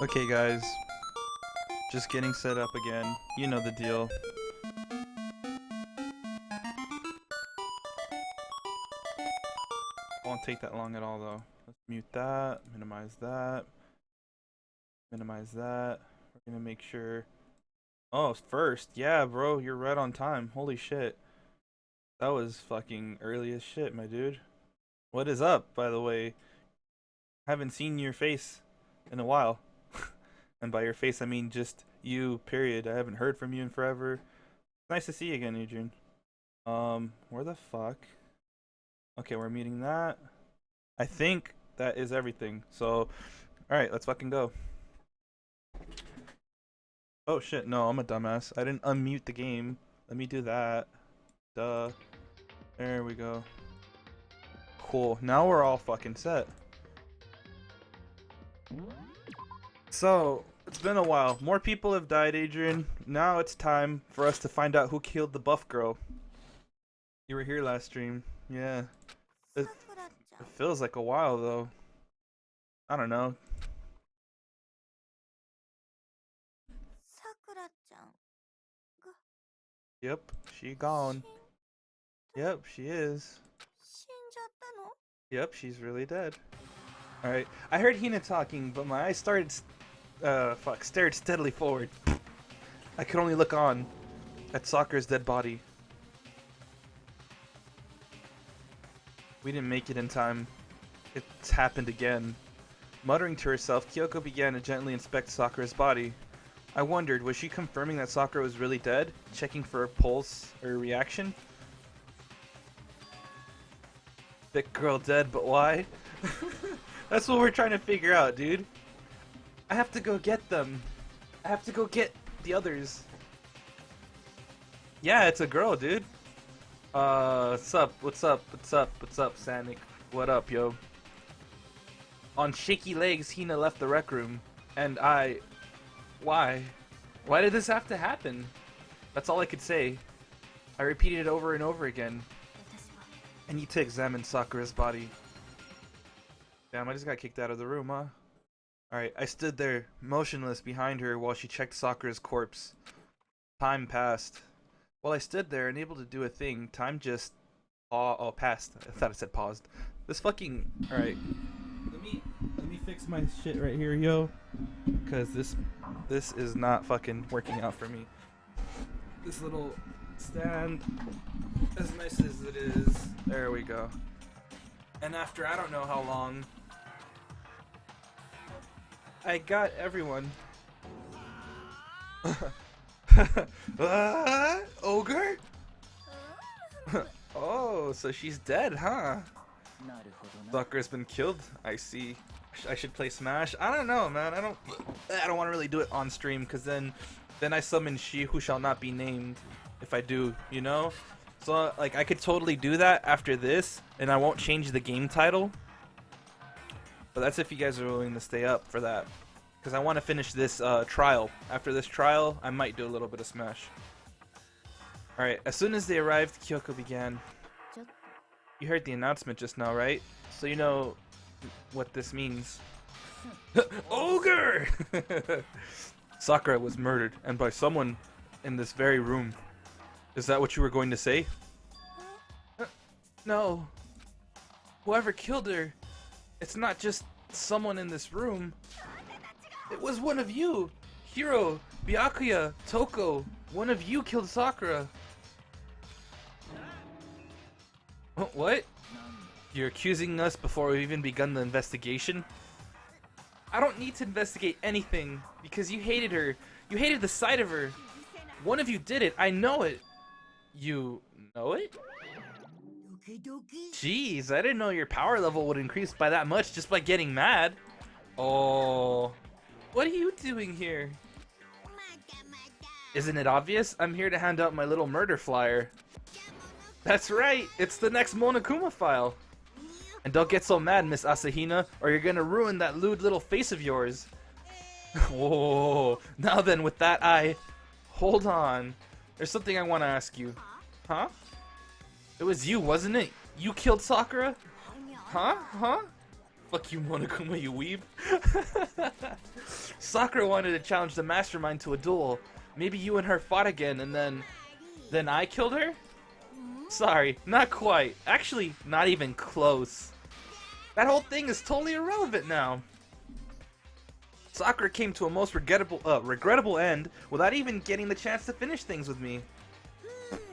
Okay guys, just getting set up again. You know the deal. Won't take that long at all though. Let's mute that, minimize that, minimize that. We're gonna make sure. Oh, first, yeah bro, you're right on time. Holy shit. That was fucking early as shit, my dude. What is up, by the way? Haven't seen your face in a while. And by your face, I mean just you, period. I haven't heard from you in forever. Nice to see you again, Adrian. Where the fuck? Okay, we're meeting that. I think that is everything. So, alright, let's fucking go. Oh shit, no, I'm a dumbass. I didn't unmute the game. Let me do that. Duh. There we go. Cool. Now we're all fucking set. So, it's been a while. More people have died, Adrian. Now it's time for us to find out who killed the buff girl. You were here last stream. Yeah. It feels like a while, though. I don't know. Yep, she gone. Yep, she is. Yep, she's really dead. Alright, I heard Hina talking, but my eyes started, stared steadily forward. I could only look on at Sakura's dead body. We didn't make it in time. It's happened again. Muttering to herself, Kyoko began to gently inspect Sakura's body. I wondered, was she confirming that Sakura was really dead? Checking for a pulse or reaction? Thick girl dead, but why? That's what we're trying to figure out, dude. I have to go get them. I have to go get the others. Yeah, it's a girl, dude. What's up? What's up? What's up? What's up, Sanic? What up, yo? On shaky legs, Hina left the rec room, and I... Why? Why did this have to happen? That's all I could say. I repeated it over and over again. I need to examine Sakura's body. Damn, I just got kicked out of the room, huh? Alright, I stood there, motionless behind her while she checked Sakura's corpse. Time passed. While I stood there, unable to do a thing, time just... passed. I thought it said paused. This fucking... Alright. Let me fix my shit right here, yo. Because this is not fucking working out for me. This little stand, as nice as it is, there we go. And after I don't know how long, I got everyone. Ogre? Oh, so she's dead, huh? Sakura's been killed. I see. I should play Smash. I don't know, man. I don't want to really do it on stream because then I summon she who shall not be named if I do, you know? So like I could totally do that after this and I won't change the game title. But that's if you guys are willing to stay up for that. Because I want to finish this trial. After this trial, I might do a little bit of Smash. Alright, as soon as they arrived, Kyoko began. You heard the announcement just now, right? So you know what this means. Ogre! Sakura was murdered, and by someone in this very room. Is that what you were going to say? No. Whoever killed her, it's not just someone in this room. It was one of you! Hiro, Byakuya, Toko, one of you killed Sakura. What? You're accusing us before we've even begun the investigation? I don't need to investigate anything, because you hated her. You hated the sight of her. One of you did it, I know it. You know it? Jeez, I didn't know your power level would increase by that much just by getting mad. Oh. What are you doing here? Isn't it obvious? I'm here to hand out my little murder flyer. That's right, it's the next Monokuma file. And don't get so mad, Miss Asahina, or you're gonna ruin that lewd little face of yours. Whoa, now then, with that hold on. There's something I want to ask you. Huh? It was you, wasn't it? You killed Sakura? Huh? Fuck you, Monokuma, you weeb. Sakura wanted to challenge the mastermind to a duel. Maybe you and her fought again, and then I killed her? Sorry, not quite. Actually, not even close. That whole thing is totally irrelevant now. Sakura came to a most regrettable end without even getting the chance to finish things with me.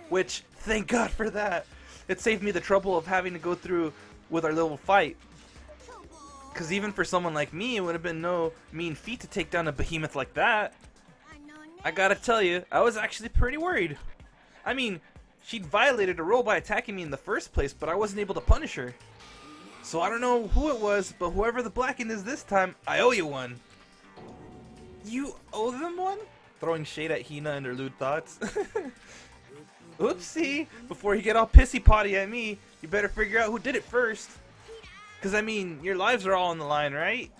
Which, thank God for that. It saved me the trouble of having to go through with our little fight. Cause even for someone like me, it would have been no mean feat to take down a behemoth like that. I gotta tell you, I was actually pretty worried. I mean, she'd violated a rule by attacking me in the first place, but I wasn't able to punish her. So I don't know who it was, but whoever the Blackened is this time, I owe you one. You owe them one? Throwing shade at Hina and her lewd thoughts. Oopsie! Before you get all pissy potty at me, you better figure out who did it first. Cause I mean, your lives are all on the line, right?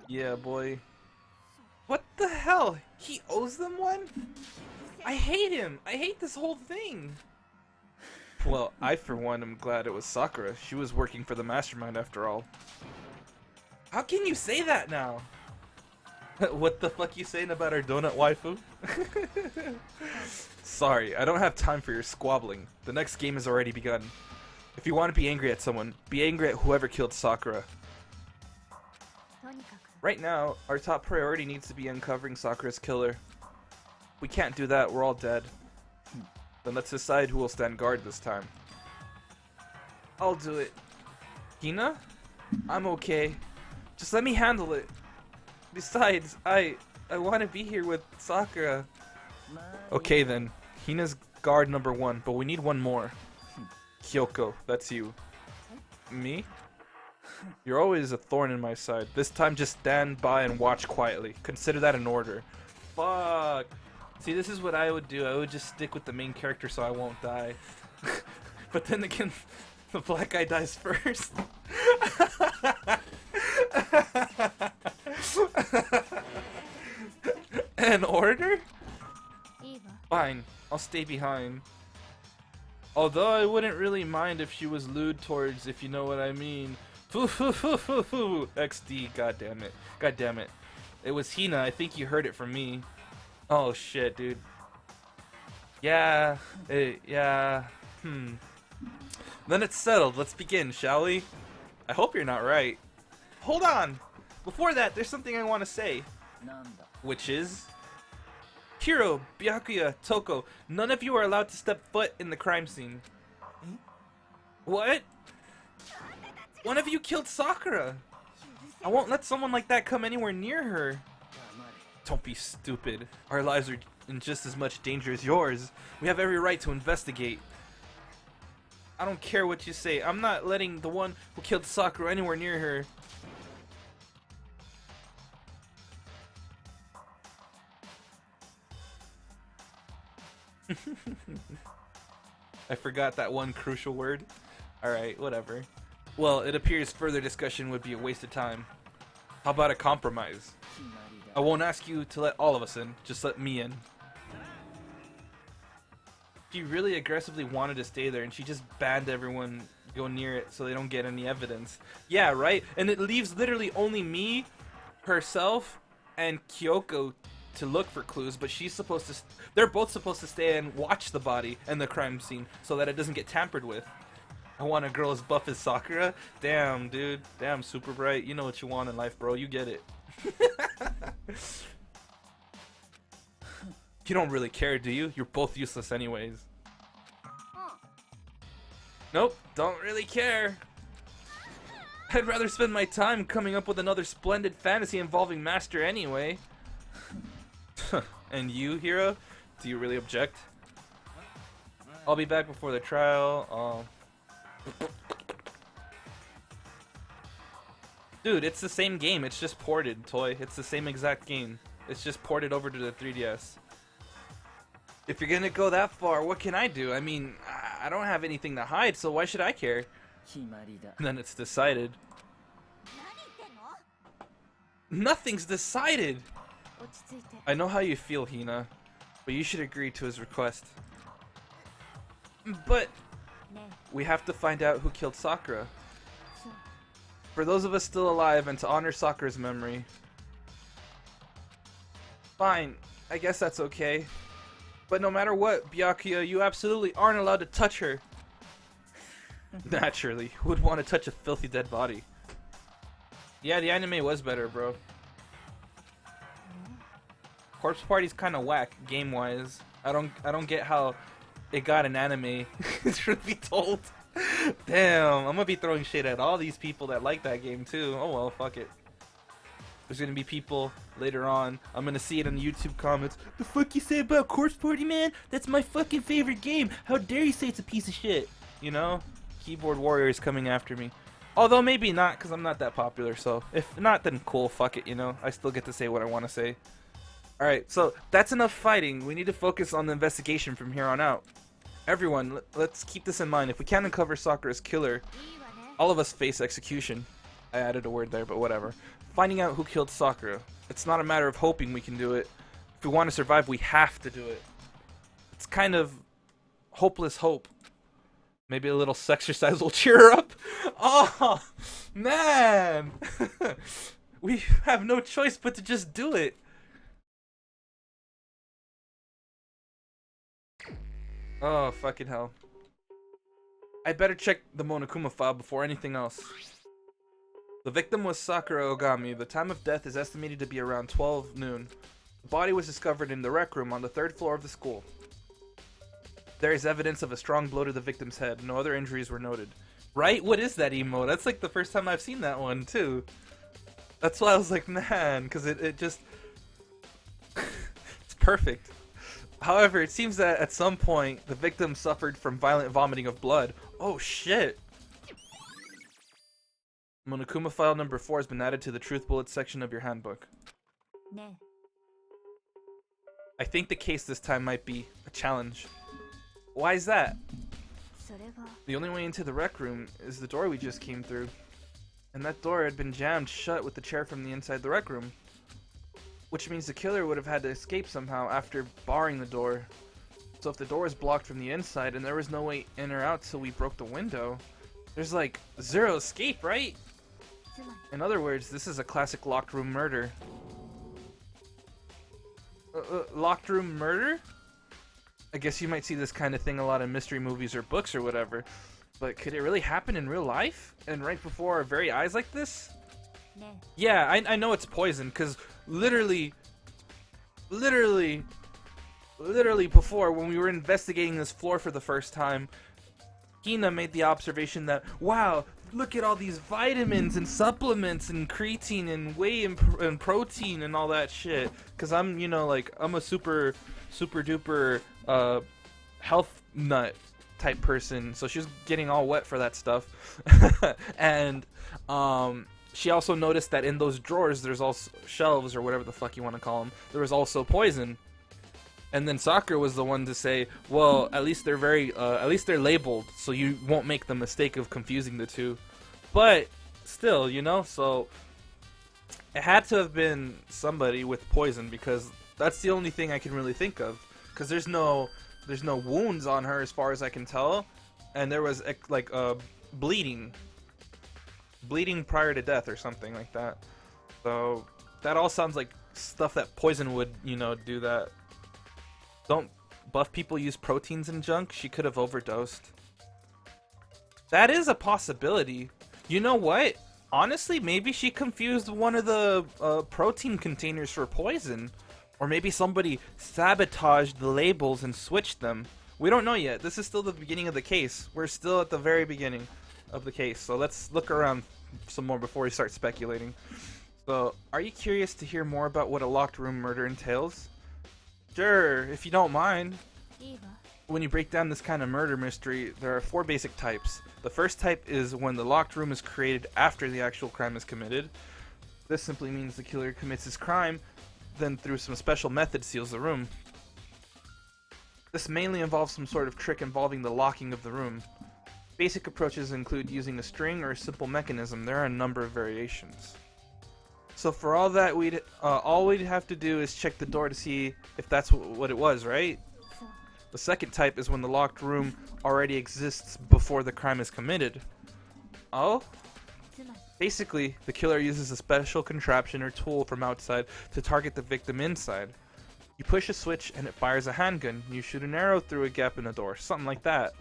Yeah, boy. What the hell? He owes them one? I hate him! I hate this whole thing! Well, I for one am glad it was Sakura. She was working for the mastermind after all. How can you say that now? What the fuck you saying about our donut waifu? Sorry, I don't have time for your squabbling. The next game has already begun. If you want to be angry at someone, be angry at whoever killed Sakura. Right now, our top priority needs to be uncovering Sakura's killer. We can't do that, we're all dead. Then let's decide who will stand guard this time. I'll do it. Hina? I'm okay. Just let me handle it. Besides, I want to be here with Sakura. Okay then. Hina's guard number 1, but we need one more. Kyoko, that's you. Me? You're always a thorn in my side. This time just stand by and watch quietly. Consider that an order. Fuck. See, this is what I would do. I would just stick with the main character so I won't die. But then again, the black guy dies first. An order? Fine, I'll stay behind. Although I wouldn't really mind if she was lewd towards, if you know what I mean. XD, goddammit. Goddammit. It was Hina, I think you heard it from me. Oh shit, dude. Yeah, yeah, Then it's settled, let's begin, shall we? I hope you're not right. Hold on! Before that, there's something I want to say. Which is... Hiro, Byakuya, Toko, none of you are allowed to step foot in the crime scene. What? One of you killed Sakura! I won't let someone like that come anywhere near her. Don't be stupid. Our lives are in just as much danger as yours. We have every right to investigate. I don't care what you say. I'm not letting the one who killed Sakura anywhere near her. I forgot that one crucial word. Alright, whatever. Well, it appears further discussion would be a waste of time. How about a compromise? I won't ask you to let all of us in, just let me in. She really aggressively wanted to stay there and she just banned everyone go near it so they don't get any evidence. Yeah, right? And it leaves literally only me, herself, and Kyoko to look for clues, but she's supposed to... They're both supposed to stay and watch the body and the crime scene so that it doesn't get tampered with. I want a girl as buff as Sakura? Damn, dude. Damn, Super Bright. You know what you want in life, bro. You get it. You don't really care, do you? You're both useless anyways. Nope, don't really care. I'd rather spend my time coming up with another splendid fantasy involving Master anyway. And you, Hiro? Do you really object? I'll be back before the trial. Oh. Dude, it's the same game. It's just ported, Toy. It's the same exact game. It's just ported over to the 3DS. If you're gonna go that far, what can I do? I mean, I don't have anything to hide, so why should I care? And then it's decided. Nothing's decided! I know how you feel, Hina, but you should agree to his request. But We have to find out who killed Sakura. For those of us still alive and to honor Sakura's memory. Fine, I guess that's okay. But no matter what, Byakuya, you absolutely aren't allowed to touch her. Naturally, who would want to touch a filthy dead body? Yeah, the anime was better, bro. Corpse Party's kind of whack game-wise. I don't get how it got an anime. Truth be told. Damn, I'm gonna be throwing shade at all these people that like that game too. Oh well, fuck it. There's gonna be people later on. I'm gonna see it in the YouTube comments. The fuck you say about Corpse Party, man? That's my fucking favorite game. How dare you say it's a piece of shit? You know, keyboard warriors coming after me. Although maybe not, cause I'm not that popular. So if not, then cool. Fuck it. You know, I still get to say what I want to say. All right, so that's enough fighting. We need to focus on the investigation from here on out. Everyone, let's keep this in mind. If we can't uncover Sakura's killer, all of us face execution. I added a word there, but whatever. Finding out who killed Sakura. It's not a matter of hoping we can do it. If we want to survive, we have to do it. It's kind of hopeless hope. Maybe a little sexercise will cheer her up. Oh, man. We have no choice but to just do it. Oh, fucking hell. I better check the Monokuma file before anything else. The victim was Sakura Ogami. The time of death is estimated to be around 12 noon. The body was discovered in the rec room on the 3rd floor of the school. There is evidence of a strong blow to the victim's head. No other injuries were noted. Right? What is that emote? That's like the first time I've seen that one, too. That's why I was like, man, because it just... it's perfect. However, it seems that at some point, the victim suffered from violent vomiting of blood. Oh, shit. Monokuma file number 4 has been added to the Truth Bullets section of your handbook. I think the case this time might be a challenge. Why is that? The only way into the rec room is the door we just came through. And that door had been jammed shut with the chair from the inside the rec room. Which means the killer would have had to escape somehow after barring the door. So if the door is blocked from the inside and there was no way in or out till we broke the window, there's like zero escape, right? In other words, this is a classic locked room murder. Locked room murder? I guess you might see this kind of thing a lot in mystery movies or books or whatever. But could it really happen in real life? And right before our very eyes like this? Yeah, I know it's poison, because literally before, when we were investigating this floor for the first time, Hina made the observation that, wow, look at all these vitamins and supplements and creatine and whey and protein and all that shit. Because I'm, you know, like, I'm a super duper health nut type person, so she was getting all wet for that stuff. And she also noticed that in those drawers there's also shelves or whatever the fuck you want to call them, there was also poison. And then Sakura was the one to say, well, at least they're labeled, so you won't make the mistake of confusing the two. But still, you know, so it had to have been somebody with poison, because that's the only thing I can really think of. Because there's no wounds on her as far as I can tell, and there was like bleeding prior to death or something like that. So that all sounds like stuff that poison would, you know, do that. Don't buff people use proteins and junk? She could have overdosed. That is a possibility. You know what? Honestly, maybe she confused one of the protein containers for poison. Or maybe somebody sabotaged the labels and switched them. We don't know yet. This is still the beginning of the case. We're still at the very beginning of the case. So let's look around some more before we start speculating. So, are you curious to hear more about what a locked room murder entails? Sure, if you don't mind. When you break down this kind of murder mystery, there are 4 basic types. The first type is when the locked room is created after the actual crime is committed. This simply means the killer commits his crime, then through some special method seals the room. This mainly involves some sort of trick involving the locking of the room. Basic approaches include using a string or a simple mechanism. There are a number of variations. So for all that, all we'd have to do is check the door to see if that's what it was, right? The second type is when the locked room already exists before the crime is committed. Oh? Basically, the killer uses a special contraption or tool from outside to target the victim inside. You push a switch and it fires a handgun. You shoot an arrow through a gap in a door, something like that.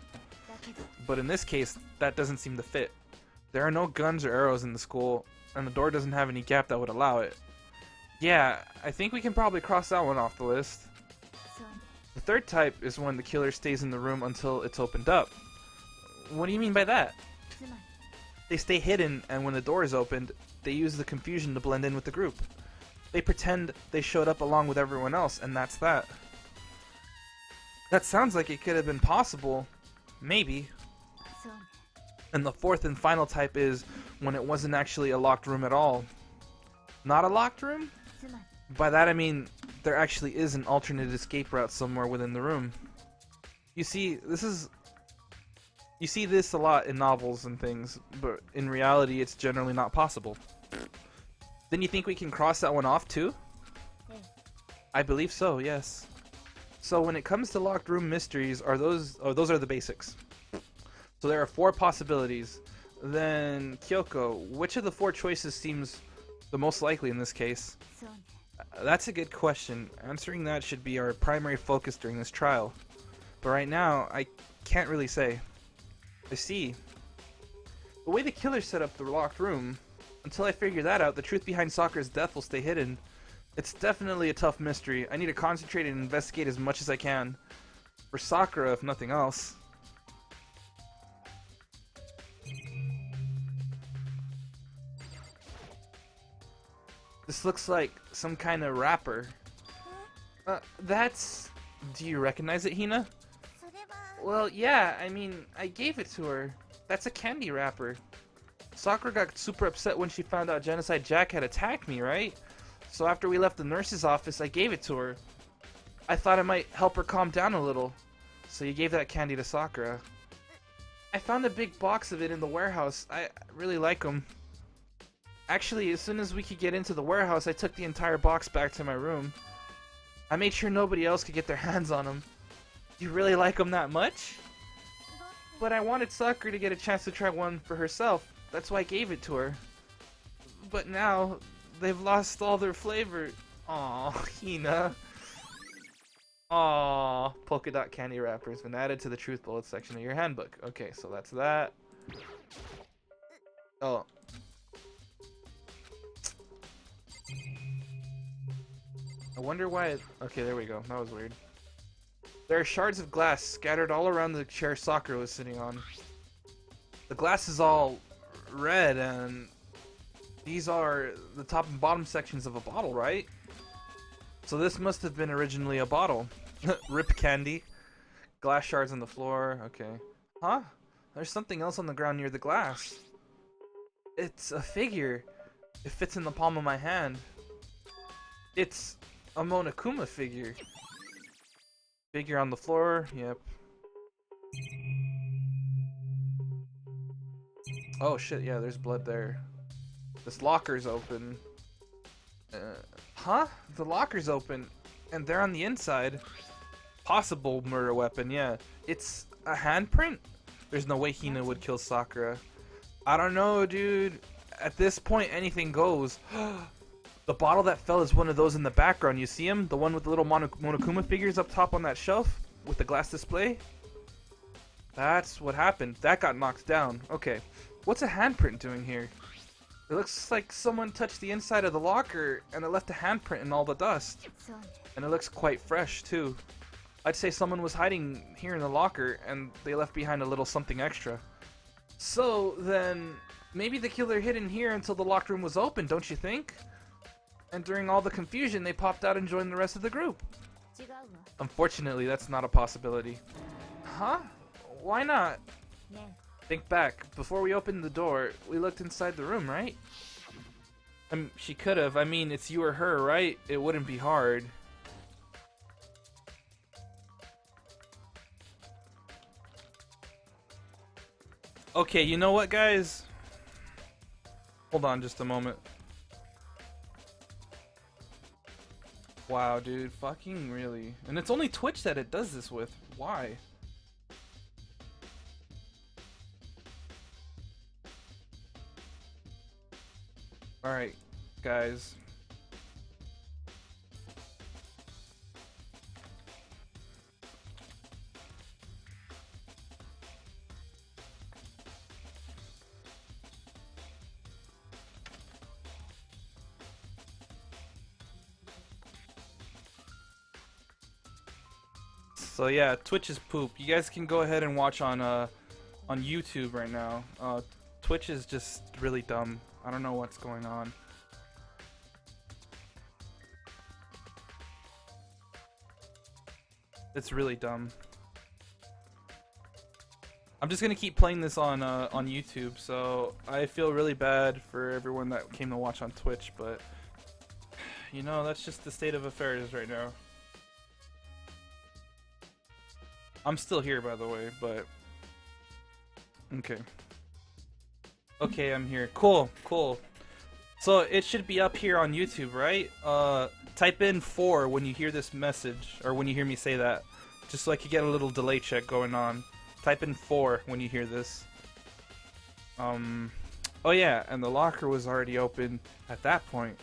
But in this case, that doesn't seem to fit. There are no guns or arrows in the school, and the door doesn't have any gap that would allow it. Yeah, I think we can probably cross that one off the list. The third type is when the killer stays in the room until it's opened up. What do you mean by that? They stay hidden, and when the door is opened, they use the confusion to blend in with the group. They pretend they showed up along with everyone else, and that's that. That sounds like it could have been possible. Maybe. And the fourth and final type is when it wasn't actually a locked room at all. Not a locked room? By that I mean there actually is an alternate escape route somewhere within the room. You see this a lot in novels and things, but in reality it's generally not possible. Then you think we can cross that one off too? I believe so, yes. So when it comes to locked room mysteries, those are the basics. So there are 4 possibilities. Then Kyoko, which of the 4 choices seems the most likely in this case? That's a good question. Answering that should be our primary focus during this trial. But right now, I can't really say. I see. The way the killer set up the locked room, until I figure that out, the truth behind Sakura's death will stay hidden. It's definitely a tough mystery. I need to concentrate and investigate as much as I can. For Sakura, if nothing else. This looks like some kind of wrapper. That's... Do you recognize it, Hina? Well, yeah, I mean, I gave it to her. That's a candy wrapper. Sakura got super upset when she found out Genocide Jack had attacked me, right? So after we left the nurse's office, I gave it to her. I thought it might help her calm down a little. So you gave that candy to Sakura. I found a big box of it in the warehouse. I really like them. Actually, as soon as we could get into the warehouse, I took the entire box back to my room. I made sure nobody else could get their hands on them. You really like them that much? But I wanted Sakura to get a chance to try one for herself. That's why I gave it to her. But now, they've lost all their flavor. Aww, Hina. Aww, polka dot candy wrappers been added to the truth bullet section of your handbook. Okay, so that's that. Oh. I wonder why it... Okay, there we go. That was weird. There are shards of glass scattered all around the chair Sakura was sitting on. The glass is all red, and these are the top and bottom sections of a bottle, right? So this must have been originally a bottle. Rip candy. Glass shards on the floor. Okay. Huh? There's something else on the ground near the glass. It's a figure. It fits in the palm of my hand. It's a Monokuma figure. Figure on the floor. Yep. Oh shit, yeah, there's blood there. This locker's open. Huh? The locker's open. And they're on the inside. Possible murder weapon, yeah. It's a handprint? There's no way Hina would kill Sakura. I don't know, dude. At this point, anything goes. The bottle that fell is one of those in the background. You see him? The one with the little Monokuma figures up top on that shelf? With the glass display? That's what happened. That got knocked down. Okay. What's a handprint doing here? It looks like someone touched the inside of the locker and it left a handprint in all the dust. And it looks quite fresh, too. I'd say someone was hiding here in the locker and they left behind a little something extra. So, then, maybe the killer hid in here until the locked room was open, don't you think? And during all the confusion, they popped out and joined the rest of the group. Unfortunately, that's not a possibility. Huh? Why not? Think back. Before we opened the door, we looked inside the room, right? She could have. I mean, it's you or her, right? It wouldn't be hard. Okay, you know what, guys? Hold on just a moment. Wow, dude, fucking really. And it's only Twitch that it does this with. Why? Alright, guys. So yeah, Twitch is poop. You guys can go ahead and watch on YouTube right now. Twitch is just really dumb. I don't know what's going on. It's really dumb. I'm just gonna keep playing this on YouTube, so I feel really bad for everyone that came to watch on Twitch, but you know, that's just the state of affairs right now. I'm still here, by the way, but okay. Okay, I'm here. Cool, cool. So it should be up here on YouTube, right? Type in 4 when you hear this message, or when you hear me say that, just so I could get a little delay check going on. Type in 4 when you hear this. Oh yeah, and the locker was already open at that point.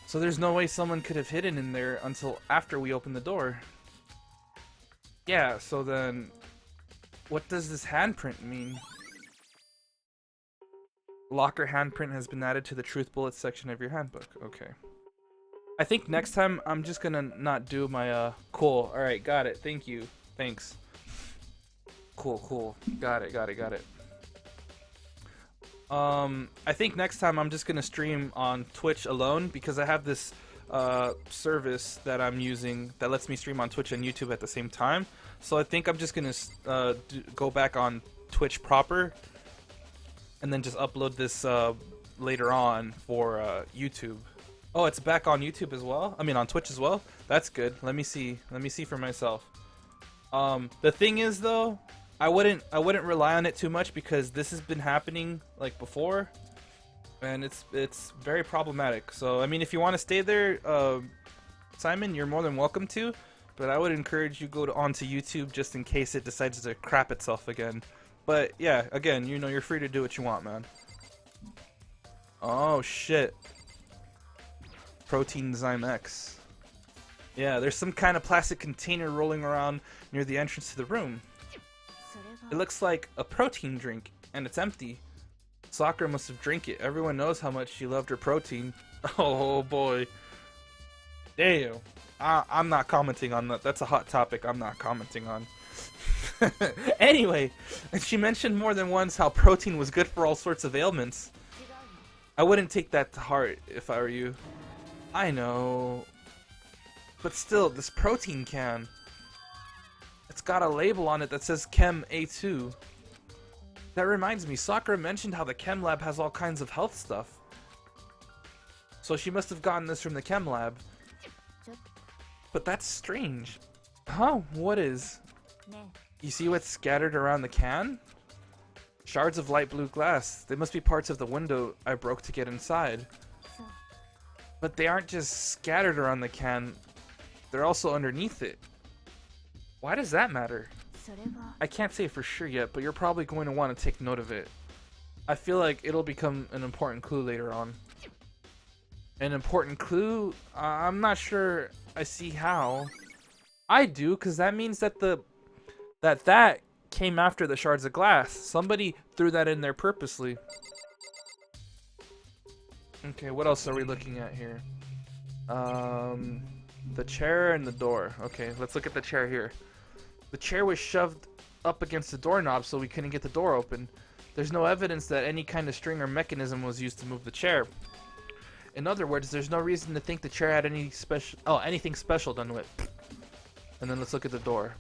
So there's no way someone could have hidden in there until after we opened the door. Yeah, so then what does this handprint mean? Locker handprint has been added to the truth bullets section of your handbook. Okay. I think next time I'm just gonna not do my cool. Alright, got it. Thank you. Thanks. Cool, cool. Got it, got it, got it. I think next time I'm just gonna stream on Twitch alone because I have this service that I'm using that lets me stream on Twitch and YouTube at the same time. So I think I'm just gonna go back on Twitch proper and then just upload this later on for YouTube. Oh, it's back on YouTube as well? I mean on Twitch as well? That's good. Let me see. Let me see for myself. The thing is though, I wouldn't rely on it too much because this has been happening like before, and it's very problematic. So I mean, if you want to stay there, Simon, you're more than welcome to, but I would encourage you go onto YouTube just in case it decides to crap itself again. But yeah, again, you know, you're free to do what you want, man. Oh shit. Protein Zymex. Yeah, there's some kind of plastic container rolling around near the entrance to the room. It looks like a protein drink, and it's empty. Sakura must have drank it. Everyone knows how much she loved her protein. Oh boy. Damn. I'm not commenting on that. That's a hot topic I'm not commenting on. Anyway, she mentioned more than once how protein was good for all sorts of ailments. I wouldn't take that to heart if I were you. I know. But still, this protein can. It's got a label on it that says Chem A2. That reminds me, Sakura mentioned how the Chem Lab has all kinds of health stuff. So she must have gotten this from the Chem Lab. But that's strange. Huh? What is? You see what's scattered around the can? Shards of light blue glass. They must be parts of the window I broke to get inside. But they aren't just scattered around the can. They're also underneath it. Why does that matter? I can't say for sure yet, but you're probably going to want to take note of it. I feel like it'll become an important clue later on. An important clue? I'm not sure I see how. I do, because that means that that came after the shards of glass. Somebody threw that in there purposely. Okay, what else are we looking at here? The chair and the door. Okay, let's look at the chair here. The chair was shoved up against the doorknob so we couldn't get the door open. There's no evidence that any kind of string or mechanism was used to move the chair. In other words, there's no reason to think the chair had anything special done to it. And then let's look at the door.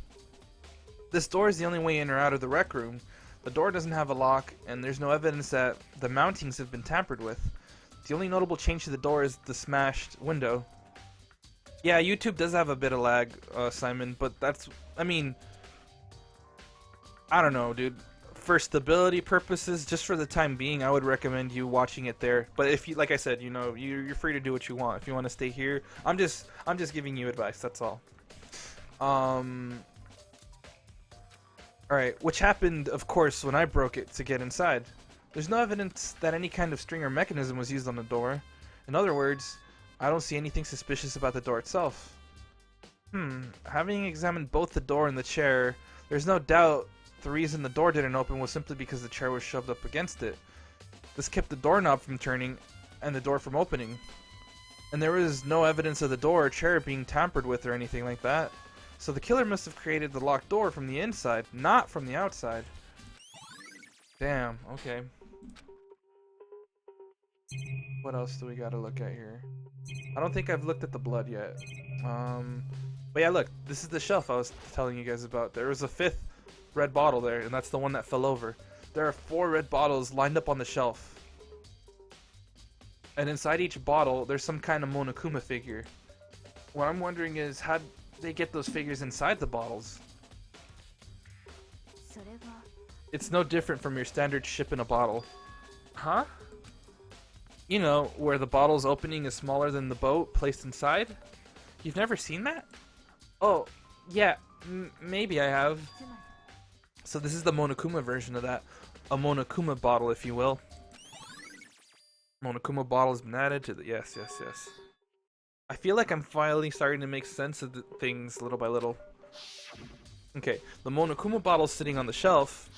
This door is the only way in or out of the rec room. The door doesn't have a lock, and there's no evidence that the mountings have been tampered with. The only notable change to the door is the smashed window. Yeah, YouTube does have a bit of lag, Simon, but that's, I mean, I don't know, dude. for stability purposes, just for the time being, I would recommend you watching it there. But if you, like I said, you know, you're free to do what you want. If you want to stay here, I'm just giving you advice. That's all. All right, which happened, of course, when I broke it to get inside. There's no evidence that any kind of string or mechanism was used on the door. In other words, I don't see anything suspicious about the door itself. Having examined both the door and the chair, there's no doubt the reason the door didn't open was simply because the chair was shoved up against it. This kept the doorknob from turning and the door from opening. And there was no evidence of the door or chair being tampered with or anything like that. So the killer must have created the locked door from the inside, not from the outside. Damn, okay. What else do we gotta look at here? I don't think I've looked at the blood yet. But yeah, look, this is the shelf I was telling you guys about. There was a 5th red bottle there, and that's the one that fell over. There are 4 red bottles lined up on the shelf. And inside each bottle, there's some kind of Monokuma figure. What I'm wondering is, how'd they get those figures inside the bottles? It's no different from your standard ship in a bottle. Huh? You know, where the bottle's opening is smaller than the boat placed inside? You've never seen that? Oh, yeah, maybe I have. So this is the Monokuma version of that. A Monokuma bottle, if you will. Monokuma bottle has been added to the... Yes. I feel like I'm finally starting to make sense of the things little by little. Okay, the Monokuma bottle's sitting on the shelf.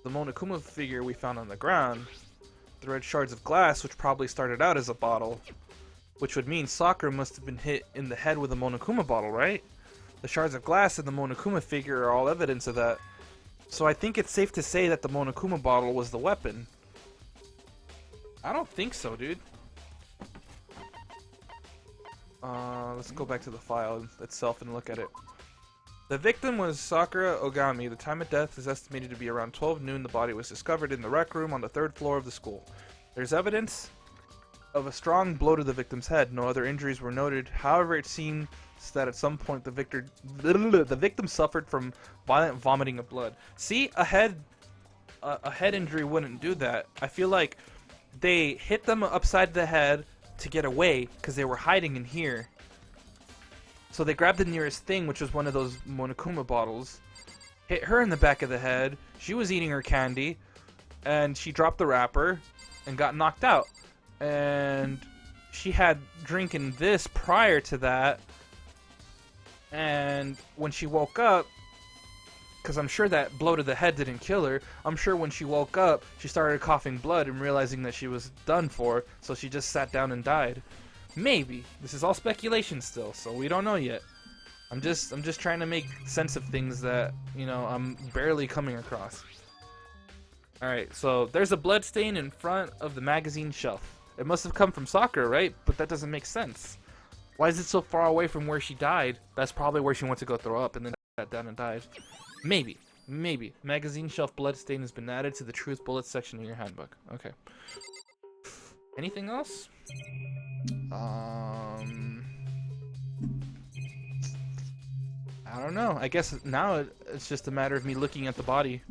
The Monokuma figure we found on the ground. The red shards of glass, which probably started out as a bottle. Which would mean Sakura must have been hit in the head with a Monokuma bottle, right? The shards of glass and the Monokuma figure are all evidence of that. So I think it's safe to say that the Monokuma bottle was the weapon. I don't think so, dude. Let's go back to the file itself and look at it. The victim was Sakura Ogami. The time of death is estimated to be around 12 noon. The body was discovered in the rec room on the 3rd floor of the school. There's evidence of a strong blow to the victim's head. No other injuries were noted. However, it seems that at some point the victim suffered from violent vomiting of blood. See, a head injury wouldn't do that. I feel like they hit them upside the head to get away because they were hiding in here. So they grabbed the nearest thing, which was one of those Monokuma bottles, hit her in the back of the head. She was eating her candy, and she dropped the wrapper and got knocked out. And she had drinking this prior to that, and when she woke up, because I'm sure that blow to the head didn't kill her, I'm sure when she woke up, she started coughing blood and realizing that she was done for, so she just sat down and died. Maybe. This is all speculation still, so we don't know yet. I'm just trying to make sense of things that, you know, I'm barely coming across. Alright, so there's a blood stain in front of the magazine shelf. It must have come from Sakura, right? But that doesn't make sense. Why is it so far away from where she died? That's probably where she went to go throw up and then sat down and died. Maybe. Magazine shelf blood stain has been added to the truth bullet section in your handbook. Okay. Anything else? I don't know. I guess now it's just a matter of me looking at the body.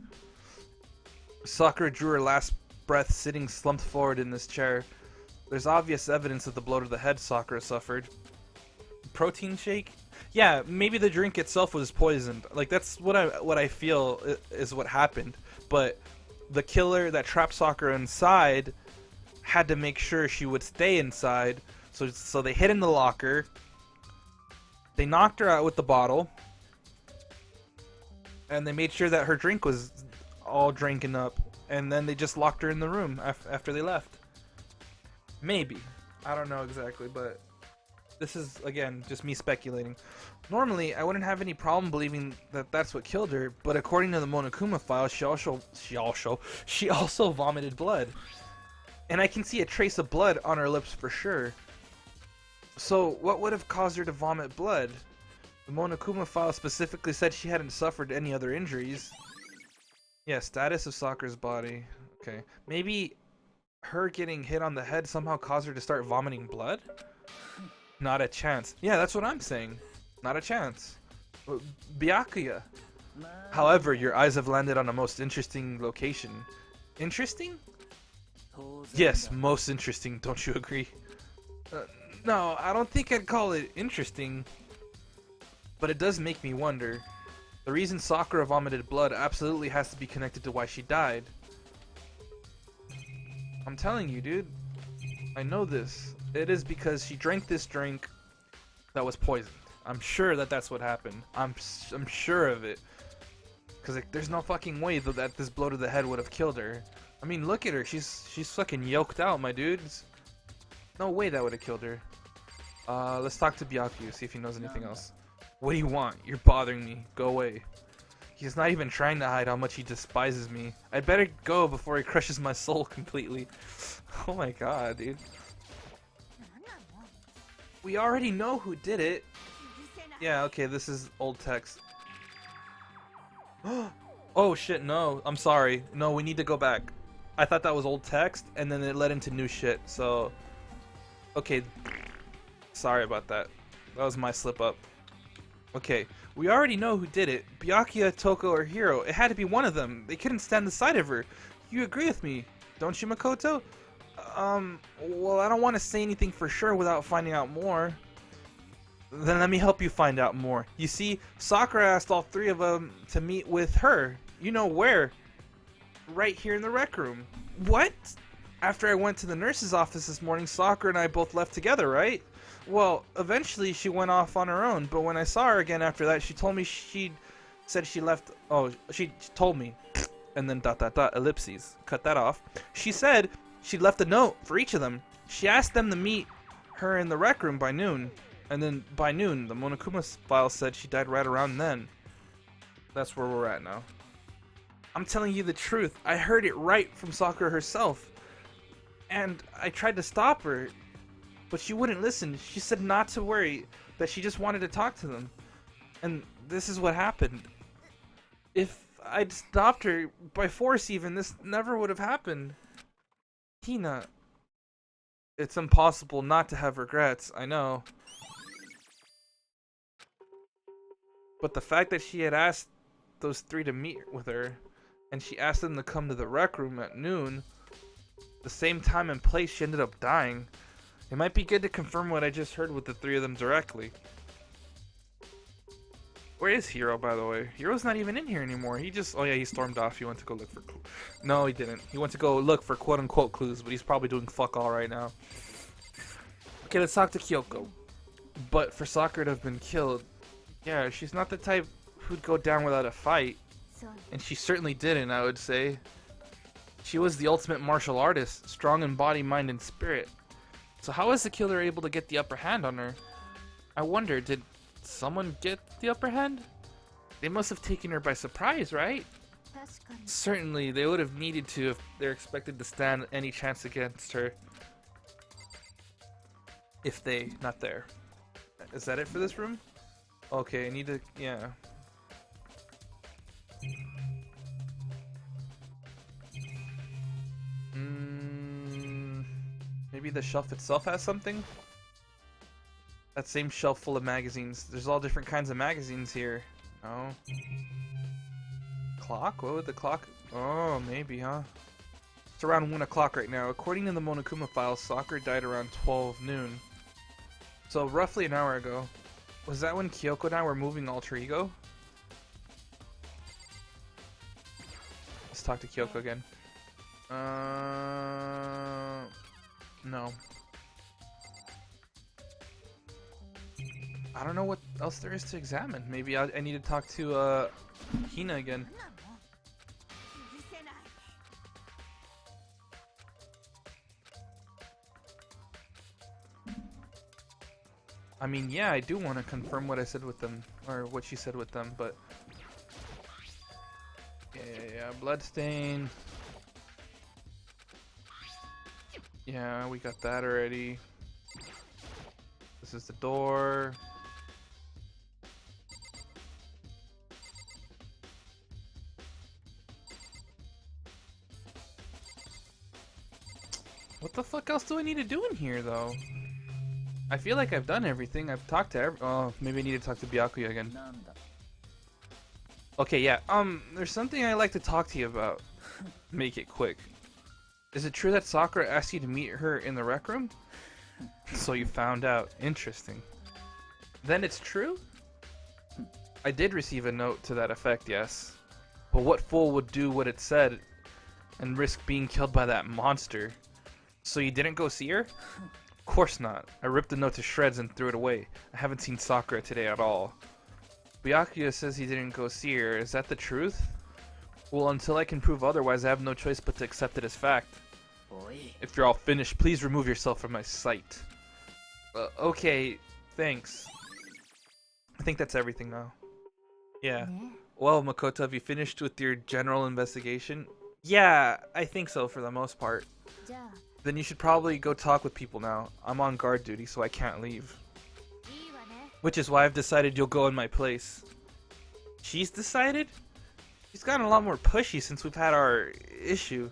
Sakura drew her last breath sitting slumped forward in this chair. There's obvious evidence of the blow to the head Sakura suffered. Protein shake? Yeah, maybe the drink itself was poisoned. Like, that's what I feel is what happened. But the killer that trapped Sakura inside had to make sure she would stay inside. So they hid in the locker. They knocked her out with the bottle. And they made sure that her drink was all drinking up. And then they just locked her in the room after they left. Maybe. I don't know exactly, but this is, again, just me speculating. Normally, I wouldn't have any problem believing that that's what killed her, but according to the Monokuma file, she also vomited blood. And I can see a trace of blood on her lips for sure. So, what would have caused her to vomit blood? The Monokuma file specifically said she hadn't suffered any other injuries. Yeah, status of Sakura's body. Okay. Maybe her getting hit on the head somehow caused her to start vomiting blood? Not a chance. Yeah, that's what I'm saying. Not a chance. Byakuya. However, your eyes have landed on a most interesting location. Interesting? Yes, most interesting, don't you agree? No, I don't think I'd call it interesting. But it does make me wonder. The reason Sakura vomited blood absolutely has to be connected to why she died. I'm telling you, dude. I know this. It is because she drank this drink that was poisoned. I'm sure that that's what happened. I'm sure of it. Because like, there's no fucking way that this blow to the head would have killed her. I mean, look at her. She's fucking yoked out, my dudes. No way that would have killed her. Let's talk to Byakuya, see if he knows anything else. What do you want? You're bothering me. Go away. He's not even trying to hide how much he despises me. I'd better go before he crushes my soul completely. Oh my god, dude. We already know who did it. Yeah, okay, this is old text. Oh shit, no. I'm sorry. No, we need to go back. I thought that was old text, and then it led into new shit, so... Okay. Sorry about that. That was my slip up. Okay, we already know who did it. Byakuya, Toko, or Hiro. It had to be one of them. They couldn't stand the sight of her. You agree with me, don't you, Makoto? Well, I don't want to say anything for sure without finding out more. Then let me help you find out more. You see, Sakura asked all three of them to meet with her. You know where? Right here in the rec room. What? After I went to the nurse's office this morning, Sakura and I both left together, right? Well, eventually she went off on her own, but when I saw her again after that, she told me she left. Oh, she told me. And then ... ellipses. Cut that off. She said she left a note for each of them. She asked them to meet her in the rec room by noon. And then by noon, the Monokuma file said she died right around then. That's where we're at now. I'm telling you the truth. I heard it right from Sakura herself. And I tried to stop her, but she wouldn't listen. She said not to worry, that she just wanted to talk to them. And this is what happened. If I'd stopped her, by force even, this never would have happened. Hina. It's impossible not to have regrets, I know. But the fact that she had asked those three to meet with her, and she asked them to come to the rec room at noon, the same time and place she ended up dying. It might be good to confirm what I just heard with the three of them directly. Where is Hiro, by the way? Hiro's not even in here anymore. He just... Oh yeah, he stormed off. He went to go look for... No, he didn't. He went to go look for quote-unquote clues, but he's probably doing fuck all right now. Okay, let's talk to Kyoko. But for Sakura to have been killed... Yeah, she's not the type who'd go down without a fight. And she certainly didn't, I would say. She was the ultimate martial artist, strong in body, mind, and spirit. So how was the killer able to get the upper hand on her? I wonder, did someone get the upper hand? They must have taken her by surprise, right? Certainly, they would have needed to if they're expected to stand any chance against her. If they, not there. Is that it for this room? Okay, I need to, yeah. Maybe the shelf itself has something? That same shelf full of magazines. There's all different kinds of magazines here. Oh. Clock? What would the clock... Oh, maybe, huh? It's around 1 o'clock right now. According to the Monokuma file, Sakura died around 12 noon. So roughly an hour ago. Was that when Kyoko and I were moving alter ego? Let's talk to Kyoko again. No. I don't know what else there is to examine. Maybe I need to talk to Hina again. I mean, yeah, I do want to confirm what I said with them, or what she said with them, but... Yeah, bloodstain. Yeah, we got that already. This is the door. What the fuck else do I need to do in here, though? I feel like I've done everything. I've talked to oh, maybe I need to talk to Byakuya again. Okay, yeah. There's something I'd like to talk to you about. Make it quick. Is it true that Sakura asked you to meet her in the rec room? So you found out. Interesting. Then it's true? I did receive a note to that effect, yes. But what fool would do what it said and risk being killed by that monster? So you didn't go see her? Of course not. I ripped the note to shreds and threw it away. I haven't seen Sakura today at all. Byakuya says he didn't go see her. Is that the truth? Well, until I can prove otherwise, I have no choice but to accept it as fact. If you're all finished, please remove yourself from my sight. Okay, thanks. I think that's everything now. Yeah. Well, Makoto, have you finished with your general investigation? Yeah, I think so for the most part. Then you should probably go talk with people now. I'm on guard duty, so I can't leave. Which is why I've decided you'll go in my place. She's decided? She's gotten a lot more pushy since we've had our issue.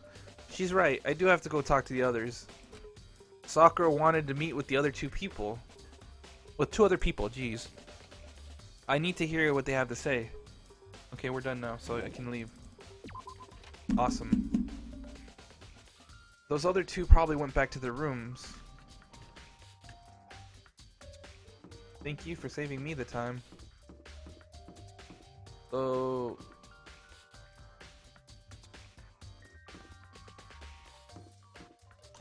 She's right, I do have to go talk to the others. Sakura wanted to meet with the other two people. With two other people, jeez. I need to hear what they have to say. Okay, we're done now, so I can leave. Awesome. Those other two probably went back to their rooms. Thank you for saving me the time. Oh.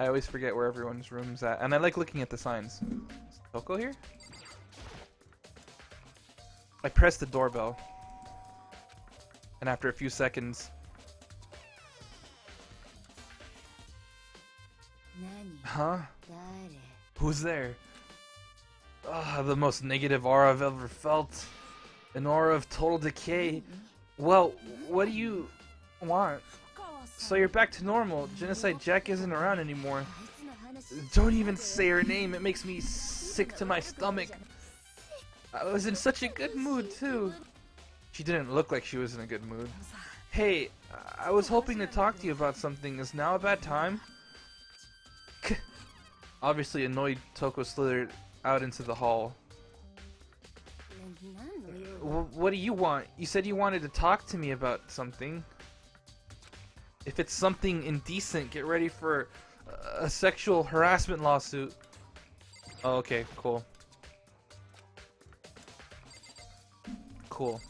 I always forget where everyone's room's at, and I like looking at the signs. Is Toko here? I pressed the doorbell, and after a few seconds... Huh? Who's there? The most negative aura I've ever felt. An aura of total decay. Well, what do you want? So you're back to normal. Genocide Jack isn't around anymore. Don't even say her name. It makes me sick to my stomach. I was in such a good mood, too. She didn't look like she was in a good mood. Hey, I was hoping to talk to you about something. Is now a bad time? Obviously annoyed, Toko slithered out into the hall. What do you want? You said you wanted to talk to me about something. If it's something indecent, get ready for a sexual harassment lawsuit. Oh, okay, cool. Cool.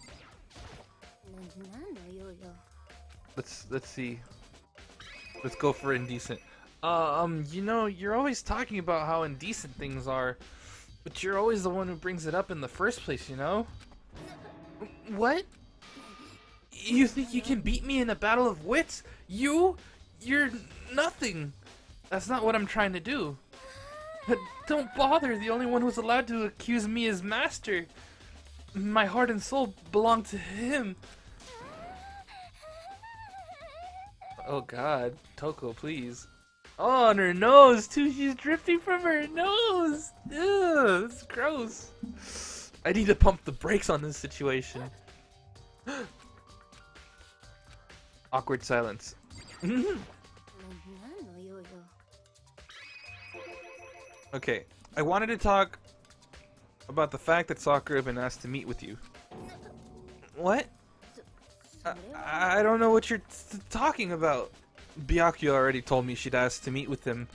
Let's see. Let's go for indecent. You know, you're always talking about how indecent things are, but you're always the one who brings it up in the first place, you know? What? You think you can beat me in a battle of wits? You're nothing. That's not what I'm trying to do. But don't bother, the only one who's allowed to accuse me is Master. My heart and soul belong to him. Oh god, Toko, please. Oh, on her nose too, she's dripping from her nose. Ew, that's gross. I need to pump the brakes on this situation. Awkward silence. Okay, I wanted to talk about the fact that Sakura had been asked to meet with you. What? I don't know what you're talking about. Byakuya already told me she'd asked to meet with him.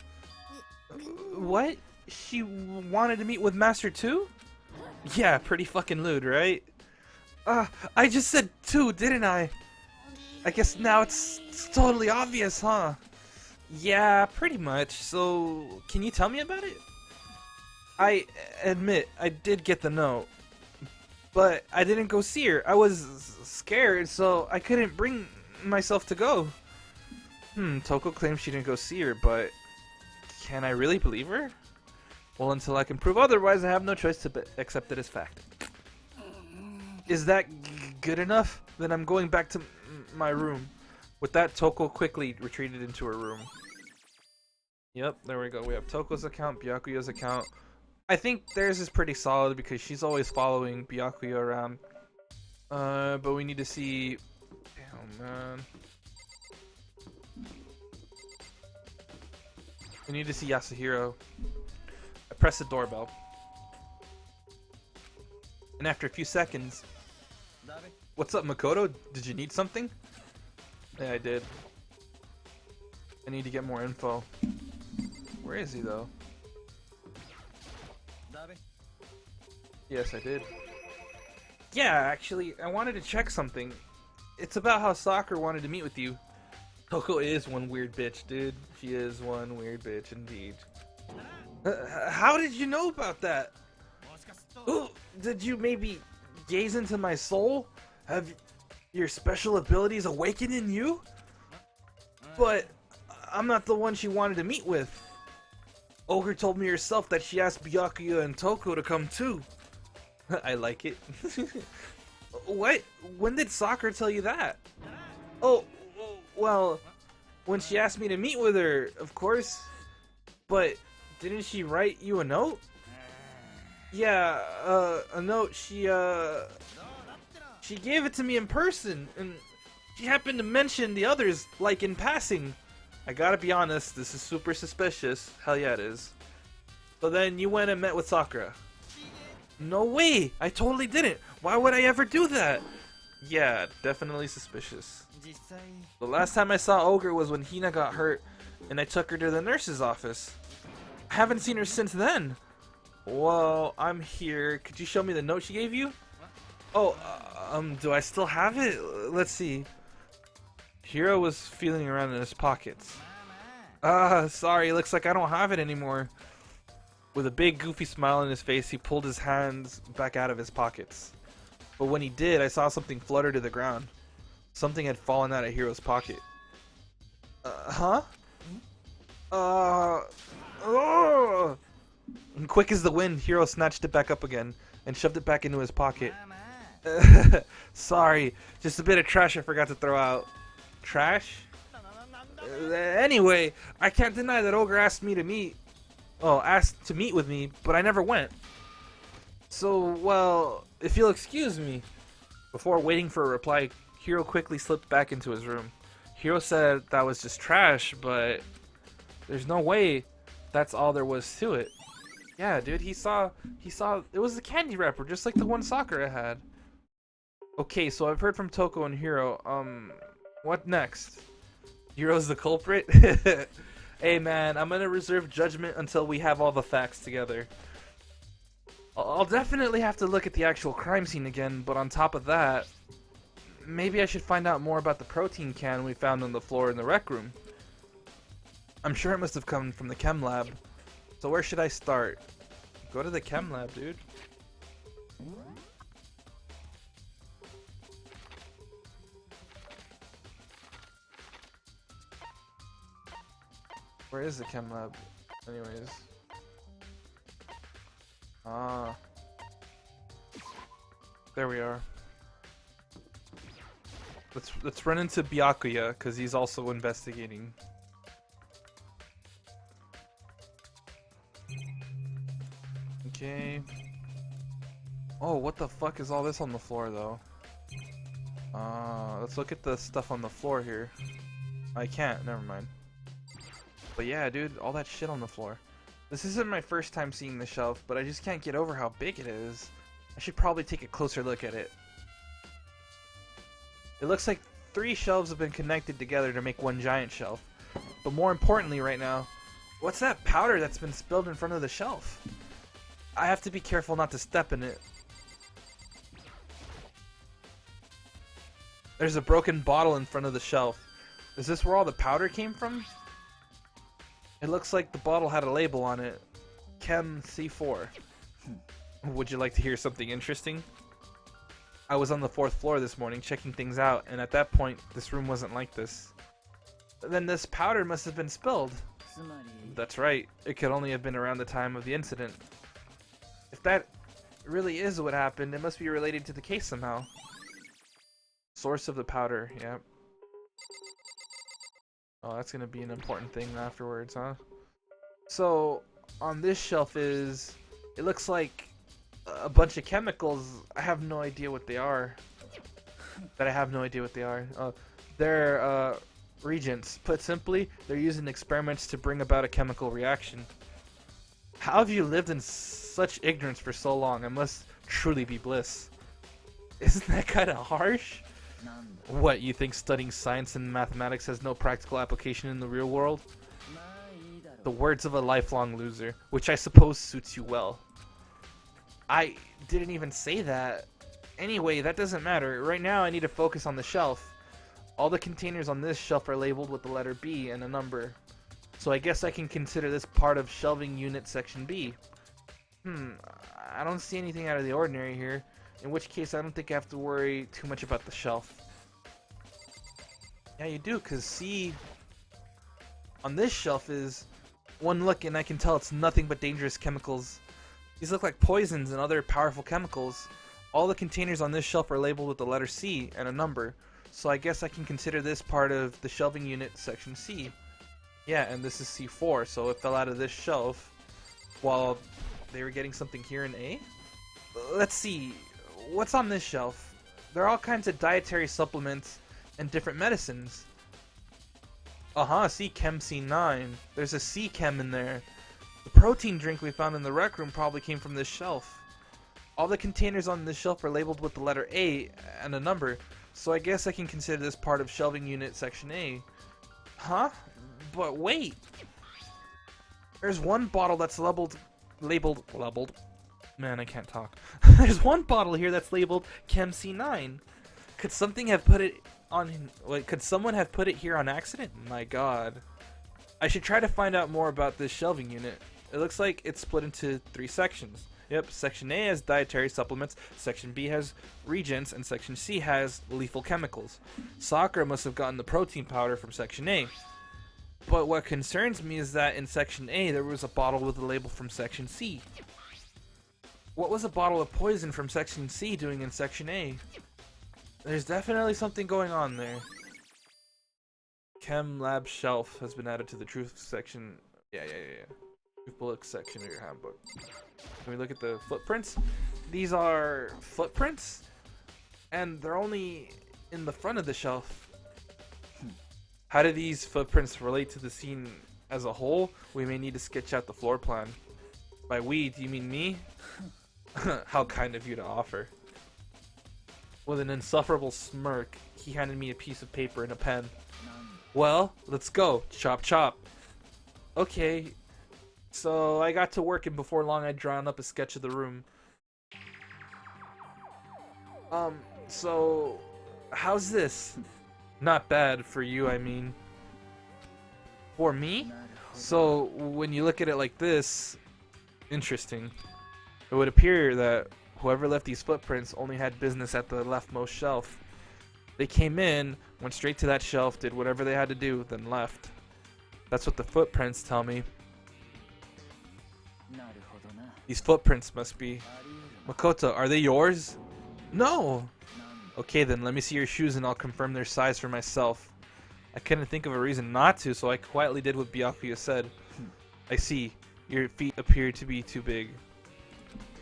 What? She wanted to meet with Master too? Yeah, pretty fucking lewd, right? I just said two, didn't I? I guess now it's totally obvious, huh? Yeah, pretty much. So, can you tell me about it? I admit, I did get the note. But I didn't go see her. I was scared, so I couldn't bring myself to go. Toko claims she didn't go see her, but can I really believe her? Well, until I can prove otherwise, I have no choice to accept it as fact. Is that good enough? Then I'm going back to my room. With that, Toko quickly retreated into her room. Yep, there we go. We have Toko's account, Byakuya's account. I think theirs is pretty solid because she's always following Byakuya around. But we need to see... Damn, man. We need to see Yasuhiro. I press the doorbell. And after a few seconds... What's up, Makoto? Did you need something? Yeah, I did. I need to get more info. Where is he, though? Yes, I did. Yeah, actually, I wanted to check something. It's about how Sakura wanted to meet with you. Toko is one weird bitch, dude. She is one weird bitch, indeed. How did you know about that? Ooh, did you maybe gaze into my soul? Have your special abilities awakened in you? But I'm not the one she wanted to meet with. Ogre told me herself that she asked Byakuya and Toko to come too. I like it. What? When did Sakura tell you that? Oh, well, when she asked me to meet with her, of course. But didn't she write you a note? Yeah, a note. She gave it to me in person, and she happened to mention the others, like, in passing. I gotta be honest, this is super suspicious. Hell yeah, it is. So then you went and met with Sakura. No way! I totally didn't! Why would I ever do that? Yeah, definitely suspicious. The last time I saw Ogre was when Hina got hurt, and I took her to the nurse's office. I haven't seen her since then. Well, I'm here. Could you show me the note she gave you? Oh, do I still have it? Let's see. Hiro was feeling around in his pockets. Sorry, looks like I don't have it anymore. With a big goofy smile on his face, he pulled his hands back out of his pockets. But when he did, I saw something flutter to the ground. Something had fallen out of Hiro's pocket. Huh? And quick as the wind, Hiro snatched it back up again and shoved it back into his pocket. Sorry, just a bit of trash I forgot to throw out. Trash? Anyway, I can't deny that Ogre asked me to meet. Oh, asked to meet with me, but I never went. So, well, if you'll excuse me. Before waiting for a reply, Hiro quickly slipped back into his room. Hiro said that was just trash, but there's no way that's all there was to it. Yeah, dude, he saw it was a candy wrapper, just like the one Sakura had. Okay, so I've heard from Toko and Hiro. What next? Hiro's the culprit? Hey man, I'm gonna reserve judgment until we have all the facts together. I'll definitely have to look at the actual crime scene again, but on top of that, maybe I should find out more about the protein can we found on the floor in the rec room. I'm sure it must have come from the chem lab. So where should I start? Go to the chem lab, dude. Where is the chem lab? Anyways. Ah. There we are. Let's run into Byakuya, because he's also investigating. Okay. Oh, what the fuck is all this on the floor, though? Let's look at the stuff on the floor here. I can't, never mind. But yeah, dude, all that shit on the floor. This isn't my first time seeing the shelf, but I just can't get over how big it is. I should probably take a closer look at it. It looks like 3 shelves have been connected together to make one giant shelf. But more importantly right now, what's that powder that's been spilled in front of the shelf? I have to be careful not to step in it. There's a broken bottle in front of the shelf. Is this where all the powder came from? It looks like the bottle had a label on it. Chem C4. Would you like to hear something interesting? I was on the 4th floor this morning checking things out, and at that point, this room wasn't like this. Then this powder must have been spilled. That's right. It could only have been around the time of the incident. If that really is what happened, it must be related to the case somehow. Source of the powder, yep. Oh, that's gonna be an important thing afterwards, huh? So, on this shelf it looks like a bunch of chemicals. I have no idea what they are. They're, reagents. Put simply, they're used in experiments to bring about a chemical reaction. How have you lived in such ignorance for so long? It must truly be bliss. Isn't that kind of harsh? What, you think studying science and mathematics has no practical application in the real world? The words of a lifelong loser, which I suppose suits you well. I didn't even say that. Anyway, that doesn't matter. Right now I need to focus on the shelf. All the containers on this shelf are labeled with the letter B and a number. So I guess I can consider this part of shelving unit section B. I don't see anything out of the ordinary here. In which case I don't think I have to worry too much about the shelf. Yeah, you do, because C on this shelf is one look and I can tell it's nothing but dangerous chemicals. These look like poisons and other powerful chemicals. All the containers on this shelf are labeled with the letter C and a number. So I guess I can consider this part of the shelving unit section C. Yeah, and this is C4, so it fell out of this shelf while they were getting something here in A? Let's see. What's on this shelf? There are all kinds of dietary supplements and different medicines. See, Chem C9. There's a C Chem in there. The protein drink we found in the rec room probably came from this shelf. All the containers on this shelf are labeled with the letter A and a number, so I guess I can consider this part of shelving unit section A. Huh? But wait! There's one bottle that's labeled. Man, I can't talk. There's one bottle here that's labeled Chem C9. Could something have put it on? Wait, could someone have put it here on accident? My God. I should try to find out more about this shelving unit. It looks like it's split into 3 sections. Yep, Section A has dietary supplements, Section B has reagents, and Section C has lethal chemicals. Sakura must have gotten the protein powder from Section A. But what concerns me is that in Section A there was a bottle with a label from Section C. What was a bottle of poison from Section C doing in Section A? There's definitely something going on there. Chem lab shelf has been added to the truth section. Yeah. Truth book section of your handbook. Can we look at the footprints? These are footprints, and they're only in the front of the shelf. How do these footprints relate to the scene as a whole? We may need to sketch out the floor plan. By we, do you mean me? How kind of you to offer. With an insufferable smirk, he handed me a piece of paper and a pen. Well, let's go. Chop chop. Okay. So I got to work, and before long I'd drawn up a sketch of the room. So how's this? Not bad for you, I mean. For me? So when you look at it like this, interesting. It would appear that whoever left these footprints only had business at the leftmost shelf. They came in, went straight to that shelf, did whatever they had to do, then left. That's what the footprints tell me. These footprints must be... Makoto, are they yours? No! Okay then, let me see your shoes and I'll confirm their size for myself. I couldn't think of a reason not to, so I quietly did what Byakuya said. I see. Your feet appear to be too big.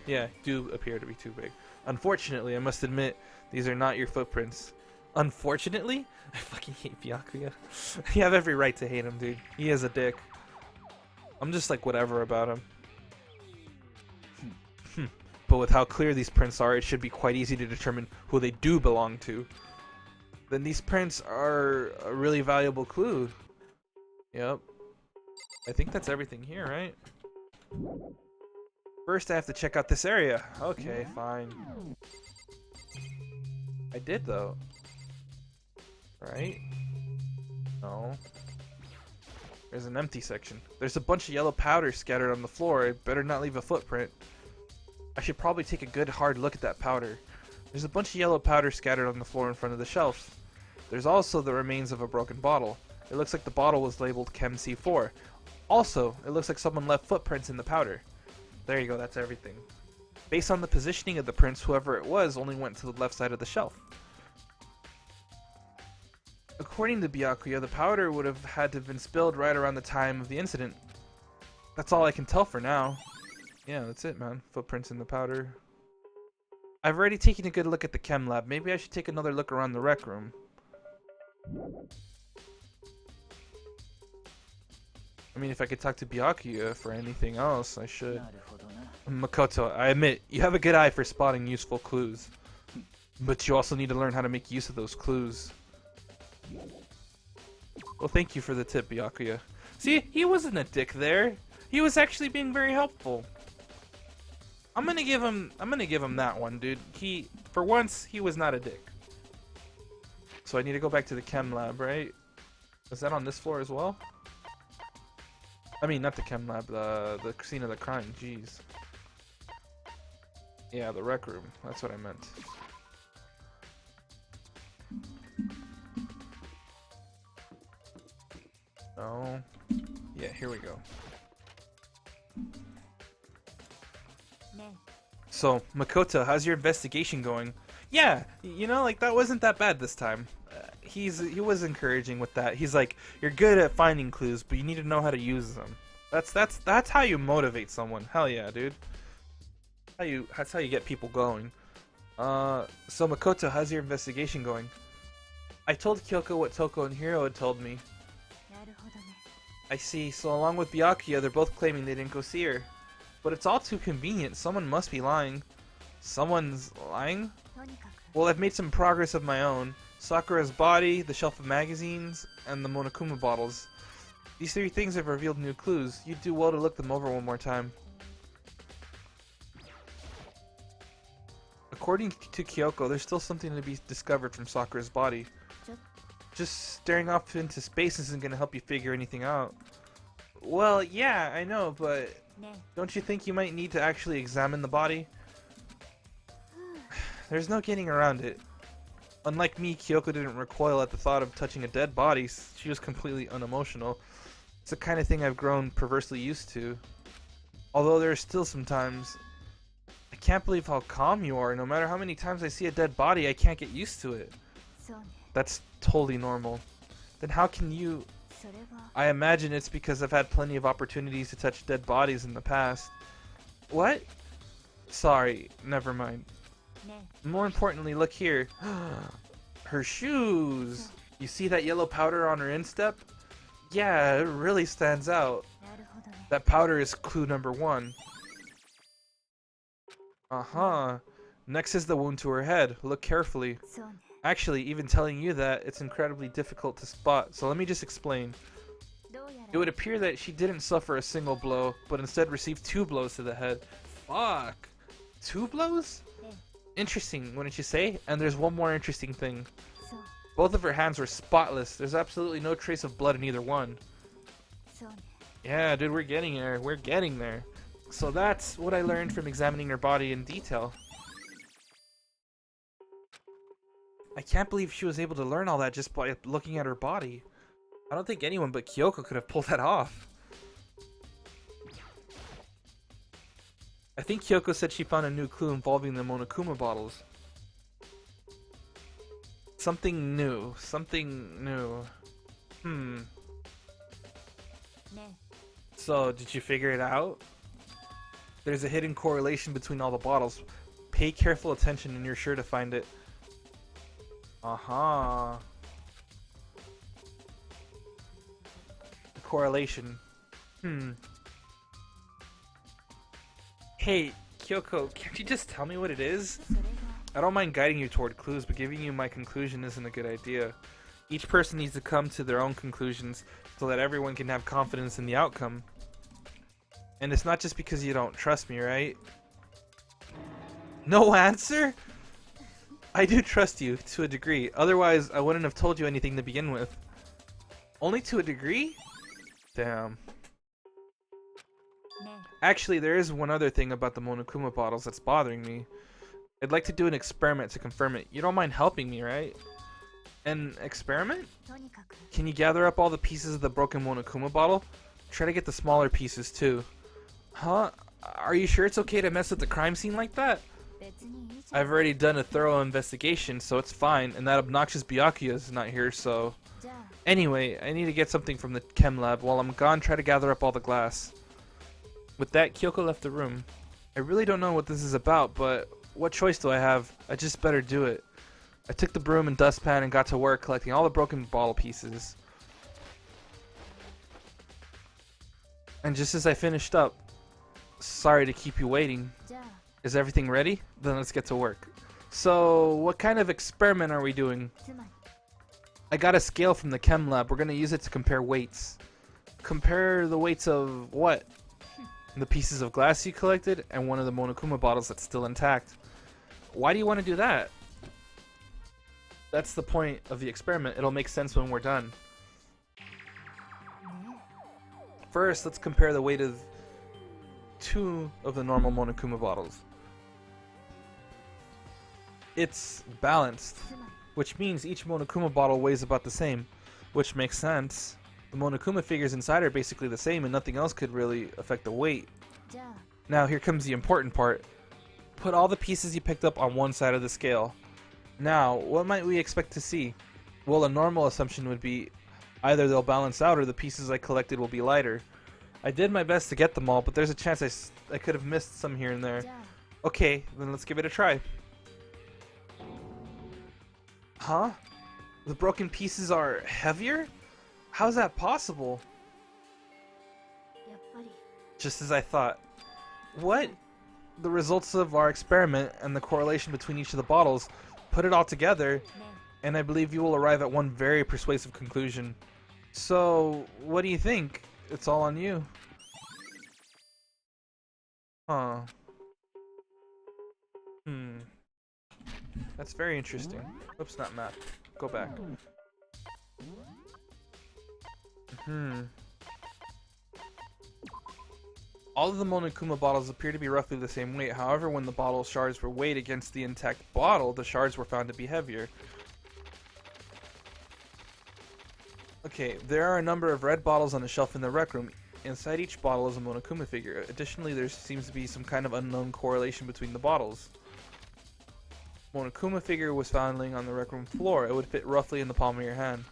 Yeah, do appear to be too big. Unfortunately, I must admit, these are not your footprints. Unfortunately? I fucking hate Byakuya. You have every right to hate him, dude. He is a dick. I'm just like whatever about him. But with how clear these prints are, it should be quite easy to determine who they do belong to. Then these prints are a really valuable clue. Yep. I think that's everything here, right? First I have to check out this area. Okay, fine. I did though. Right? No. There's an empty section. There's a bunch of yellow powder scattered on the floor. It better not leave a footprint. I should probably take a good hard look at that powder. There's a bunch of yellow powder scattered on the floor in front of the shelf. There's also the remains of a broken bottle. It looks like the bottle was labeled Chem C4. Also, it looks like someone left footprints in the powder. There you go, that's everything. Based on the positioning of the prints, whoever it was only went to the left side of the shelf. According to Byakuya, the powder would have had to have been spilled right around the time of the incident. That's all I can tell for now. Yeah, that's it, man. Footprints in the powder. I've already taken a good look at the chem lab. Maybe I should take another look around the rec room. I mean, if I could talk to Byakuya for anything else, I should. Makoto, I admit, you have a good eye for spotting useful clues. But you also need to learn how to make use of those clues. Well, thank you for the tip, Byakuya. See, he wasn't a dick there. He was actually being very helpful. I'm gonna give him that one, dude. For once, he was not a dick. So I need to go back to the chem lab, right? Is that on this floor as well? I mean, not the chem lab, the scene of the crime, jeez. Yeah, the rec room, that's what I meant. Oh, yeah, here we go. So, Makoto, how's your investigation going? Yeah, you know, like, that wasn't that bad this time. He was encouraging with that. He's like, you're good at finding clues, but you need to know how to use them. That's how you motivate someone. Hell yeah, dude. That's how you get people going. So Makoto, how's your investigation going? I told Kyoko what Toko and Hiro had told me. I see. So along with Byakuya, they're both claiming they didn't go see her. But it's all too convenient. Someone must be lying. Someone's lying? Well, I've made some progress of my own. Sakura's body, the shelf of magazines, and the Monokuma bottles. These three things have revealed new clues. You'd do well to look them over one more time. According to Kyoko, there's still something to be discovered from Sakura's body. Just staring off into space isn't going to help you figure anything out. Well, yeah, I know, but don't you think you might need to actually examine the body? There's no getting around it. Unlike me, Kyoko didn't recoil at the thought of touching a dead body. She was completely unemotional. It's the kind of thing I've grown perversely used to. Although there are still some times... I can't believe how calm you are. No matter how many times I see a dead body, I can't get used to it. That's totally normal. Then how can you... I imagine it's because I've had plenty of opportunities to touch dead bodies in the past. What? Sorry, never mind. More importantly, look here. Her shoes! You see that yellow powder on her instep? Yeah, it really stands out. That powder is clue number 1. Uh-huh. Next is the wound to her head. Look carefully. Actually, even telling you that, it's incredibly difficult to spot, so let me just explain. It would appear that she didn't suffer a single blow, but instead received 2 blows to the head. Fuck! 2 blows? Interesting, wouldn't you say? And there's one more interesting thing. Both of her hands were spotless. There's absolutely no trace of blood in either one. Yeah, dude, we're getting there. We're getting there. So that's what I learned from examining her body in detail. I can't believe she was able to learn all that just by looking at her body. I don't think anyone but Kyoko could have pulled that off. I think Kyoko said she found a new clue involving the Monokuma bottles. Something new. Something new. So, did you figure it out? There's a hidden correlation between all the bottles. Pay careful attention and you're sure to find it. Uh-huh. Correlation. Hey, Kyoko, can't you just tell me what it is? I don't mind guiding you toward clues, but giving you my conclusion isn't a good idea. Each person needs to come to their own conclusions so that everyone can have confidence in the outcome. And it's not just because you don't trust me, right? No answer? I do trust you, to a degree. Otherwise, I wouldn't have told you anything to begin with. Only to a degree? Damn. Actually, there is one other thing about the Monokuma bottles that's bothering me. I'd like to do an experiment to confirm it. You don't mind helping me, right? An experiment? Can you gather up all the pieces of the broken Monokuma bottle? Try to get the smaller pieces, too. Huh? Are you sure it's okay to mess with the crime scene like that? I've already done a thorough investigation, so it's fine, and that obnoxious Byakuya is not here, so... Anyway, I need to get something from the chem lab. While I'm gone, try to gather up all the glass. With that, Kyoko left the room. I really don't know what this is about, but what choice do I have? I just better do it. I took the broom and dustpan and got to work collecting all the broken bottle pieces. And just as I finished up, sorry to keep you waiting. Is everything ready? Then let's get to work. So, what kind of experiment are we doing? I got a scale from the chem lab. We're gonna use it to compare weights. Compare the weights of what? The pieces of glass you collected and one of the Monokuma bottles that's still intact. Why do you want to do that? That's the point of the experiment. It'll make sense when we're done. First, let's compare the weight of 2 of the normal Monokuma bottles. It's balanced, which means each Monokuma bottle weighs about the same, which makes sense. The Monokuma figures inside are basically the same and nothing else could really affect the weight. Now here comes the important part. Put all the pieces you picked up on one side of the scale. Now, what might we expect to see? Well, a normal assumption would be either they'll balance out or the pieces I collected will be lighter. I did my best to get them all, but there's a chance I could have missed some here and there. Okay, then let's give it a try. Huh? The broken pieces are heavier? How's that possible? Just as I thought. What? The results of our experiment and the correlation between each of the bottles, put it all together, and I believe you will arrive at one very persuasive conclusion. So, what do you think? It's all on you. Huh. That's very interesting. Oops, not map. Go back. All of the Monokuma bottles appear to be roughly the same weight. However, when the bottle shards were weighed against the intact bottle, the shards were found to be heavier. Okay, there are a number of red bottles on the shelf in the rec room. Inside each bottle is a Monokuma figure. Additionally, there seems to be some kind of unknown correlation between the bottles. Monokuma figure was found laying on the rec room floor. It would fit roughly in the palm of your hand.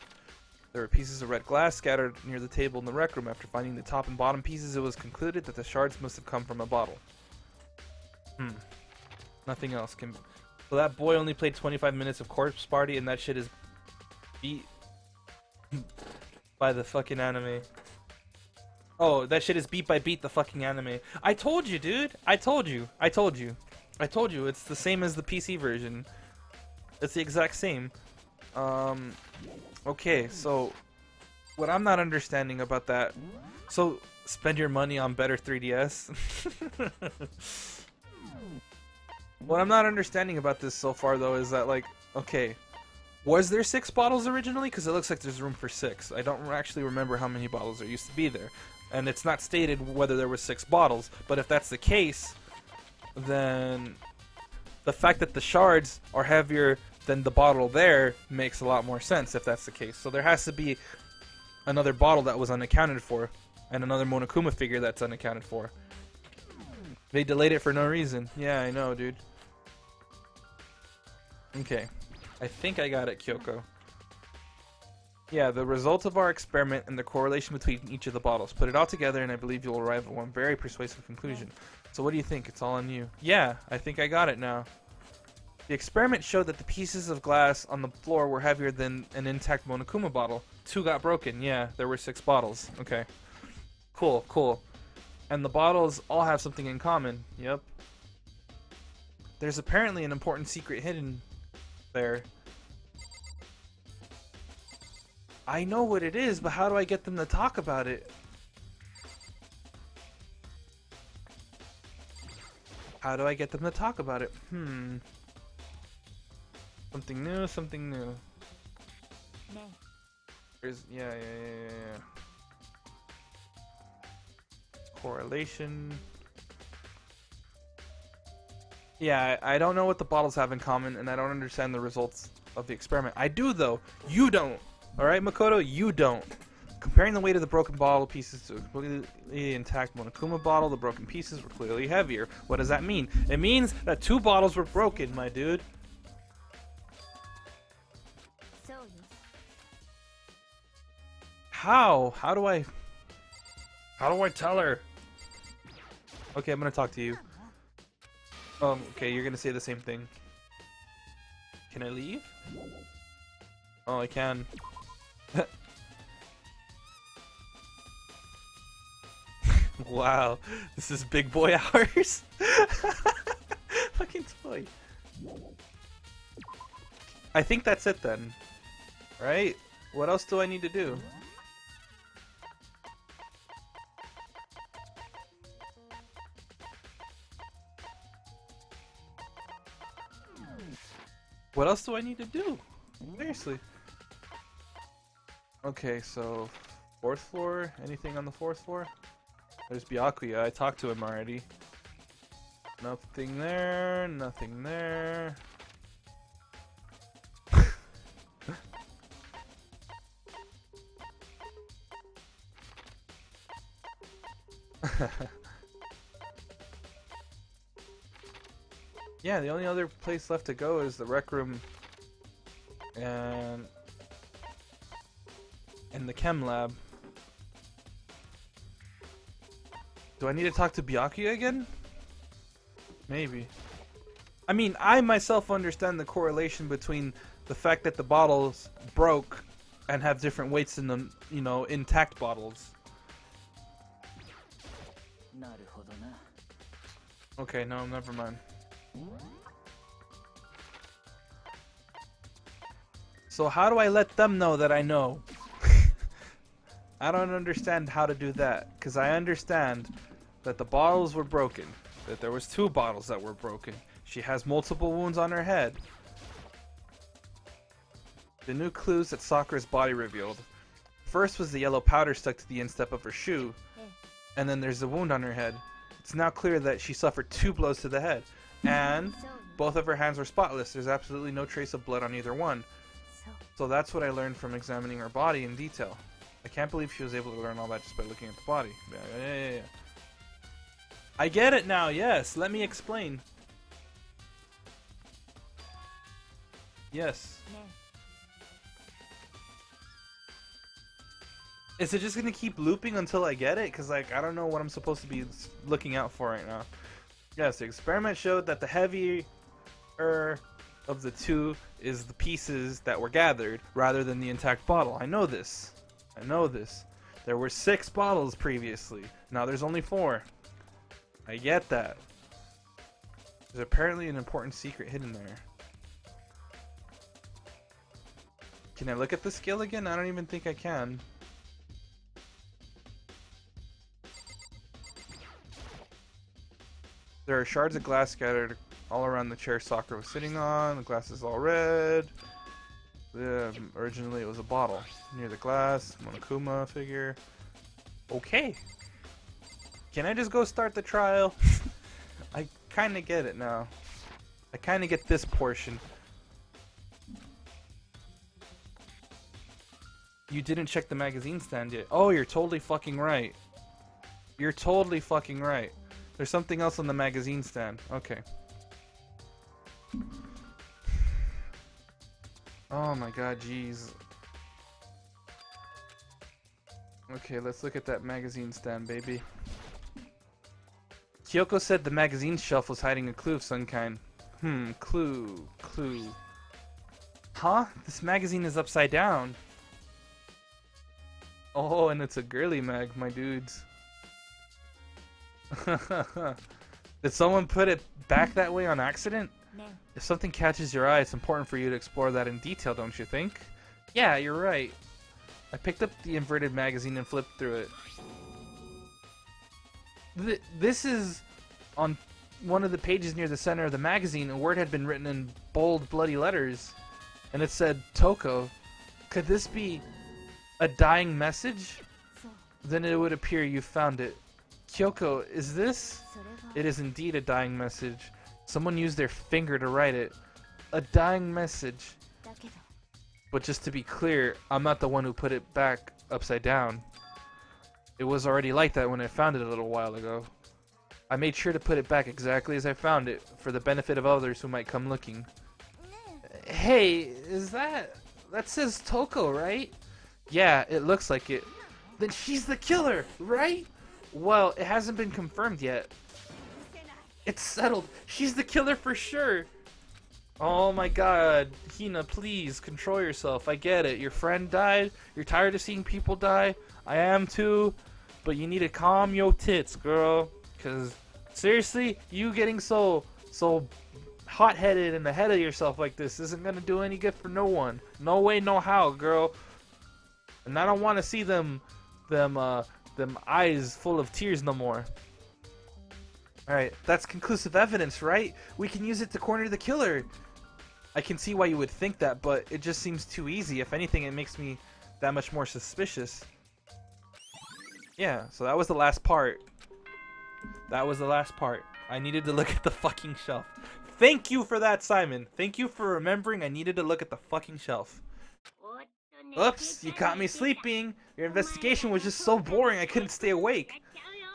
There were pieces of red glass scattered near the table in the rec room. After finding the top and bottom pieces, it was concluded that the shards must have come from a bottle. Nothing else can... So that boy only played 25 minutes of Corpse Party and that shit is beat by the fucking anime. Oh, that shit is beat by beat the fucking anime. I told you, dude! I told you! It's the same as the PC version. It's the exact same. Okay, so what I'm not understanding about that, so spend your money on better 3DS. What I'm not understanding about this so far though is that, like, okay, was there 6 bottles originally? Because it looks like there's room for 6. I don't actually remember how many bottles there used to be there, and it's not stated whether there were 6 bottles. But if that's the case, then the fact that the shards are heavier than the bottle there makes a lot more sense if that's the case. So there has to be another bottle that was unaccounted for, and another Monokuma figure that's unaccounted for. They delayed it for no reason. Yeah, I know, dude. Okay. I think I got it, Kyoko. Yeah, the result of our experiment and the correlation between each of the bottles. Put it all together and I believe you'll arrive at one very persuasive conclusion. So what do you think? It's all on you. Yeah, I think I got it now. The experiment showed that the pieces of glass on the floor were heavier than an intact Monokuma bottle. 2 got broken. Yeah, there were 6 bottles. Okay. Cool, cool. And the bottles all have something in common. Yep. There's apparently an important secret hidden there. I know what it is, but how do I get them to talk about it? How do I get them to talk about it? Something new, something new. There's, yeah. Correlation. Yeah, I don't know what the bottles have in common, and I don't understand the results of the experiment. I do, though. You don't. Alright, Makoto? You don't. Comparing the weight of the broken bottle pieces to a completely intact Monokuma bottle, the broken pieces were clearly heavier. What does that mean? It means that 2 bottles were broken, my dude. How? How do I tell her? Okay, I'm gonna talk to you. Okay, you're gonna say the same thing. Can I leave? Oh, I can. Wow, this is big boy hours. Fucking toy. I think that's it then. Right? What else do I need to do? What else do I need to do? Seriously. Okay, so 4th floor? Anything on the 4th floor? There's Byakuya. I talked to him already. Nothing there. Nothing there. Yeah, the only other place left to go is the rec room and the chem lab. Do I need to talk to Byakuya again? Maybe. I mean, I myself understand the correlation between the fact that the bottles broke and have different weights than the, you know, intact bottles. Okay, no, never mind. So how do I let them know that I know? I don't understand how to do that, because I understand that the bottles were broken, that there was 2 bottles that were broken. She has multiple wounds on her head. The new clues that Sakura's body revealed. First was the yellow powder stuck to the instep of her shoe, and then there's the wound on her head. It's now clear that she suffered 2 blows to the head, and both of her hands were spotless. There's absolutely no trace of blood on either one. So that's what I learned from examining her body in detail. I can't believe she was able to learn all that just by looking at the body. Yeah. I get it now, yes. Let me explain. Yes. Is it just gonna keep looping until I get it? Because, like, I don't know what I'm supposed to be looking out for right now. Yes, the experiment showed that the heavier of the 2 is the pieces that were gathered rather than the intact bottle. I know this. I know this. There were 6 bottles previously. Now there's only 4. I get that. There's apparently an important secret hidden there. Can I look at the skill again? I don't even think I can. There are shards of glass scattered all around the chair Sakura was sitting on. The glass is all red. Originally it was a bottle. Near the glass, Monokuma figure. Okay. Can I just go start the trial? I kinda get it now. I kinda get this portion. You didn't check the magazine stand yet. Oh, you're totally fucking right. You're totally fucking right. There's something else on the magazine stand. Okay. Oh my god, jeez. Okay, let's look at that magazine stand, baby. Kyoko said the magazine shelf was hiding a clue of some kind. Clue. Huh? This magazine is upside down. Oh, and it's a girly mag, my dudes. Did someone put it back that way on accident? No. If something catches your eye, it's important for you to explore that in detail, don't you think? Yeah, you're right. I picked up the inverted magazine and flipped through it. This is on one of the pages near the center of the magazine. A word had been written in bold, bloody letters, and it said Toko. Could this be a dying message? Then it would appear you found it. Kyoko, is this? It is indeed a dying message. Someone used their finger to write it. A dying message. But just to be clear, I'm not the one who put it back upside down. It was already like that when I found it a little while ago. I made sure to put it back exactly as I found it, for the benefit of others who might come looking. Hey, is that says Toko, right? Yeah, it looks like it. Then she's the killer, right? Well, it hasn't been confirmed yet. It's settled. She's the killer for sure. Oh my god. Hina, please, control yourself. I get it. Your friend died. You're tired of seeing people die. I am too. But you need to calm your tits, girl. Because, seriously, you getting so hot-headed and ahead of yourself like this isn't gonna do any good for no one. No way, no how, girl. And I don't want to see them eyes full of tears no more. Alright, that's conclusive evidence, right? We can use it to corner the killer. I can see why you would think that, but it just seems too easy. If anything, it makes me that much more suspicious. Yeah, so that was the last part. That was the last part. I needed to look at the fucking shelf. Thank you for that, Simon. Thank you for remembering I needed to look at the fucking shelf. Oops, you caught me sleeping. Your investigation was just so boring I couldn't stay awake.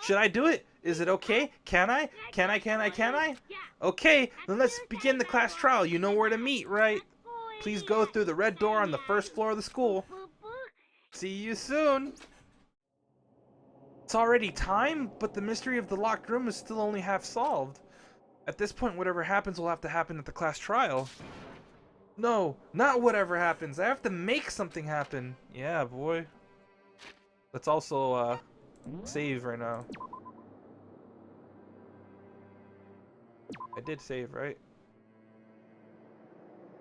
Should I do it? Is it okay? Can I? Can I? Okay, then let's begin the class trial. You know where to meet, right? Please go through the red door on the first floor of the school. See you soon. It's already time, but the mystery of the locked room is still only half solved. At this point, whatever happens will have to happen at the class trial. No, not whatever happens. I have to make something happen. Yeah, boy. Let's also, save right now. I did save, right?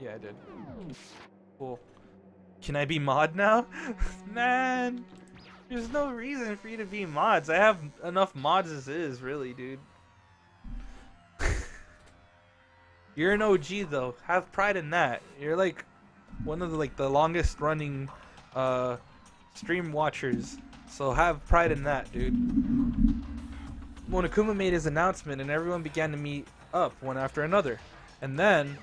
Yeah, I did. Cool. Can I be mod now? Man, there's no reason for you to be mods. I have enough mods as is, really, dude. You're an OG though. Have pride in that. You're like one of the longest running stream watchers. So have pride in that, dude. Monokuma made his announcement and everyone began to meet up one after another. And then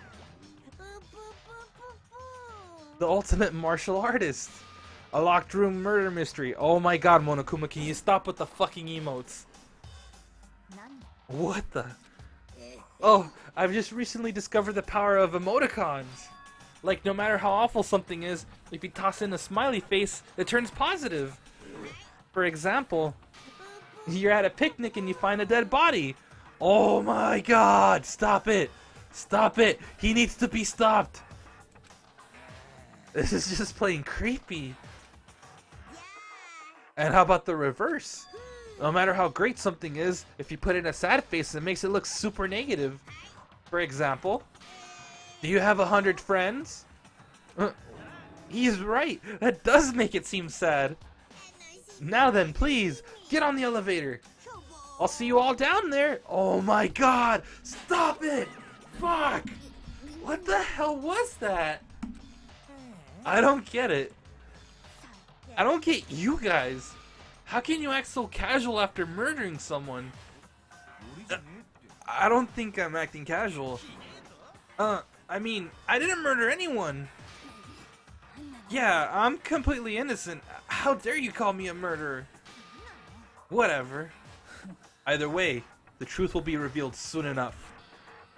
the ultimate martial artist. A locked room murder mystery. Oh my god, Monokuma, can you stop with the fucking emotes? What the? Oh, I've just recently discovered the power of emoticons. Like, no matter how awful something is, if you toss in a smiley face, it turns positive. For example, you're at a picnic and you find a dead body. Oh my god, stop it. Stop it. He needs to be stopped. This is just plain creepy. And how about the reverse? No matter how great something is, if you put in a sad face, it makes it look super negative. For example, do you have 100 friends? He's right. That does make it seem sad. Now then, please, get on the elevator. I'll see you all down there. Oh my god. Stop it. Fuck. What the hell was that? I don't get it. I don't get you guys. How can you act so casual after murdering someone? I don't think I'm acting casual. I mean, I didn't murder anyone. Yeah, I'm completely innocent. How dare you call me a murderer? Whatever. Either way, the truth will be revealed soon enough.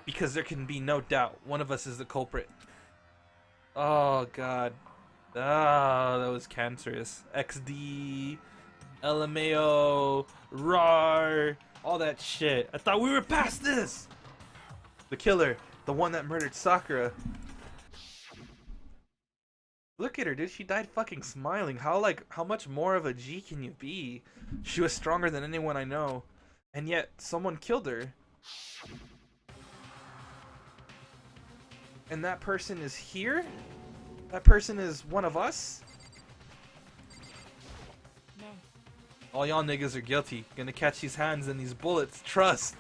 Because there can be no doubt one of us is the culprit. Oh god. Ah, that was cancerous. XD, LMAO, RAR, all that shit. I thought we were past this! The killer, the one that murdered Sakura. Look at her, dude. She died fucking smiling. How much more of a G can you be? She was stronger than anyone I know. And yet, someone killed her. And that person is here? That person is one of us? All y'all niggas are guilty. Gonna catch these hands and these bullets. Trust.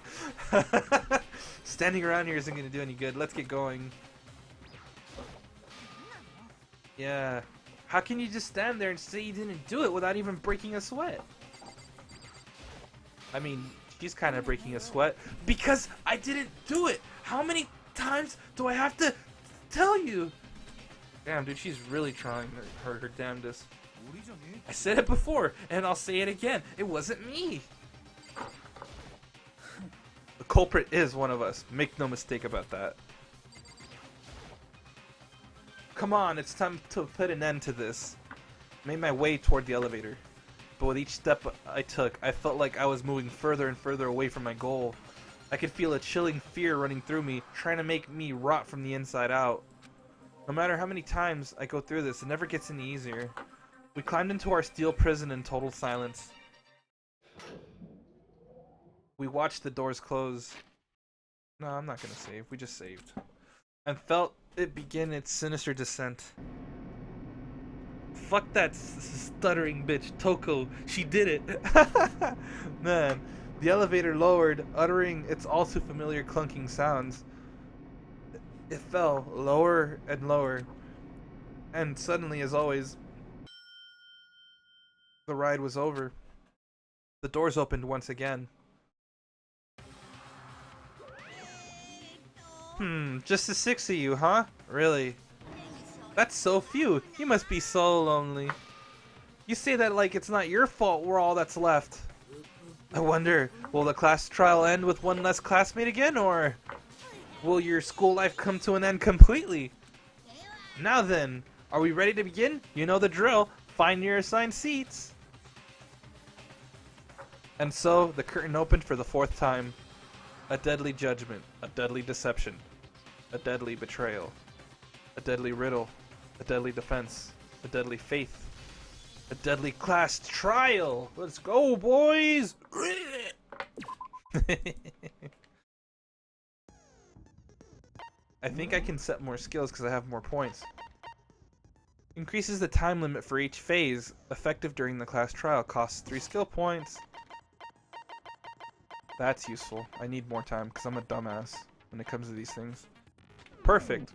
Standing around here isn't gonna do any good. Let's get going. Yeah. How can you just stand there and say you didn't do it without even breaking a sweat? I mean, she's kind of breaking a sweat because I didn't do it. How many times do I have to tell you? Damn, dude, she's really trying her damnedest. I said it before, and I'll say it again. It wasn't me. The culprit is one of us. Make no mistake about that. Come on, it's time to put an end to this. I made my way toward the elevator. But with each step I took, I felt like I was moving further and further away from my goal. I could feel a chilling fear running through me, trying to make me rot from the inside out. No matter how many times I go through this, it never gets any easier. We climbed into our steel prison in total silence. We watched the doors close. No, I'm not gonna save. We just saved. And felt it begin its sinister descent. Fuck that stuttering bitch, Toko. She did it. Man, the elevator lowered, uttering its all too familiar clunking sounds. It fell lower and lower. And suddenly, as always, the ride was over. The doors opened once again. Just the 6 of you, huh? Really? That's so few. You must be so lonely. You say that like it's not your fault we're all that's left. I wonder, will the class trial end with one less classmate again, or will your school life come to an end completely? Now then, are we ready to begin? You know the drill. Find your assigned seats. And so, the curtain opened for the 4th time. A deadly judgment, a deadly deception, a deadly betrayal, a deadly riddle, a deadly defense, a deadly faith, a deadly class trial. Let's go, boys! I think I can set more skills because I have more points. Increases the time limit for each phase. Effective during the class trial. Costs 3 skill points. That's useful. I need more time because I'm a dumbass when it comes to these things. Perfect.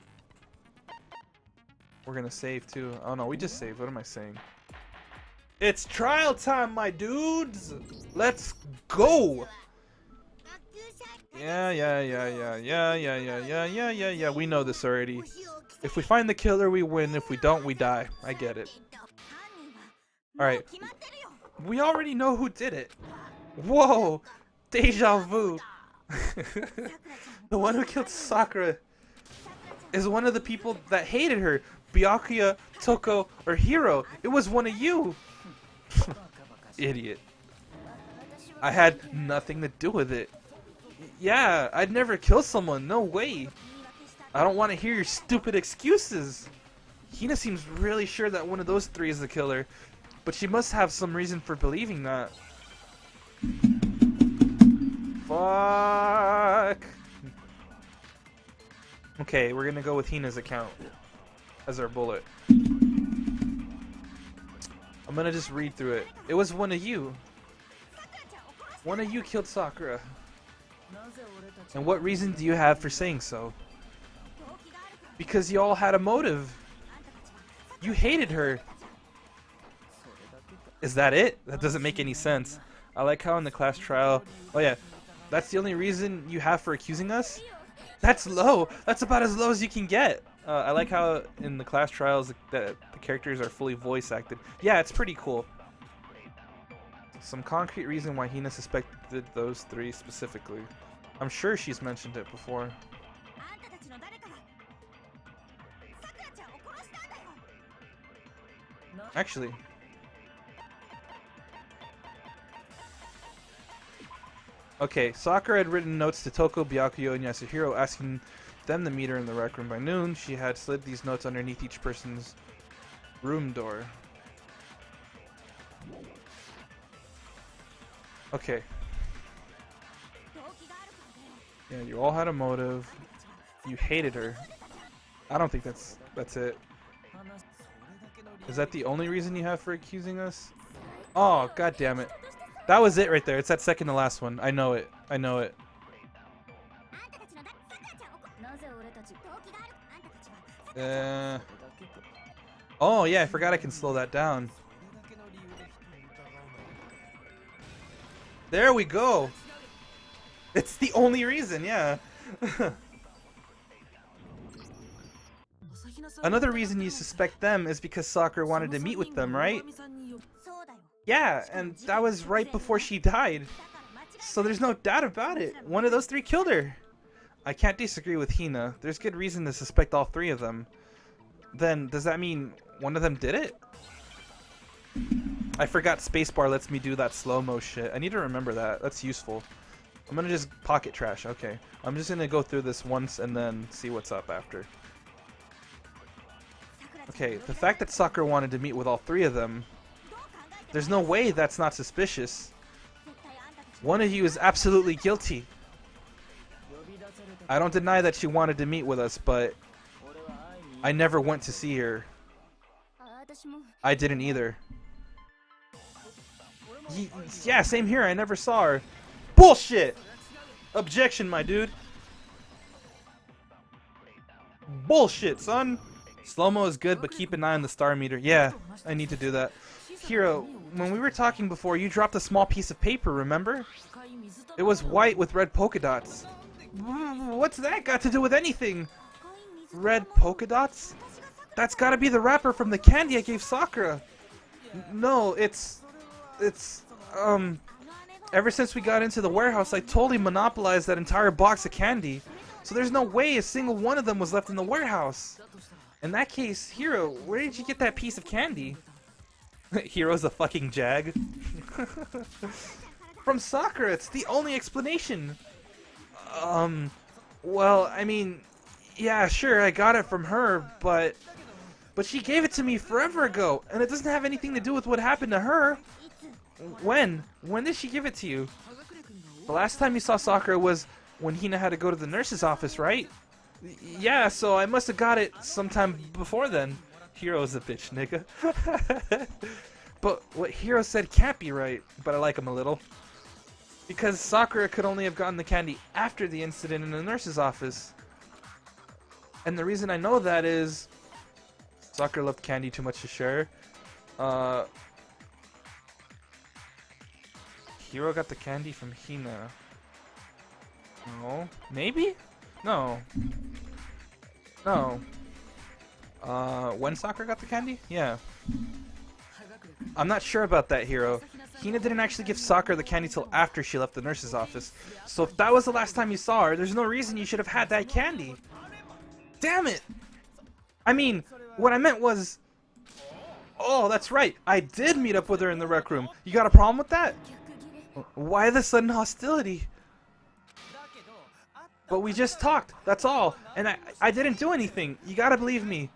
We're gonna save too. Oh no, we just saved. What am I saying? It's trial time, my dudes! Let's go! Yeah. We know this already. If we find the killer, we win. If we don't, we die. I get it. Alright. We already know who did it. Whoa! Deja vu. The one who killed Sakura is one of the people that hated her. Byakuya, Toko, or Hiro. It was one of you. Idiot. I had nothing to do with it. Yeah, I'd never kill someone. No way. I don't want to hear your stupid excuses. Hina seems really sure that one of those 3 is the killer, but she must have some reason for believing that. Fuck. Okay, we're gonna go with Hina's account as our bullet. I'm gonna just read through it. It was one of you. One of you killed Sakura. And what reason do you have for saying so? Because you all had a motive. You hated her. Is that it? That doesn't make any sense. I like how in the class trial... Oh yeah, that's the only reason you have for accusing us? That's low. That's about as low as you can get. I like how in the class trials the characters are fully voice acted. Yeah, it's pretty cool. Some concrete reason why Hina suspected those 3 specifically. I'm sure she's mentioned it before. Actually. Okay, Sakura had written notes to Toko, Byakuya, and Yasuhiro asking them to meet her in the rec room by noon. She had slid these notes underneath each person's room door. Okay. Yeah, you all had a motive. You hated her. I don't think that's it. Is that the only reason you have for accusing us? Oh, god damn it. That was it right there. It's that second to last one. I know it. I know it. Oh yeah, I forgot I can slow that down. There we go. It's the only reason, yeah. Another reason you suspect them is because Sakura wanted to meet with them, right? Yeah, and that was right before she died. So there's no doubt about it. One of those 3 killed her. I can't disagree with Hina. There's good reason to suspect all 3 of them. Then, does that mean one of them did it? I forgot spacebar lets me do that slow-mo shit. I need to remember that. That's useful. I'm gonna just pocket trash. Okay. I'm just gonna go through this once and then see what's up after. Okay, the fact that Sakura wanted to meet with all 3 of them, there's no way that's not suspicious. One of you is absolutely guilty. I don't deny that she wanted to meet with us, but I never went to see her. I didn't either. Yeah, same here. I never saw her. Bullshit! Objection, my dude. Bullshit, son. Slow-mo is good, but keep an eye on the star meter. Yeah, I need to do that. Hiro, when we were talking before, you dropped a small piece of paper, remember? It was white with red polka dots. What's that got to do with anything? Red polka dots? That's gotta be the wrapper from the candy I gave Sakura. No, it's... Ever since we got into the warehouse, I totally monopolized that entire box of candy. So there's no way a single one of them was left in the warehouse. In that case, Hiro, where did you get that piece of candy? Hiro's a fucking jag. From Sakura, it's the only explanation. Well, I mean, yeah, sure, I got it from her, but she gave it to me forever ago, and it doesn't have anything to do with what happened to her. When? When did she give it to you? The last time you saw Sakura was when Hina had to go to the nurse's office, right? Yeah, so I must have got it sometime before then. Hiro's a bitch, nigga. But what Hiro said can't be right, but I like him a little. Because Sakura could only have gotten the candy after the incident in the nurse's office. And the reason I know that is Sakura loved candy too much to share. Hiro got the candy from Hina. No. Maybe? No. No. When Sakura got the candy? Yeah. I'm not sure about that, Hiro. Hina didn't actually give Sakura the candy till after she left the nurse's office. So if that was the last time you saw her, there's no reason you should have had that candy. Damn it! I mean, what I meant was... Oh, that's right. I did meet up with her in the rec room. You got a problem with that? Why the sudden hostility? But we just talked, that's all. And I didn't do anything. You gotta believe me.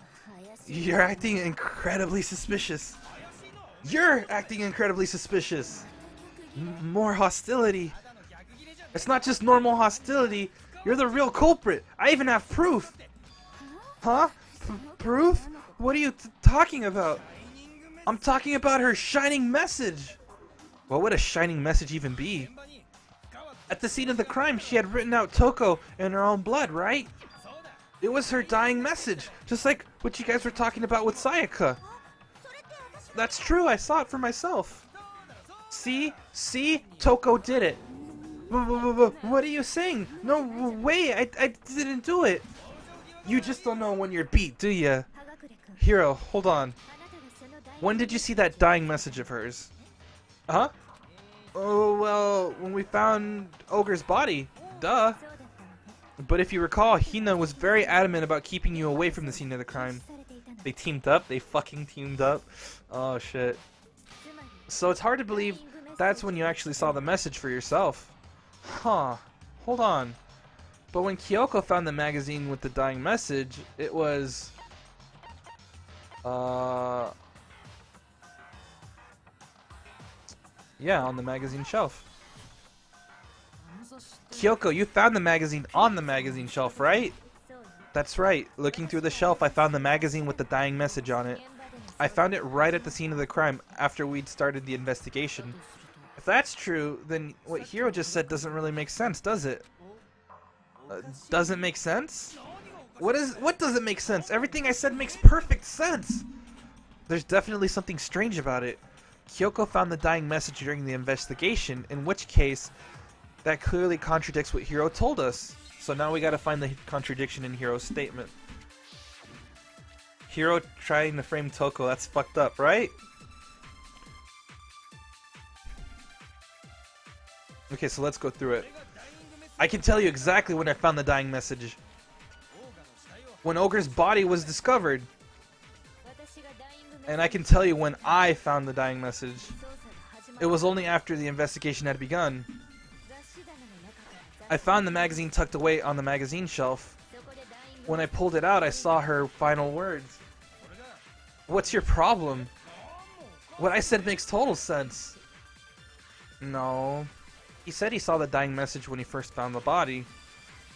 You're acting incredibly suspicious. You're acting incredibly suspicious. More hostility. It's not just normal hostility. You're the real culprit. I even have proof. Huh? Proof? What are you talking about? I'm talking about her shining message. What would a shining message even be? At the scene of the crime, she had written out Toko in her own blood, right? It was her dying message, just like what you guys were talking about with Sayaka. That's true, I saw it for myself. See? See? Toko did it. What are you saying? No way, I didn't do it. You just don't know when you're beat, do ya? Hiro, hold on. When did you see that dying message of hers? Huh? Oh, well, when we found Ogre's body. Duh. But if you recall, Hina was very adamant about keeping you away from the scene of the crime. They teamed up? They fucking teamed up? Oh, shit. So it's hard to believe that's when you actually saw the message for yourself. Huh. Hold on. But when Kyoko found the magazine with the dying message, it was... Yeah, on the magazine shelf. Kyoko, you found the magazine on the magazine shelf, right? That's right. Looking through the shelf, I found the magazine with the dying message on it. I found it right at the scene of the crime after we'd started the investigation. If that's true, then what Hiro just said doesn't really make sense, does it? Doesn't make sense? What doesn't make sense? Everything I said makes perfect sense! There's definitely something strange about it. Kyoko found the dying message during the investigation, in which case, that clearly contradicts what Hiro told us. So now we gotta find the contradiction in Hiro's statement. Hiro trying to frame Toko, that's fucked up, right? Okay, so let's go through it. I can tell you exactly when I found the dying message. When Ogre's body was discovered. And I can tell you when I found the dying message. It was only after the investigation had begun. I found the magazine tucked away on the magazine shelf. When I pulled it out, I saw her final words. What's your problem? What I said makes total sense. No. He said he saw the dying message when he first found the body.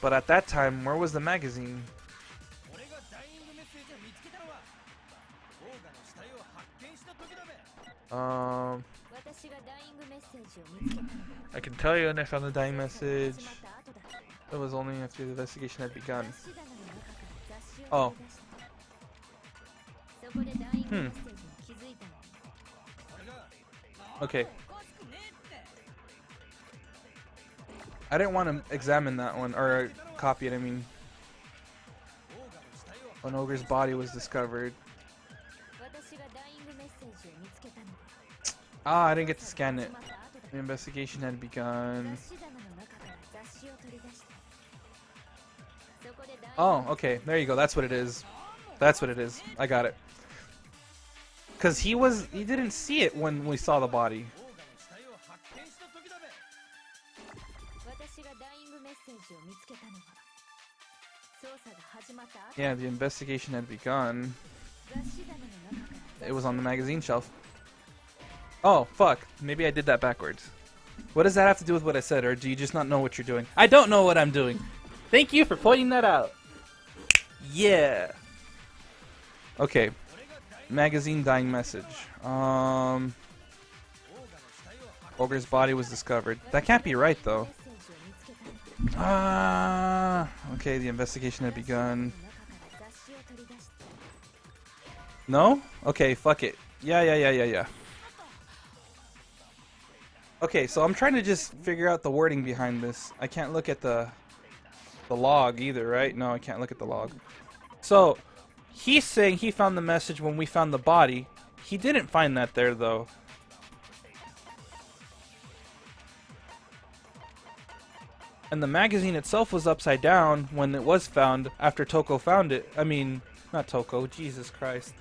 But at that time, where was the magazine? I can tell you when I found the dying message. It was only after the investigation had begun. Oh. Okay. I didn't want to examine that one, or copy it, I mean. When Ogre's body was discovered. Ah, I didn't get to scan it. The investigation had begun. Oh, okay. There you go. That's what it is. That's what it is. I got it. Cause he didn't see it when we saw the body. Yeah, the investigation had begun. It was on the magazine shelf. Oh, fuck. Maybe I did that backwards. What does that have to do with what I said, or do you just not know what you're doing? I don't know what I'm doing. Thank you for pointing that out. Yeah. Okay. Magazine dying message. Ogre's body was discovered. That can't be right, though. Okay, the investigation had begun. No? Okay, fuck it. Yeah. Okay, so I'm trying to just figure out the wording behind this. I can't look at the log either, right? No, I can't look at the log. So, he's saying he found the message when we found the body. He didn't find that there, though. And the magazine itself was upside down when it was found after Toko found it. I mean, not Toko, Jesus Christ.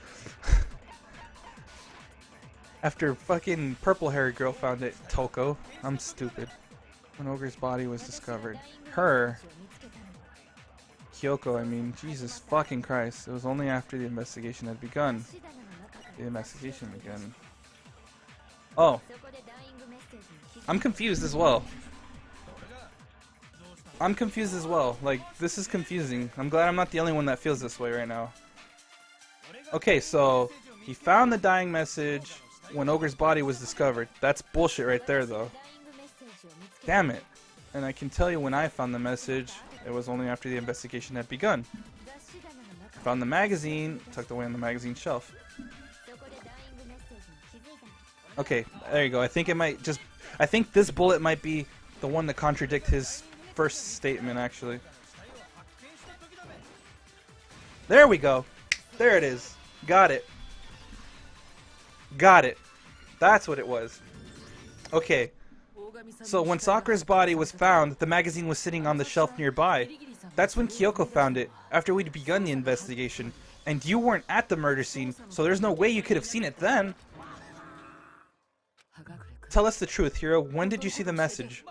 After fucking purple-haired girl found it, Toko. I'm stupid. When Ogre's body was discovered. Her. Kyoko, I mean, Jesus fucking Christ. It was only after the investigation had begun. The investigation began. Oh. I'm confused as well. Like, this is confusing. I'm glad I'm not the only one that feels this way right now. Okay, so he found the dying message when Ogre's body was discovered. That's bullshit right there, though. Damn it. And I can tell you when I found the message, it was only after the investigation had begun. Found the magazine, tucked away on the magazine shelf. Okay, there you go. I think this bullet might be the one to contradict his first statement, actually. There we go. There it is. Got it. Got it. That's what it was. Okay. So when Sakura's body was found, the magazine was sitting on the shelf nearby. That's when Kyoko found it, after we'd begun the investigation. And you weren't at the murder scene, so there's no way you could have seen it then. Tell us the truth, Hiro. When did you see the message?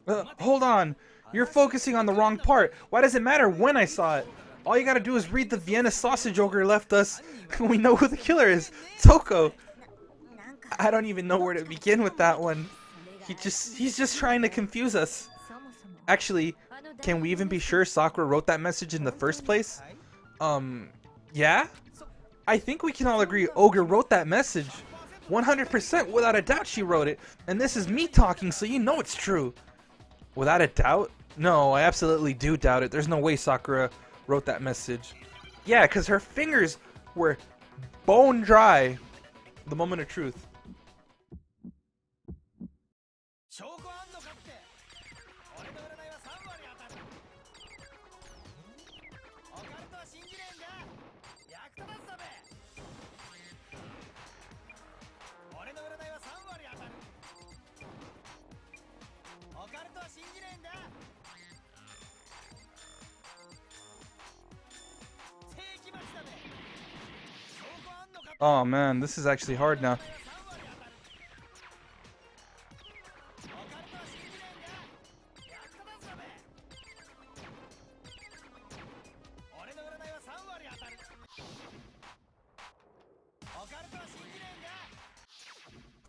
Hold on. You're focusing on the wrong part. Why does it matter when I saw it? All you gotta do is read the Vienna sausage ogre left us. We know who the killer is. Toko. I don't even know where to begin with that one. He's just trying to confuse us. Actually, can we even be sure Sakura wrote that message in the first place? Yeah? I think we can all agree Ogre wrote that message. 100% without a doubt she wrote it. And this is me talking, so you know it's true. Without a doubt? No, I absolutely do doubt it. There's no way Sakura wrote that message. Yeah, because her fingers were bone dry. The moment of truth. Oh man, this is actually hard now.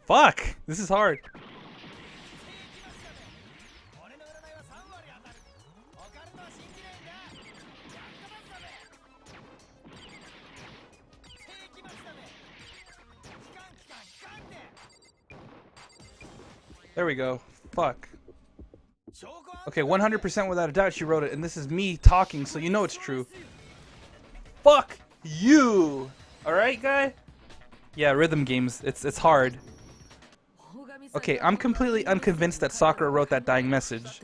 Fuck! This is hard. There we go. Fuck. Okay, 100% without a doubt she wrote it, and this is me talking, so you know it's true. Fuck you! Alright, guy? Yeah, rhythm games. It's hard. Okay, I'm completely unconvinced that Sakura wrote that dying message.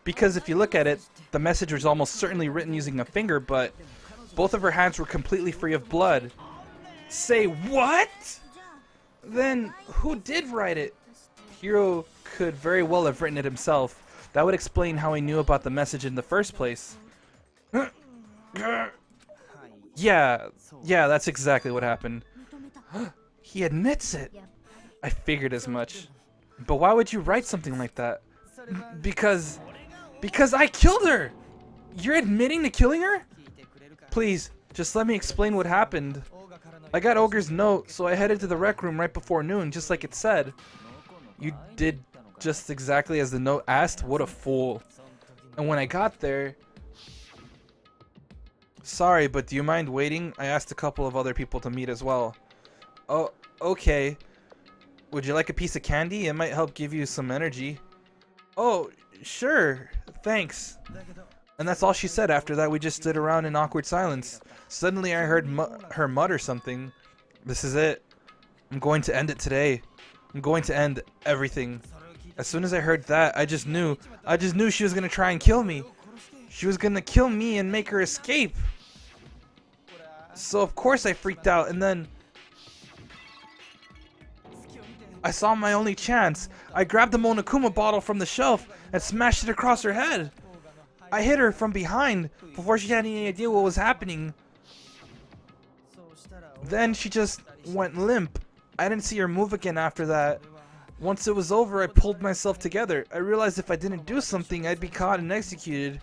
Because if you look at it, the message was almost certainly written using a finger, but both of her hands were completely free of blood. Say what? Then who did write it? Hiro could very well have written it himself. That would explain how he knew about the message in the first place. Yeah, that's exactly what happened. He admits it. I figured as much. But why would you write something like that? Because I killed her! You're admitting to killing her? Please, just let me explain what happened. I got Ogre's note, so I headed to the rec room right before noon, just like it said. You did just exactly as the note asked? What a fool. And when I got there... Sorry, but do you mind waiting? I asked a couple of other people to meet as well. Oh, okay. Would you like a piece of candy? It might help give you some energy. Oh, sure. Thanks. And that's all she said. After that, we just stood around in awkward silence. Suddenly, I heard her mutter something. This is it. I'm going to end it today. I'm going to end everything. As soon as I heard that, I just knew she was going to try and kill me. She was going to kill me and make her escape. So, of course, I freaked out, and then I saw my only chance. I grabbed the Monokuma bottle from the shelf and smashed it across her head. I hit her from behind before she had any idea what was happening. Then she just went limp. I didn't see her move again after that. Once it was over, I pulled myself together. I realized if I didn't do something, I'd be caught and executed.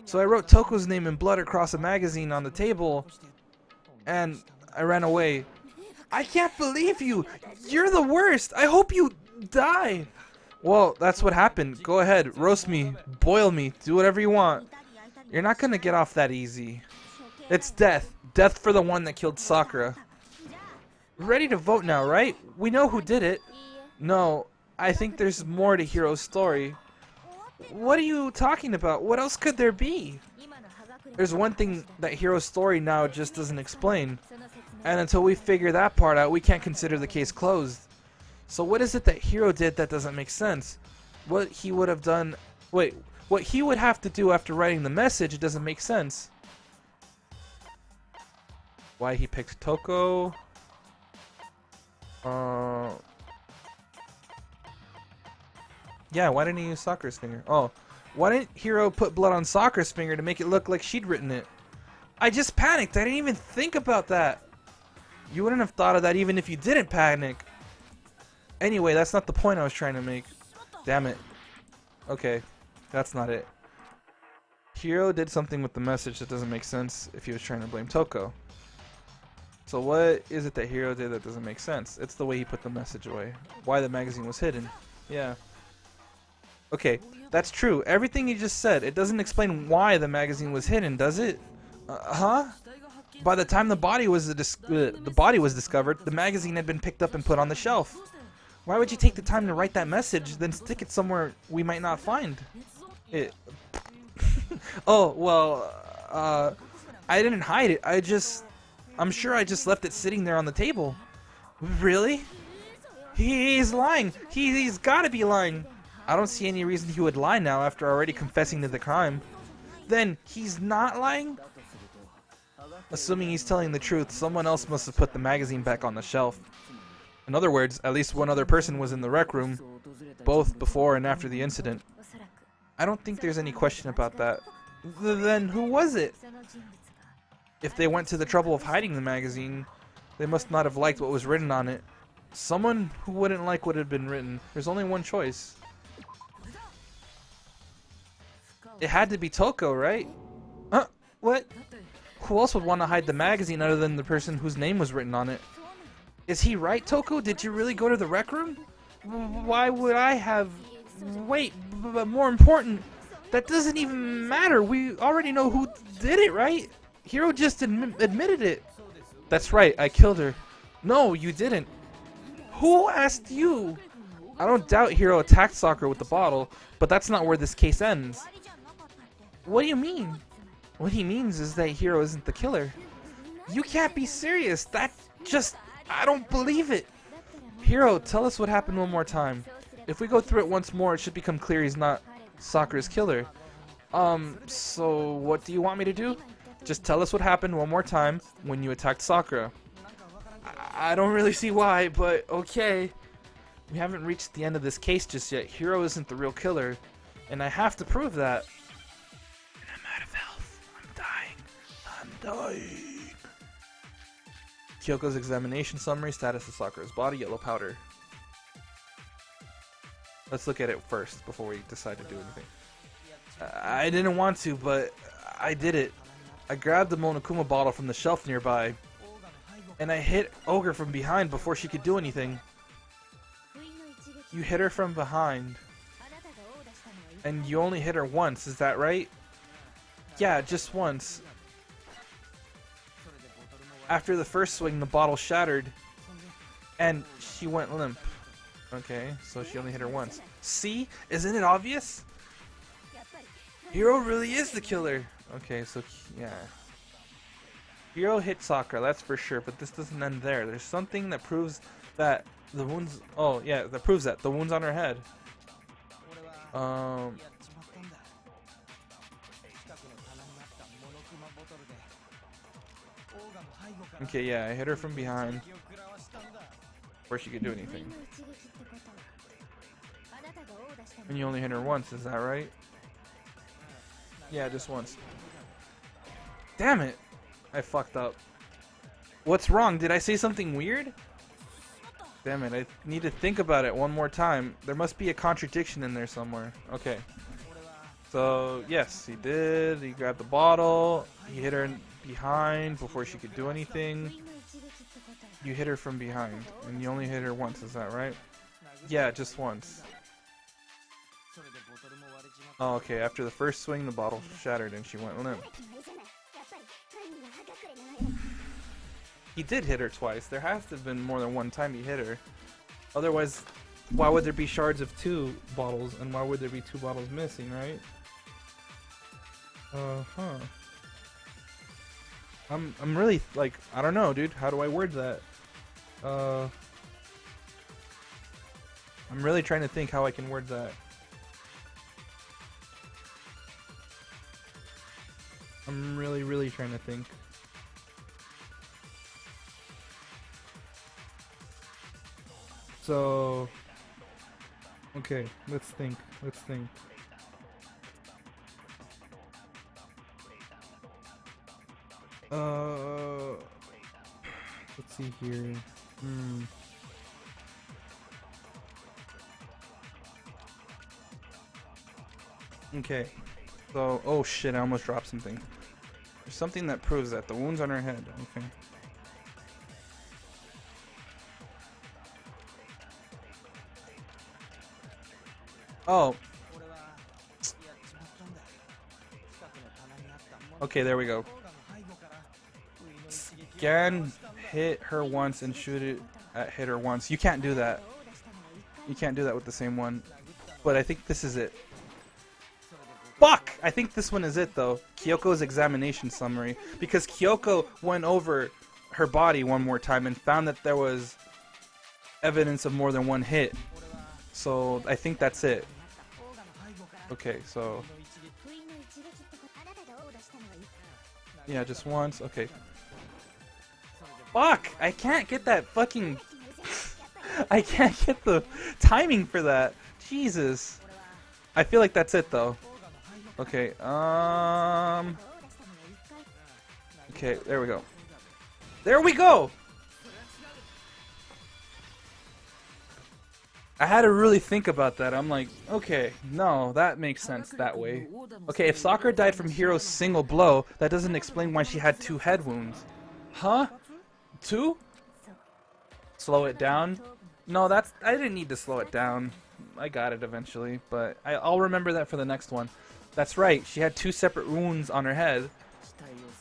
So I wrote Toko's name in blood across a magazine on the table, and I ran away. I can't believe you! You're the worst! I hope you die! Well, that's what happened. Go ahead, roast me, boil me, do whatever you want. You're not gonna get off that easy. It's death. Death for the one that killed Sakura. Ready to vote now, right? We know who did it. No, I think there's more to Hiro's story. What are you talking about? What else could there be? There's one thing that Hiro's story now just doesn't explain. And until we figure that part out, we can't consider the case closed. So what is it that Hiro did that doesn't make sense? What he would have done... Wait, what he would have to do after writing the message doesn't make sense. Why he picked Toko... Yeah, why didn't he use Sakura's finger? Oh, why didn't Hiro put blood on Sakura's finger to make it look like she'd written it? I just panicked. I didn't even think about that. You wouldn't have thought of that even if you didn't panic. Anyway, that's not the point I was trying to make. Damn it. Okay, that's not it. Hiro did something with the message that doesn't make sense if he was trying to blame Toko. So what is it that Hiro did that doesn't make sense? It's the way he put the message away. Why the magazine was hidden. Yeah. Okay, that's true. Everything you just said, it doesn't explain why the magazine was hidden, does it? Huh? By the time the body was discovered, the magazine had been picked up and put on the shelf. Why would you take the time to write that message, then stick it somewhere we might not find it? Oh, well, I didn't hide it. I'm sure I just left it sitting there on the table. Really? He's lying. He's gotta be lying. I don't see any reason he would lie now after already confessing to the crime. Then, he's not lying? Assuming he's telling the truth, someone else must have put the magazine back on the shelf. In other words, at least one other person was in the rec room, both before and after the incident. I don't think there's any question about that. Then who was it? If they went to the trouble of hiding the magazine, they must not have liked what was written on it. Someone who wouldn't like what had been written. There's only one choice. It had to be Toko, right? What? Who else would want to hide the magazine other than the person whose name was written on it? Is he right, Toko? Did you really go to the rec room? Why would I have... Wait, but more important, that doesn't even matter. We already know who did it, right? Hiro just admitted it. That's right, I killed her. No, you didn't. Who asked you? I don't doubt Hiro attacked Sakura with the bottle, but that's not where this case ends. What do you mean? What he means is that Hiro isn't the killer. You can't be serious. That just... I don't believe it. Hiro, tell us what happened one more time. If we go through it once more, it should become clear he's not Sakura's killer. So what do you want me to do? Just tell us what happened one more time when you attacked Sakura. I don't really see why, but okay. We haven't reached the end of this case just yet. Hiro isn't the real killer, and I have to prove that. And I'm out of health. I'm dying. Kyoko's examination summary, status of Sakura's body, yellow powder. Let's look at it first before we decide to do anything. I didn't want to, but I did it. I grabbed the Monokuma bottle from the shelf nearby, and I hit Ogre from behind before she could do anything. You hit her from behind, and you only hit her once, is that right? Yeah, just once. After the first swing, the bottle shattered, and she went limp. Okay, so she only hit her once. See? Isn't it obvious? Hiro really is the killer. Okay, so yeah. Hiro hit Sakura, that's for sure, but this doesn't end there. There's something that proves that the wounds... Oh, yeah, that proves that. The wounds on her head. Okay, yeah, I hit her from behind before she could do anything. And you only hit her once, is that right? Yeah, just once. Damn it! I fucked up. What's wrong? Did I say something weird? Damn it, I need to think about it one more time. There must be a contradiction in there somewhere. Okay. So, yes, he did. He grabbed the bottle. He hit her behind before she could do anything. You hit her from behind. And you only hit her once, is that right? Yeah, just once. Oh, okay, after the first swing, the bottle shattered and she went limp. He did hit her twice. There has to have been more than one time he hit her. Otherwise, why would there be shards of 2 bottles, and why would there be 2 bottles missing, right? I'm really, like, I don't know, dude. How do I word that? I'm really trying to think how I can word that. I'm really trying to think. So, okay, let's think. Let's see here. Okay. So, oh shit, I almost dropped something. There's something that proves that. The wounds on her head. Okay. Oh. Okay, there we go. Scan hit her once and shoot it at hit her once. You can't do that. You can't do that with the same one. But I think this is it. Fuck! I think this one is it though. Kyoko's examination summary. Because Kyoko went over her body one more time and found that there was evidence of more than one hit. So I think that's it. Okay, so... yeah, just once. Okay. Fuck! I can't get that fucking... I can't get the timing for that. Jesus. I feel like that's it though. Okay, okay, there we go. There we go! I had to really think about that. I'm like, okay, no, that makes sense that way. Okay, if Sakura died from Hiro's single blow, that doesn't explain why she had 2 head wounds. Huh? 2? Slow it down? No, I didn't need to slow it down. I got it eventually, but I'll remember that for the next one. That's right, she had 2 separate wounds on her head.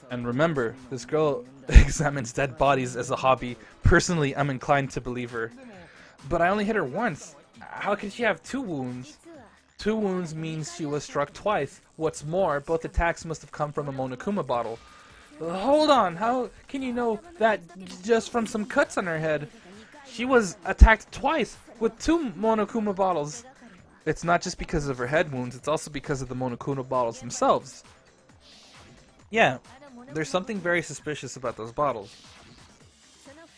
And remember, this girl examines dead bodies as a hobby. Personally, I'm inclined to believe her. But I only hit her once. How can she have 2 wounds? 2 wounds means she was struck twice. What's more, both attacks must have come from a Monokuma bottle. Hold on, how can you know that just from some cuts on her head? She was attacked twice with 2 Monokuma bottles. It's not just because of her head wounds, it's also because of the Monokuma bottles themselves. Yeah, there's something very suspicious about those bottles.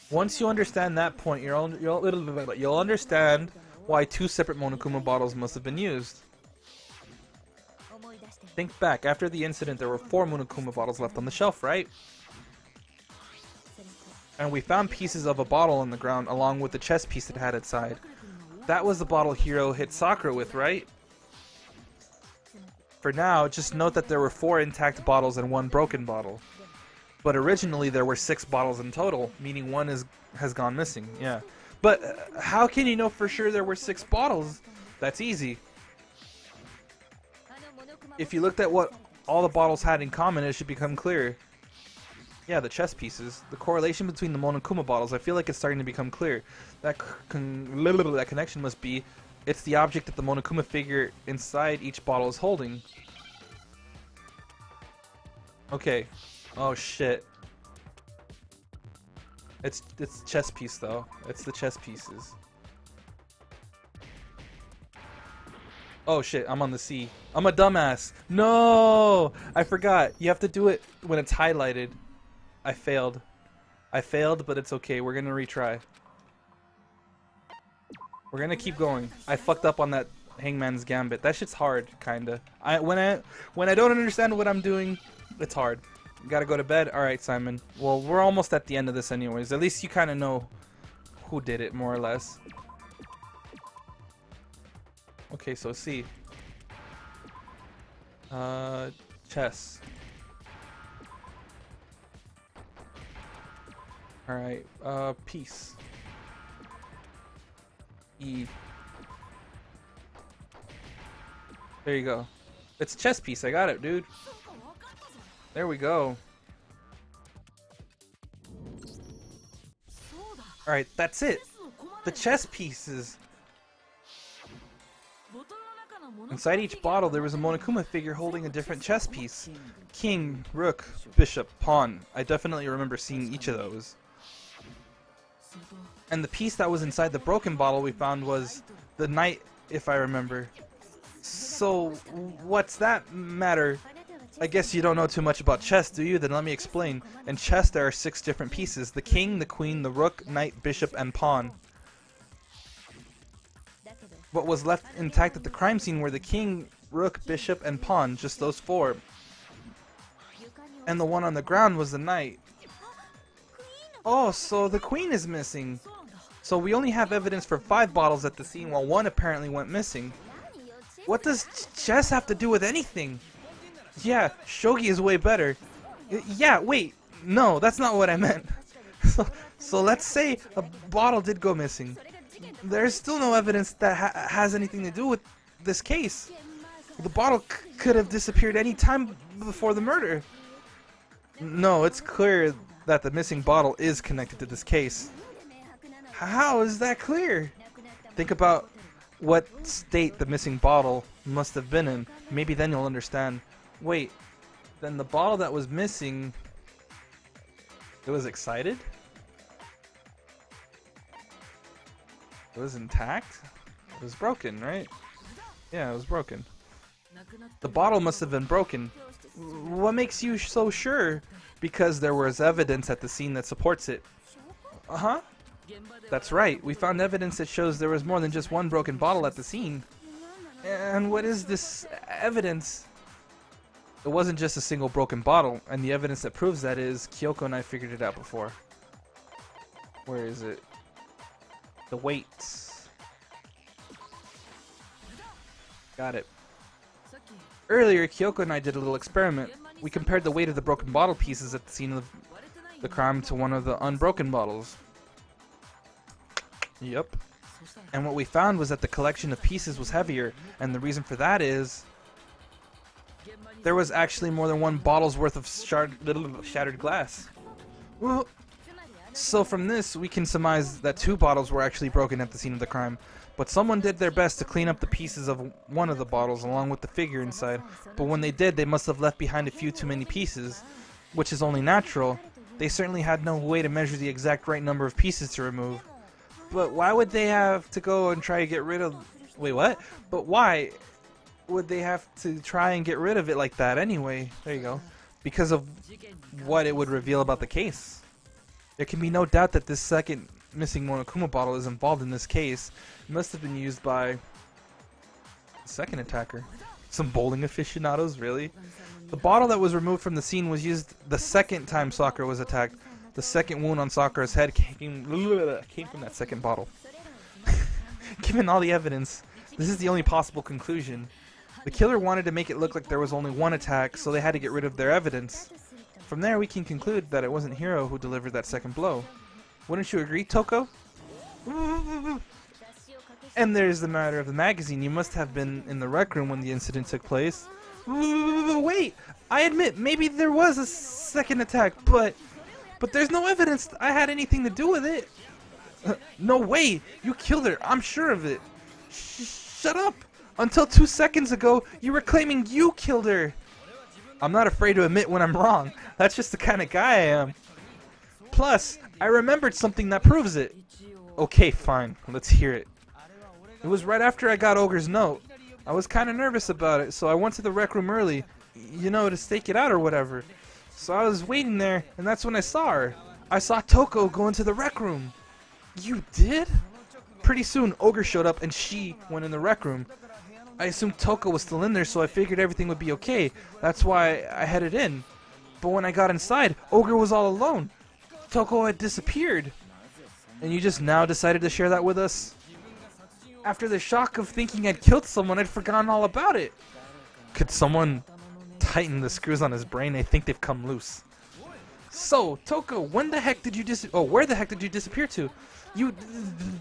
Once you understand that point, you'll understand why 2 separate Monokuma bottles must have been used. Think back, after the incident there were 4 Monokuma bottles left on the shelf, right? And we found pieces of a bottle on the ground along with the chess piece it had inside. That was the bottle Hiro hit Sakura with, right? For now, just note that there were 4 intact bottles and 1 broken bottle. But originally there were 6 bottles in total, meaning 1 has gone missing, yeah. But how can you know for sure there were 6 bottles? That's easy. If you looked at what all the bottles had in common, it should become clear. Yeah, the chess pieces. The correlation between the Monokuma bottles, I feel like it's starting to become clear. That connection must be, it's the object that the Monokuma figure inside each bottle is holding. Okay. Oh shit. It's chess piece though. It's the chess pieces. Oh shit, I'm on the C. I'm a dumbass. No! I forgot. You have to do it when it's highlighted. I failed. I failed, but it's okay. We're gonna retry. We're gonna keep going. I fucked up on that Hangman's Gambit. That shit's hard, kinda. When I don't understand what I'm doing, it's hard. Gotta go to bed? Alright, Simon. Well, we're almost at the end of this anyways. At least you kinda know who did it, more or less. Okay, so C. Chess. Alright, peace. E. There you go. It's chess piece, I got it, dude. There we go. Alright, that's it. The chess pieces. Inside each bottle there was a Monokuma figure holding a different chess piece. King, rook, bishop, pawn. I definitely remember seeing each of those. And the piece that was inside the broken bottle we found was the knight, if I remember. So, what's that matter? I guess you don't know too much about chess, do you? Then let me explain. In chess there are 6 different pieces. The king, the queen, the rook, knight, bishop, and pawn. What was left intact at the crime scene were the king, rook, bishop, and pawn. Just those 4. And the one on the ground was the knight. Oh, so the queen is missing. So we only have evidence for 5 bottles at the scene while 1 apparently went missing. What does chess have to do with anything? Yeah, shogi is way better. Yeah, wait. No, that's not what I meant. So let's say a bottle did go missing. There's still no evidence that has anything to do with this case. The bottle could have disappeared any time before the murder. No, it's clear that the missing bottle is connected to this case. How is that clear? Think about what state the missing bottle must have been in. Maybe then you'll understand. Wait, then the bottle that was missing, it was excited? It was intact? It was broken, right? Yeah, it was broken. The bottle must have been broken. What makes you so sure? Because there was evidence at the scene that supports it. Uh-huh. That's right. We found evidence that shows there was more than just 1 broken bottle at the scene. And what is this evidence? It wasn't just a single broken bottle, and the evidence that proves that is Kyoko and I figured it out before. Where is it? The weights. Got it. Earlier, Kyoko and I did a little experiment. We compared the weight of the broken bottle pieces at the scene of the crime to one of the unbroken bottles. Yep. And what we found was that the collection of pieces was heavier, and the reason for that is there was actually more than 1 bottle's worth of shattered glass. Well, So from this, we can surmise that 2 bottles were actually broken at the scene of the crime, but someone did their best to clean up the pieces of one of the bottles along with the figure inside, but when they did, they must have left behind a few too many pieces, which is only natural. They certainly had no way to measure the exact right number of pieces to remove. But why would they have to go and try to get rid of... Wait, what? But why would they have to try and get rid of it like that anyway? There you go. Because of what it would reveal about the case. There can be no doubt that this second missing Monokuma bottle is involved in this case. It must have been used by the second attacker. Some bowling aficionados, really? The bottle that was removed from the scene was used the second time Sakura was attacked. The second wound on Sakura's head came from that second bottle. Given all the evidence, this is the only possible conclusion. The killer wanted to make it look like there was only one attack, so they had to get rid of their evidence. From there, we can conclude that it wasn't Hiro who delivered that second blow. Wouldn't you agree, Toko? And there's the matter of the magazine. You must have been in the rec room when the incident took place. Wait! I admit, maybe there was a second attack, but there's no evidence I had anything to do with it. No way! You killed her, I'm sure of it. Shut up! Until 2 seconds ago, you were claiming you killed her. I'm not afraid to admit when I'm wrong. That's just the kind of guy I am. Plus, I remembered something that proves it. Okay, fine. Let's hear it. It was right after I got Ogre's note. I was kind of nervous about it, so I went to the rec room early, you know, to stake it out or whatever. So I was waiting there, and that's when I saw her. I saw Toko go into the rec room. You did? Pretty soon, Ogre showed up, and she went in the rec room. I assumed Toko was still in there, so I figured everything would be okay. That's why I headed in. But when I got inside, Ogre was all alone. Toko had disappeared. And you just now decided to share that with us? After the shock of thinking I'd killed someone, I'd forgotten all about it. Could someone tighten the screws on his brain? I think they've come loose. So, Toko, when the heck did you where the heck did you disappear to? You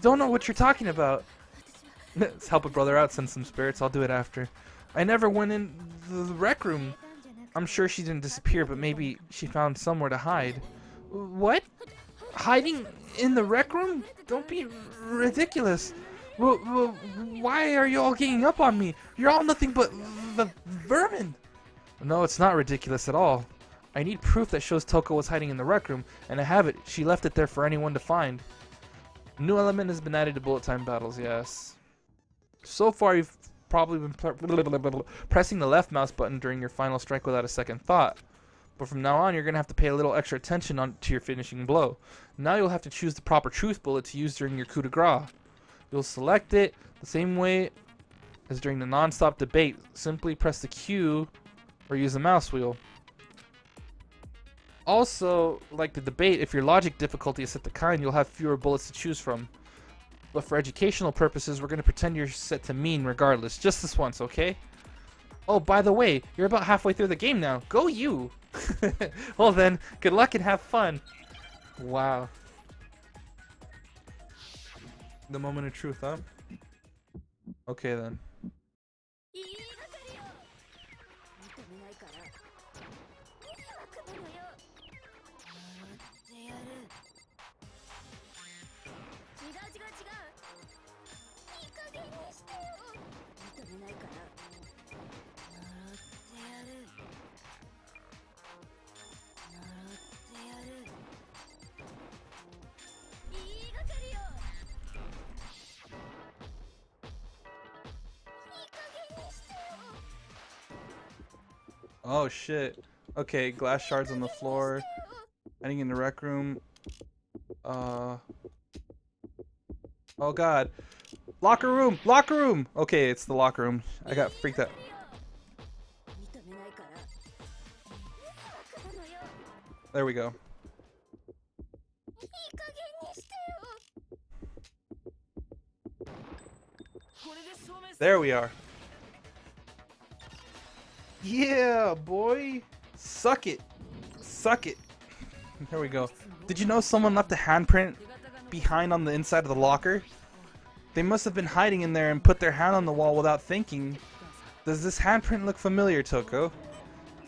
don't know what you're talking about. Let's help a brother out, send some spirits. I'll do it after. I never went in the rec room. I'm sure she didn't disappear, but maybe she found somewhere to hide. What? Hiding in the rec room? Don't be ridiculous. Why are you all ganging up on me? You're all nothing but vermin. No, it's not ridiculous at all. I need proof that shows Toko was hiding in the rec room, and I have it. She left it there for anyone to find. New element has been added to bullet time battles, yes. So far, you've probably been pressing the left mouse button during your final strike without a second thought. But from now on, you're going to have to pay a little extra attention to your finishing blow. Now you'll have to choose the proper truth bullet to use during your coup de grace. You'll select it the same way as during the non-stop debate. Simply press the Q or use the mouse wheel. Also, like the debate, if your logic difficulty is set to kind, you'll have fewer bullets to choose from. But for educational purposes, we're going to pretend you're set to mean regardless. Just this once, okay? Oh, by the way, you're about halfway through the game now. Go you! Well then, good luck and have fun. Wow. The moment of truth, huh? Okay then. Oh shit. Okay, glass shards on the floor. Heading in the rec room. Oh god. Locker room! Locker room! Okay, it's the locker room. I got freaked out. There we go. There we are. Yeah, boy. Suck it. Suck it. There we go. Did you know someone left a handprint behind on the inside of the locker? They must have been hiding in there and put their hand on the wall without thinking. Does this handprint look familiar, Toko?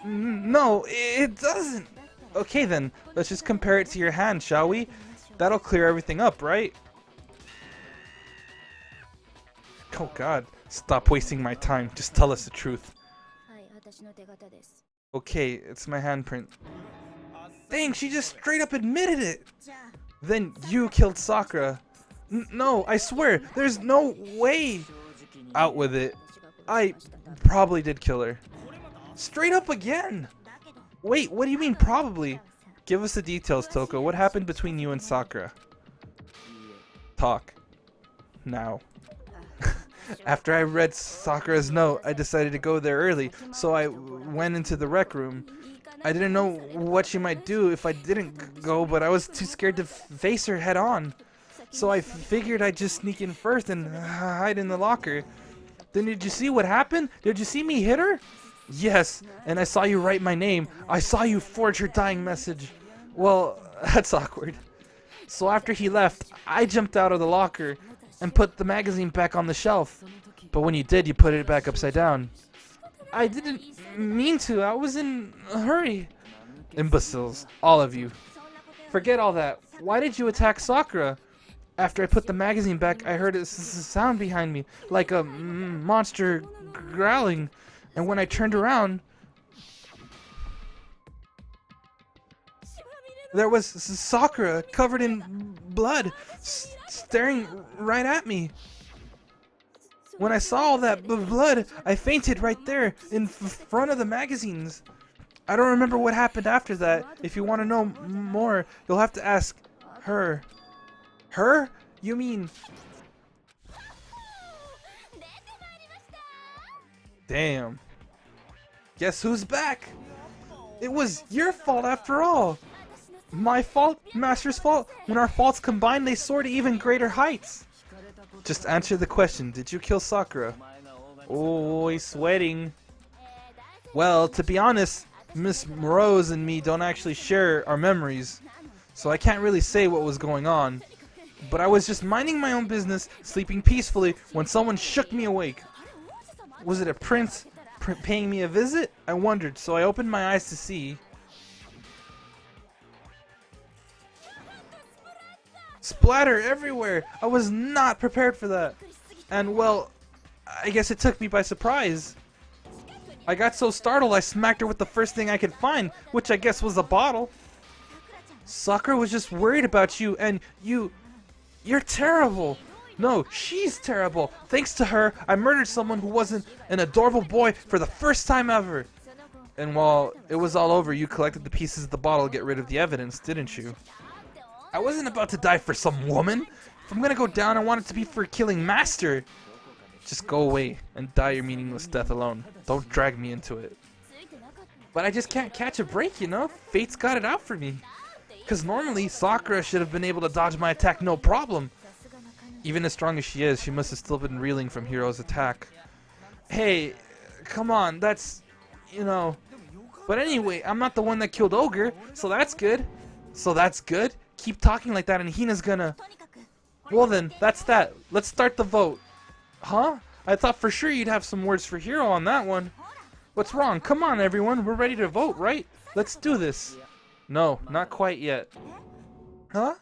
No, it doesn't. Okay then, let's just compare it to your hand, shall we? That'll clear everything up, right? Oh god. Stop wasting my time. Just tell us the truth. Okay, it's my handprint. Dang, she just straight up admitted it! Then you killed Sakura. No, I swear, there's no way! Out with it. I probably did kill her. Straight up again! Wait, what do you mean probably? Give us the details, Toko. What happened between you and Sakura? Talk. Now. After I read Sakura's note, I decided to go there early, so I went into the rec room. I didn't know what she might do if I didn't go, but I was too scared to face her head on. So I figured I'd just sneak in first and hide in the locker. Then did you see what happened? Did you see me hit her? Yes, and I saw you write my name. I saw you forge her dying message. Well, that's awkward. So after he left, I jumped out of the locker and put the magazine back on the shelf. But when you did, you put it back upside down. I didn't mean to. I was in a hurry. Imbeciles, all of you. Forget all that. Why did you attack Sakura? After I put the magazine back, I heard a sound behind me, like a monster growling. And when I turned around, there was Sakura covered in blood, staring right at me. When I saw all that blood, I fainted right there in front of the magazines. I don't remember what happened after that. If you want to know more, you'll have to ask her. Her? You mean... Damn. Guess who's back? It was your fault after all. My fault? Master's fault? When our faults combine, they soar to even greater heights. Just answer the question. Did you kill Sakura? Oh, he's sweating. Well, to be honest, Miss Rose and me don't actually share our memories, so I can't really say what was going on. But I was just minding my own business, sleeping peacefully, when someone shook me awake. Was it a prince paying me a visit? I wondered, so I opened my eyes to see... Splatter everywhere! I was not prepared for that. And well, I guess it took me by surprise. I got so startled I smacked her with the first thing I could find, which I guess was a bottle. Sakura was just worried about you, and you're terrible. No, she's terrible. Thanks to her, I murdered someone who wasn't an adorable boy for the first time ever. And while it was all over, you collected the pieces of the bottle to get rid of the evidence, didn't you? I wasn't about to die for some woman. If I'm gonna go down, I want it to be for killing Master. Just go away and die your meaningless death alone. Don't drag me into it. But I just can't catch a break, you know? Fate's got it out for me. Because normally, Sakura should have been able to dodge my attack no problem. Even as strong as she is, she must have still been reeling from Hiro's attack. Hey, come on, that's... you know... But anyway, I'm not the one that killed Ogre, so that's good. So that's good? Keep talking like that and Hina's gonna... Well then, that's that. Let's start the vote. Huh? I thought for sure you'd have some words for Hiro on that one. What's wrong? Come on everyone, we're ready to vote, right? Let's do this. No, not quite yet. Huh?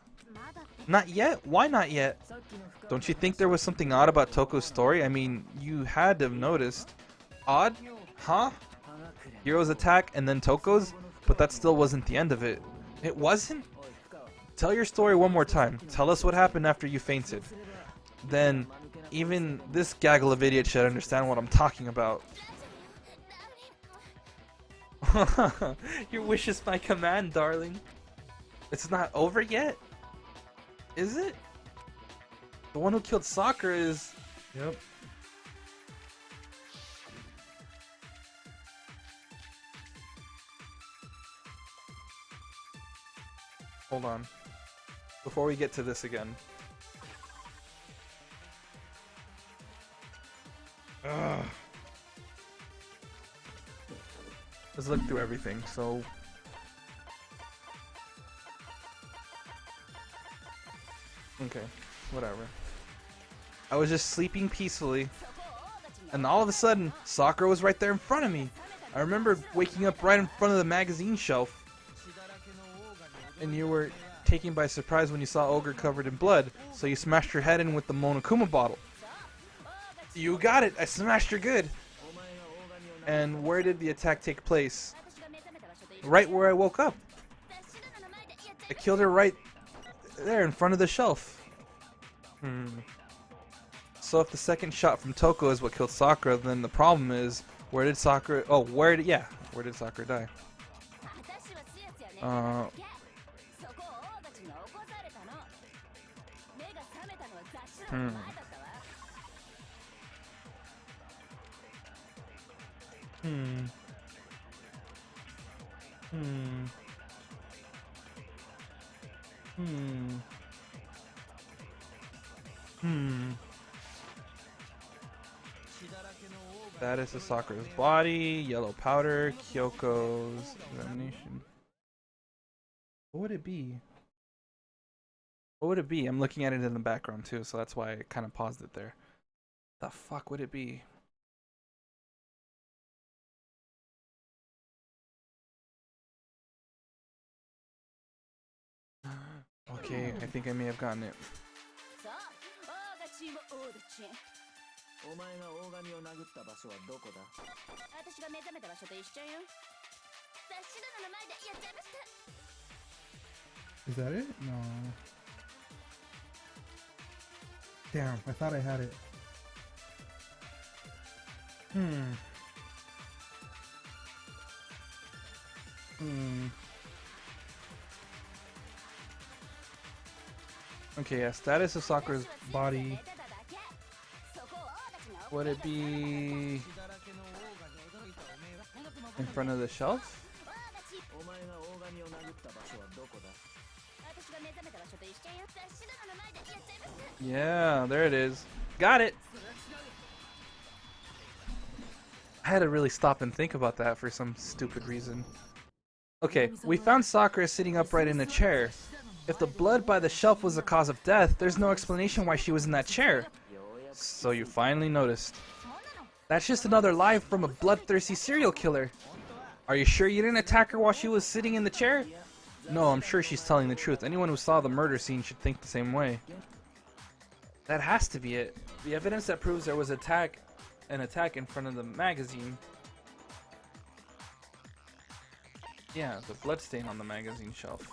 Not yet? Why not yet? Don't you think there was something odd about Toko's story? I mean, you had to have noticed. Odd? Huh? Hiro's attack and then Toko's? But that still wasn't the end of it. It wasn't? Tell your story one more time. Tell us what happened after you fainted. Then, even this gaggle of idiots should understand what I'm talking about. Your wish is my command, darling. It's not over yet? Is it? The one who killed Sakura is... Yep. Hold on. Before we get to this again. Ugh. Let's look through everything, so... Okay, whatever. I was just sleeping peacefully, and all of a sudden, Sakura was right there in front of me. I remember waking up right in front of the magazine shelf. And you were taken by surprise when you saw Ogre covered in blood, so you smashed her head in with the Monokuma bottle. You got it! I smashed her good! And where did the attack take place? Right where I woke up. I killed her right there in front of the shelf. So if the second shot from Toko is what killed Sakura, then the problem is, where did Sakura... Oh, where did Sakura die? That is Sakura's body, yellow powder, Kyoko's examination. What would it be? What would it be? I'm looking at it in the background too, so that's why I kind of paused it there. The fuck would it be? Okay, I think I may have gotten it. Is that it? No. Damn, I thought I had it. Okay, yeah, status of Sakura's body. Would it be in front of the shelf? Yeah, there it is. Got it! I had to really stop and think about that for some stupid reason. Okay, we found Sakura sitting upright in a chair. If the blood by the shelf was the cause of death, there's no explanation why she was in that chair. So you finally noticed. That's just another lie from a bloodthirsty serial killer. Are you sure you didn't attack her while she was sitting in the chair? No, I'm sure she's telling the truth. Anyone who saw the murder scene should think the same way. That has to be it. The evidence that proves there was an attack in front of the magazine. Yeah, the bloodstain on the magazine shelf.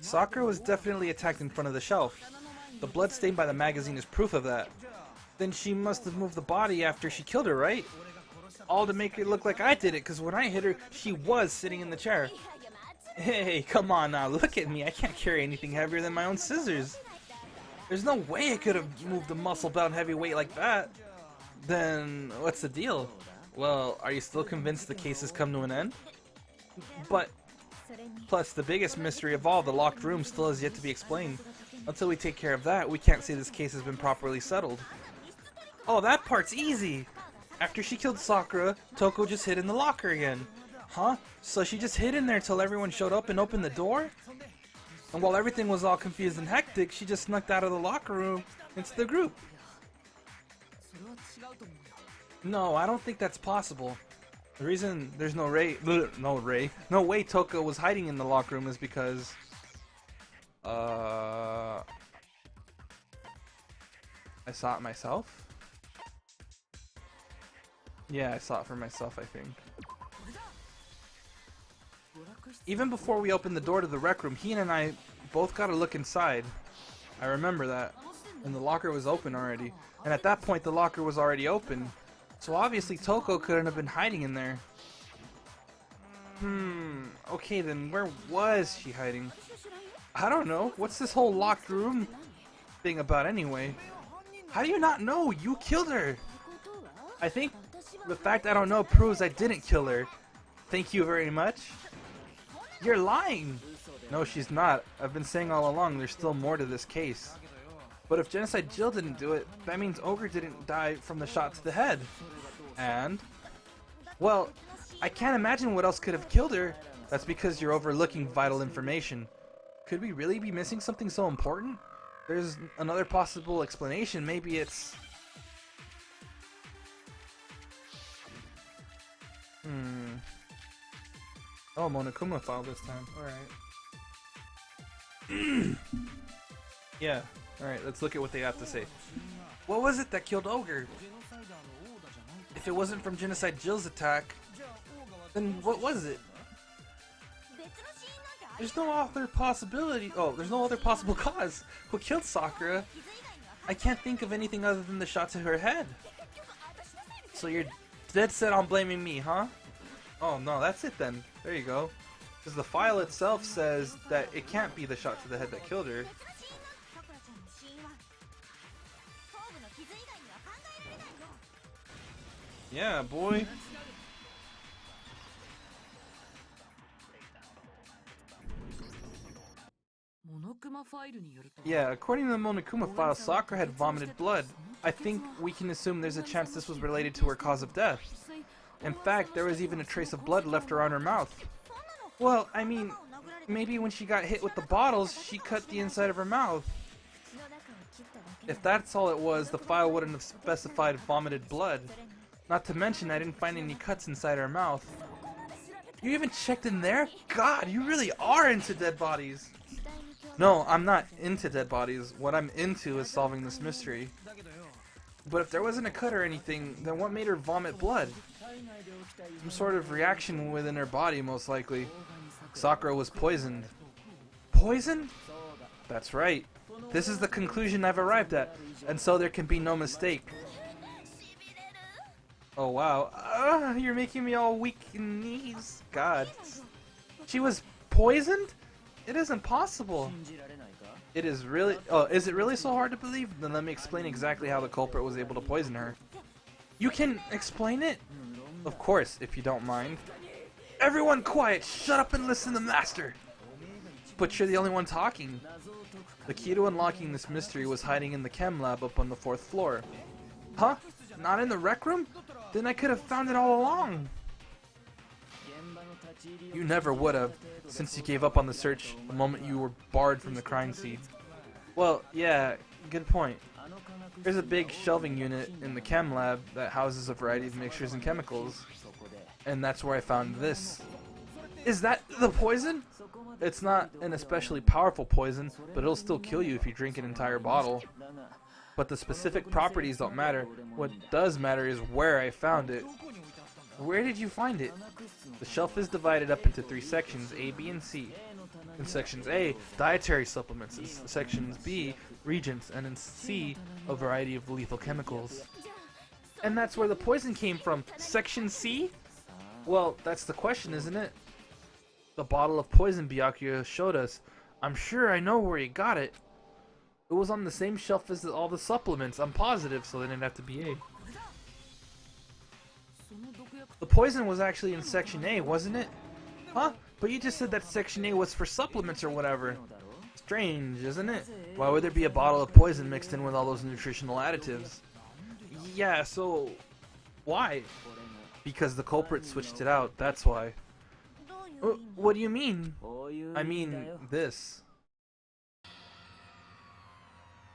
Sakura was definitely attacked in front of the shelf. The bloodstain by the magazine is proof of that. Then she must have moved the body after she killed her, right? All to make it look like I did it, because when I hit her, she was sitting in the chair. Hey, come on now, look at me. I can't carry anything heavier than my own scissors. There's no way I could have moved a muscle-bound heavyweight like that. Then, what's the deal? Well, are you still convinced the case has come to an end? But, plus, the biggest mystery of all, the locked room, still has yet to be explained. Until we take care of that, we can't say this case has been properly settled. Oh, that part's easy! After she killed Sakura, Toko just hid in the locker again. Huh? So she just hid in there till everyone showed up and opened the door? And while everything was all confused and hectic, she just snuck out of the locker room into the group. No, I don't think that's possible. The reason there's no way Toko was hiding in the locker room is because I saw it myself? Yeah, I saw it for myself, I think. Even before we opened the door to the rec room, Hina and I both got a look inside. I remember that. And the locker was open already. And at that point, the locker was already open. So obviously Toko couldn't have been hiding in there. Okay, then where was she hiding? I don't know. What's this whole locked room thing about anyway? How do you not know? You killed her! I think the fact I don't know proves I didn't kill her. Thank you very much. You're lying! No, she's not. I've been saying all along there's still more to this case. But if Genocide Jill didn't do it, that means Ogre didn't die from the shot to the head. And? Well, I can't imagine what else could have killed her. That's because you're overlooking vital information. Could we really be missing something so important? There's another possible explanation. Maybe it's... Oh, Monokuma file this time. Alright. Yeah. Alright, let's look at what they have to say. What was it that killed Ogre? If it wasn't from Genocide Jill's attack, then what was it? There's no other possibility. Oh, there's no other possible cause. What killed Sakura? I can't think of anything other than the shot to her head. So you're dead set on blaming me, huh? Oh no, that's it then. There you go. Because the file itself says that it can't be the shot to the head that killed her. Yeah, boy. Yeah, according to the Monokuma file, Sakura had vomited blood. I think we can assume there's a chance this was related to her cause of death. In fact, there was even a trace of blood left around her mouth. Well, I mean, maybe when she got hit with the bottles, she cut the inside of her mouth. If that's all it was, the file wouldn't have specified vomited blood. Not to mention, I didn't find any cuts inside her mouth. You even checked in there? God, you really are into dead bodies. No, I'm not into dead bodies. What I'm into is solving this mystery. But if there wasn't a cut or anything, then what made her vomit blood? Some sort of reaction within her body, most likely. Sakura was poisoned. Poisoned? That's right. This is the conclusion I've arrived at, and so there can be no mistake. Oh wow. You're making me all weak in knees. God. She was poisoned? It isn't possible. It is really... Oh, is it really so hard to believe? Then let me explain exactly how the culprit was able to poison her. You can explain it? Of course, if you don't mind. Everyone quiet! Shut up and listen to Master! But you're the only one talking. The key to unlocking this mystery was hiding in the chem lab up on the 4th floor. Huh? Not in the rec room? Then I could have found it all along. You never would have, since you gave up on the search the moment you were barred from the crime scene. Well, yeah, good point. There's a big shelving unit in the chem lab that houses a variety of mixtures and chemicals. And that's where I found this. Is that the poison? It's not an especially powerful poison, but it'll still kill you if you drink an entire bottle. But the specific properties don't matter. What does matter is where I found it. Where did you find it? The shelf is divided up into 3 sections, A, B, and C. In sections A, dietary supplements. In sections B, reagents. And in C, a variety of lethal chemicals. And that's where the poison came from. Section C? Well, that's the question, isn't it? The bottle of poison Byakuya showed us. I'm sure I know where he got it. It was on the same shelf as all the supplements. I'm positive, so they didn't have to be A. The poison was actually in Section A, wasn't it? Huh? But you just said that Section A was for supplements or whatever. Strange, isn't it? Why would there be a bottle of poison mixed in with all those nutritional additives? Yeah, so... why? Because the culprit switched it out, that's why. What do you mean? I mean, this.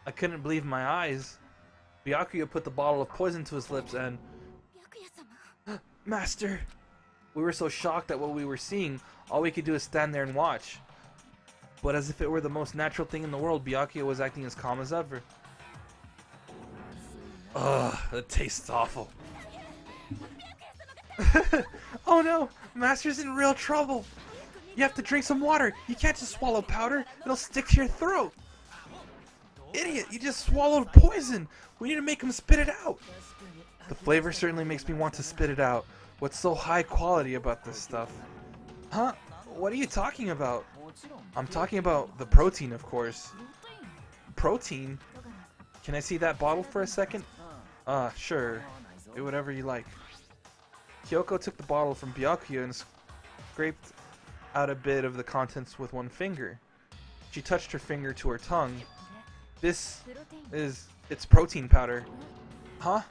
I couldn't believe my eyes. Byakuya put the bottle of poison to his lips and... Master! We were so shocked at what we were seeing, all we could do is stand there and watch. But as if it were the most natural thing in the world, Byakuya was acting as calm as ever. Ugh, that tastes awful. Oh no! Master's in real trouble! You have to drink some water! You can't just swallow powder! It'll stick to your throat! Idiot! You just swallowed poison! We need to make him spit it out! The flavor certainly makes me want to spit it out. What's so high quality about this stuff? Huh? What are you talking about? I'm talking about the protein, of course. Protein? Can I see that bottle for a second? Sure. Do whatever you like. Kyoko took the bottle from Byakuya and scraped out a bit of the contents with one finger. She touched her finger to her tongue. It's protein powder. Huh?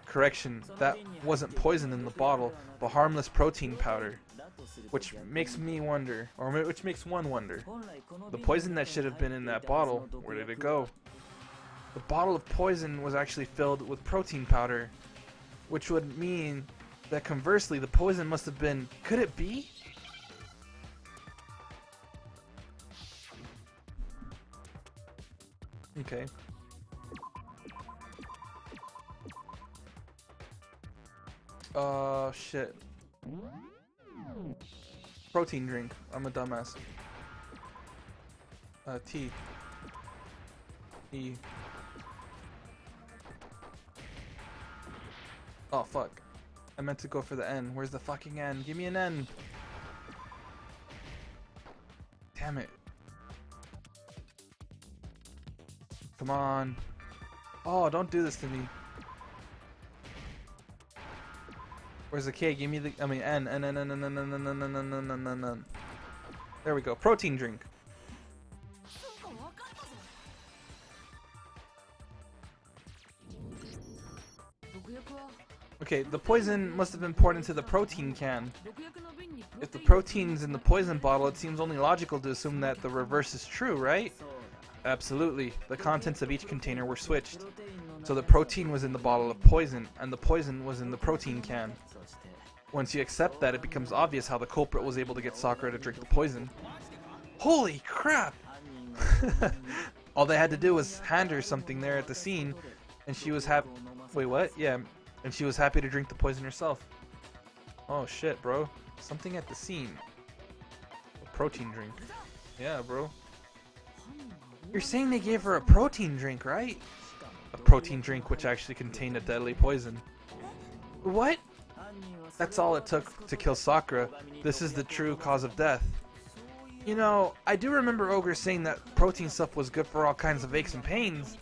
Correction, that wasn't poison in the bottle, but harmless protein powder. Which makes me wonder, or which makes one wonder. The poison that should have been in that bottle, where did it go? The bottle of poison was actually filled with protein powder, which would mean that conversely the poison must have been... Could it be? Okay. Shit. Protein drink. I'm a dumbass. T. E. Oh, fuck. I meant to go for the N. Where's the fucking N? Give me an N. Damn it. Come on. Oh, don't do this to me. Where's the K? Give me the, I mean, N. N, N, N, N, N, N, N, N, N, N, N, N, N, N. There we go. Protein drink. Okay, the poison must have been poured into the protein can. If the protein's in the poison bottle, it seems only logical to assume that the reverse is true, right? Absolutely. The contents of each container were switched. So the protein was in the bottle of poison, and the poison was in the protein can. Once you accept that, it becomes obvious how the culprit was able to get Sakura to drink the poison. Holy crap! All they had to do was hand her something there at the scene, and she was happy. Wait, what? Yeah, and she was happy to drink the poison herself. Oh shit, bro. Something at the scene. A protein drink. Yeah, bro. You're saying they gave her a protein drink, right? A protein drink which actually contained a deadly poison. What? That's all it took to kill Sakura. This is the true cause of death. You know, I do remember Ogre saying that protein stuff was good for all kinds of aches and pains.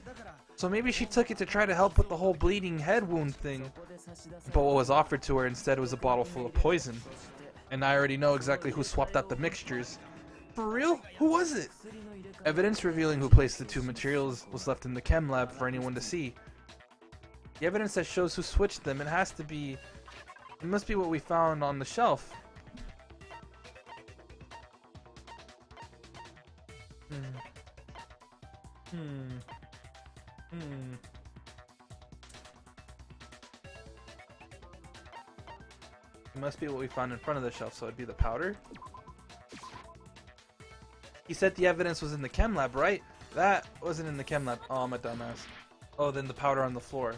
So maybe she took it to try to help with the whole bleeding head wound thing. But what was offered to her instead was a bottle full of poison. And I already know exactly who swapped out the mixtures. For real? Who was it? Evidence revealing who placed the two materials was left in the chem lab for anyone to see. The evidence that shows who switched them, it must be what we found on the shelf. It must be what we found in front of the shelf, so it'd be the powder. He said the evidence was in the chem lab, right? That wasn't in the chem lab. Oh, I'm a dumbass. Oh, then the powder on the floor.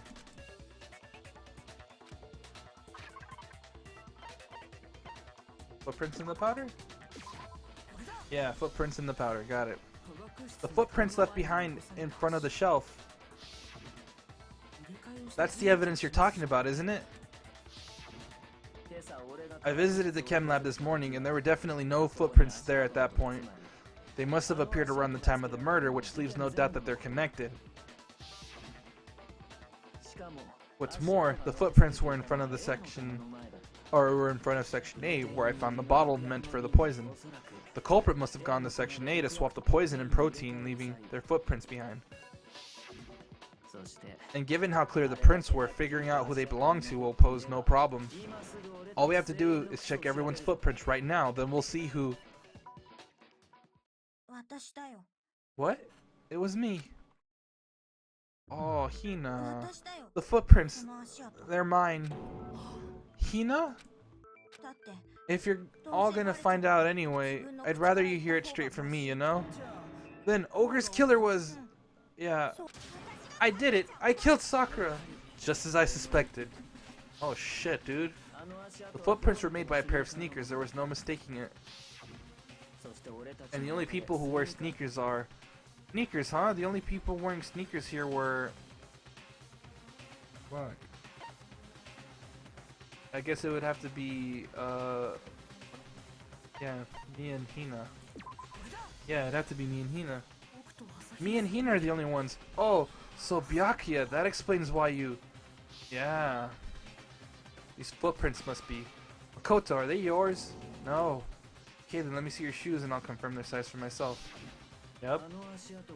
Footprints in the powder? Yeah, footprints in the powder. Got it. The footprints left behind in front of the shelf. That's the evidence you're talking about, isn't it? I visited the chem lab this morning and there were definitely no footprints there at that point. They must have appeared around the time of the murder, which leaves no doubt that they're connected. What's more, the footprints were in front of the section, or were in front of section A, where I found the bottle meant for the poison. The culprit must have gone to section A to swap the poison and protein, leaving their footprints behind. And given how clear the prints were, figuring out who they belong to will pose no problem. All we have to do is check everyone's footprints right now, then we'll see who... What? It was me. Oh, Hina. The footprints, they're mine. Hina? If you're all gonna find out anyway, I'd rather you hear it straight from me, you know? Then Ogre's killer was... Yeah. I did it. I killed Sakura. Just as I suspected. Oh shit, dude. The footprints were made by a pair of sneakers. There was no mistaking it. And the only people who wear sneakers are... Sneakers, huh? The only people wearing sneakers here were... Fuck. I guess it would have to be, yeah, me and Hina. Yeah, it'd have to be me and Hina. Me and Hina are the only ones. Oh, so Byakuya, that explains why you... Yeah. These footprints must be... Makoto, are they yours? No. Okay, then let me see your shoes and I'll confirm their size for myself. Yep.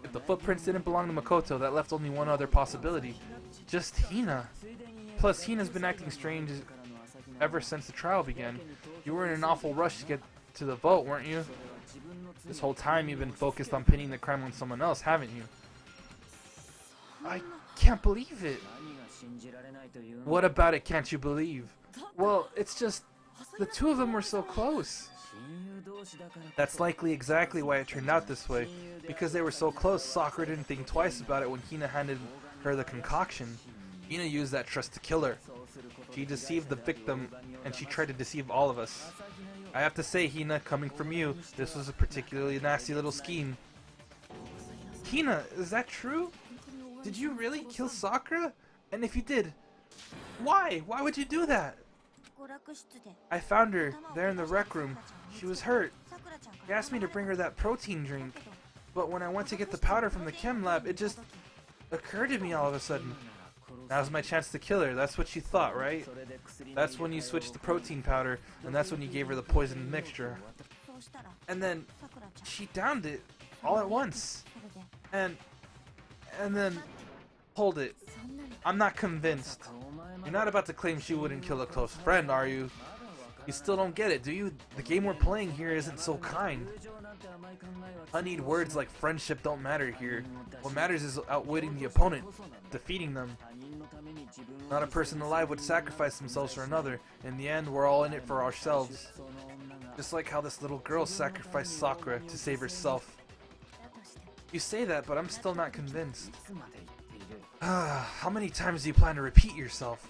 If the footprints didn't belong to Makoto, that left only one other possibility. Just Hina. Plus, Hina's been acting strange ever since the trial began. You were in an awful rush to get to the vote, weren't you? This whole time you've been focused on pinning the crime on someone else, haven't you? I can't believe it. What about it can't you believe? Well, it's just... The two of them were so close. That's likely exactly why it turned out this way. Because they were so close, Sakura didn't think twice about it when Hina handed her the concoction. Hina used that trust to kill her. She deceived the victim, and she tried to deceive all of us. I have to say, Hina, coming from you, this was a particularly nasty little scheme. Hina, is that true? Did you really kill Sakura? And if you did, why? Why would you do that? I found her, there in the rec room. She was hurt. She asked me to bring her that protein drink. But when I went to get the powder from the chem lab, it just occurred to me all of a sudden. Now's my chance to kill her. That's what you thought, right? That's when you switched the protein powder, and that's when you gave her the poisoned mixture. And then she downed it all at once. And then, hold it. I'm not convinced. You're not about to claim she wouldn't kill a close friend, are you? You still don't get it, do you? The game we're playing here isn't so kind. Honeyed words like friendship don't matter here. What matters is outwitting the opponent, defeating them. Not a person alive would sacrifice themselves for another. In the end, we're all in it for ourselves. Just like how this little girl sacrificed Sakura to save herself. You say that, but I'm still not convinced. How many times do you plan to repeat yourself?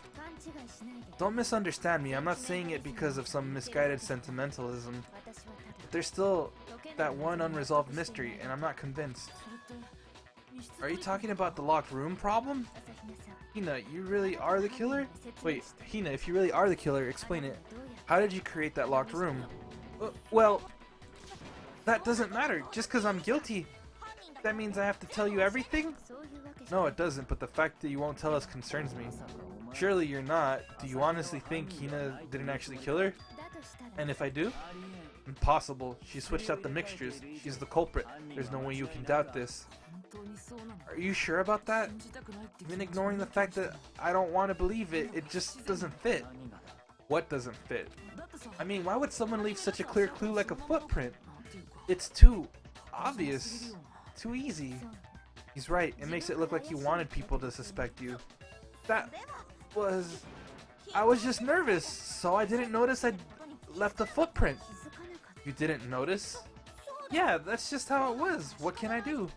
Don't misunderstand me, I'm not saying it because of some misguided sentimentalism. But there's still that one unresolved mystery, and I'm not convinced. Are you talking about the locked room problem? Hina, you really are the killer? Wait, Hina, if you really are the killer, explain it. How did you create that locked room? Well, that doesn't matter. Just because I'm guilty, that means I have to tell you everything? No, it doesn't, but the fact that you won't tell us concerns me. Surely you're not. Do you honestly think Hina didn't actually kill her? And if I do? Impossible. She switched out the mixtures. She's the culprit. There's no way you can doubt this. Are you sure about that? Even ignoring the fact that I don't want to believe it, it just doesn't fit. What doesn't fit? I mean, why would someone leave such a clear clue like a footprint? It's too obvious. Too easy. He's right. It makes it look like you wanted people to suspect you. I was just nervous, so I didn't notice I'd left a footprint. You didn't notice? Yeah, that's just how it was. What can I do?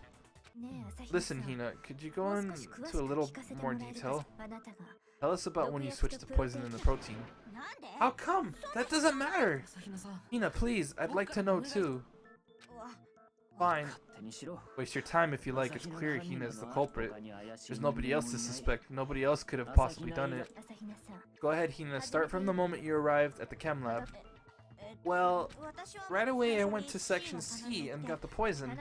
Listen, Hina, could you go into a little more detail? Tell us about when you switched the poison in the protein. How come? That doesn't matter. Hina, please, I'd like to know too. Fine. Waste your time if you like. It's clear Hina is the culprit. There's nobody else to suspect. Nobody else could have possibly done it. Go ahead, Hina. Start from the moment you arrived at the chem lab. Well, right away I went to section C and got the poison.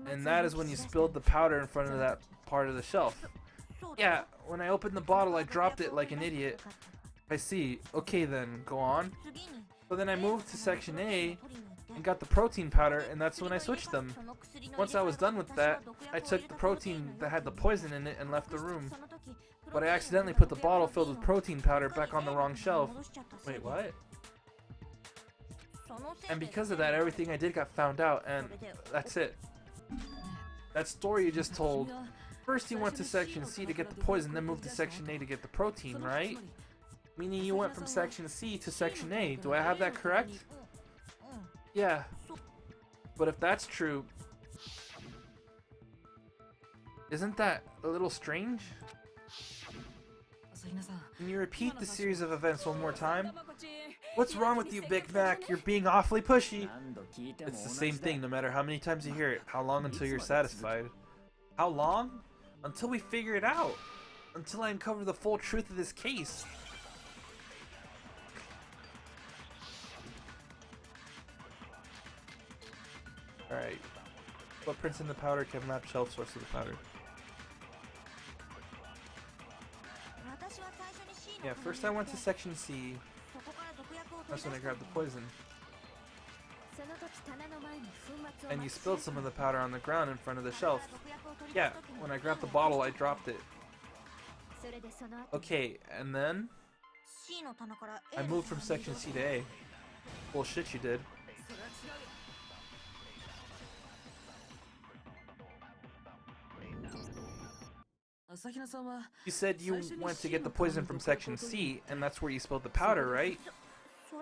And that is when you spilled the powder in front of that part of the shelf. Yeah, when I opened the bottle I dropped it like an idiot. I see. Okay then, go on. So then I moved to section A and got the protein powder, and that's when I switched them. Once I was done with that, I took the protein that had the poison in it and left the room. But I accidentally put the bottle filled with protein powder back on the wrong shelf. Wait, what? And because of that, everything I did got found out, and that's it. That story you just told. First you went to section C to get the poison, then moved to section A to get the protein, right? Meaning you went from section C to section A. Do I have that correct? Yeah. But if that's true, isn't that a little strange? Can you repeat the series of events one more time? What's wrong with you, Big Mac? You're being awfully pushy. It's the same thing no matter how many times you hear it. How long until you're satisfied? How long? Until we figure it out. Until I uncover the full truth of this case. Alright. Footprints in the powder, chem lab shelf, source of the powder. Yeah, first I went to section C. That's when I grabbed the poison. And you spilled some of the powder on the ground in front of the shelf. Yeah, when I grabbed the bottle, I dropped it. Okay, and then I moved from section C to A. Bullshit you did. You said you went to get the poison from section C, and that's where you spilled the powder, right?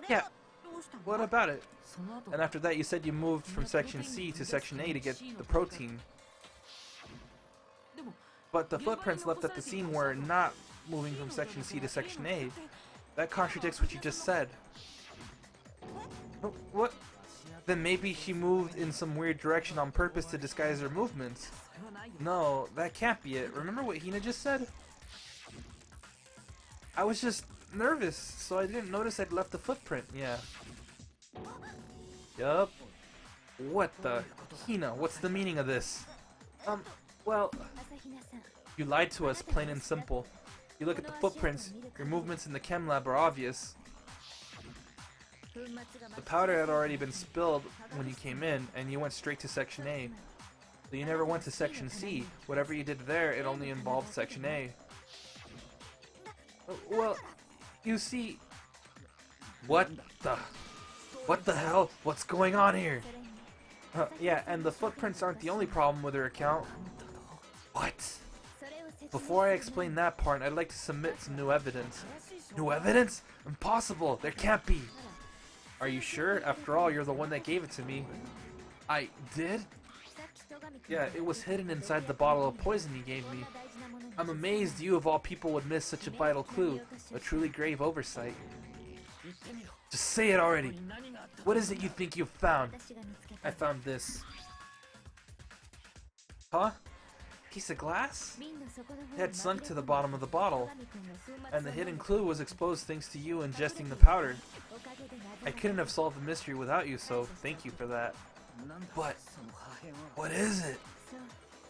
Yeah, what about it? And after that you said you moved from Section C to Section A to get the protein. But the footprints left at the scene were not moving from Section C to Section A. That contradicts what you just said. What? Then maybe she moved in some weird direction on purpose to disguise her movements. No, that can't be it. Remember what Hina just said? I was just nervous, so I didn't notice I'd left a footprint. Yeah. Yup. What the? Hina, what's the meaning of this? Well... You lied to us, plain and simple. You look at the footprints, your movements in the chem lab are obvious. The powder had already been spilled when you came in, and you went straight to Section A. So you never went to Section C. Whatever you did there, it only involved Section A. Well, you see... What the hell? What's going on here? Yeah, and the footprints aren't the only problem with her account. What? Before I explain that part, I'd like to submit some new evidence. New evidence? Impossible! There can't be! Are you sure? After all, you're the one that gave it to me. I did? Yeah, it was hidden inside the bottle of poison you gave me. I'm amazed you of all people would miss such a vital clue. A truly grave oversight. Just say it already! What is it you think you've found? I found this. Huh? Piece of glass? It had sunk to the bottom of the bottle, and the hidden clue was exposed thanks to you ingesting the powder. I couldn't have solved the mystery without you, so thank you for that. But, what is it?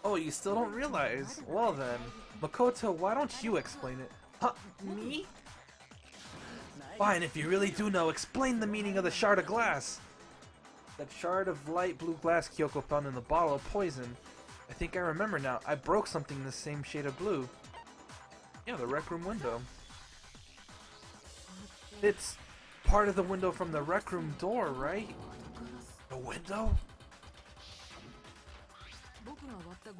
Oh, you still don't realize? Well then, Makoto, why don't you explain it? Huh? Me? Fine, if you really do know, explain the meaning of the shard of glass. That shard of light blue glass Kyoko found in the bottle of poison. I think I remember now. I broke something the same shade of blue. Yeah, the rec room window. It's part of the window from the rec room door, right? The window?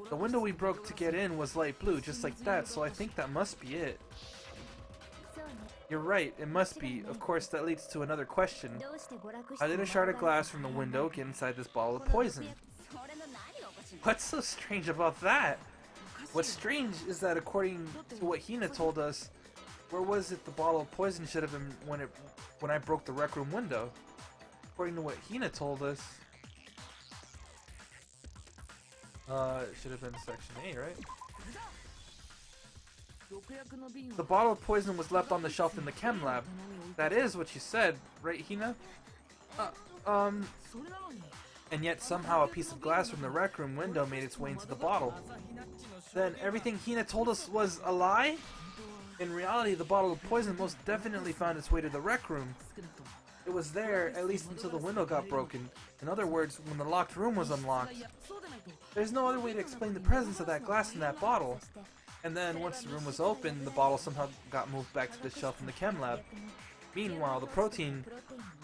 The window we broke to get in was light blue, just like that, so I think that must be it. You're right, it must be. Of course, that leads to another question. How did a shard of glass from the window get inside this bottle of poison? What's so strange about that? What's strange is that according to what Hina told us, where was it the bottle of poison should have been when I broke the rec room window? According to what Hina told us, it should have been Section A, right? The bottle of poison was left on the shelf in the chem lab. That is what you said, right, Hina? And yet somehow a piece of glass from the rec room window made its way into the bottle. Then everything Hina told us was a lie? In reality, the bottle of poison most definitely found its way to the rec room. It was there, at least until the window got broken. In other words, when the locked room was unlocked. There's no other way to explain the presence of that glass in that bottle. And then, once the room was open, the bottle somehow got moved back to the shelf in the chem lab. Meanwhile, the protein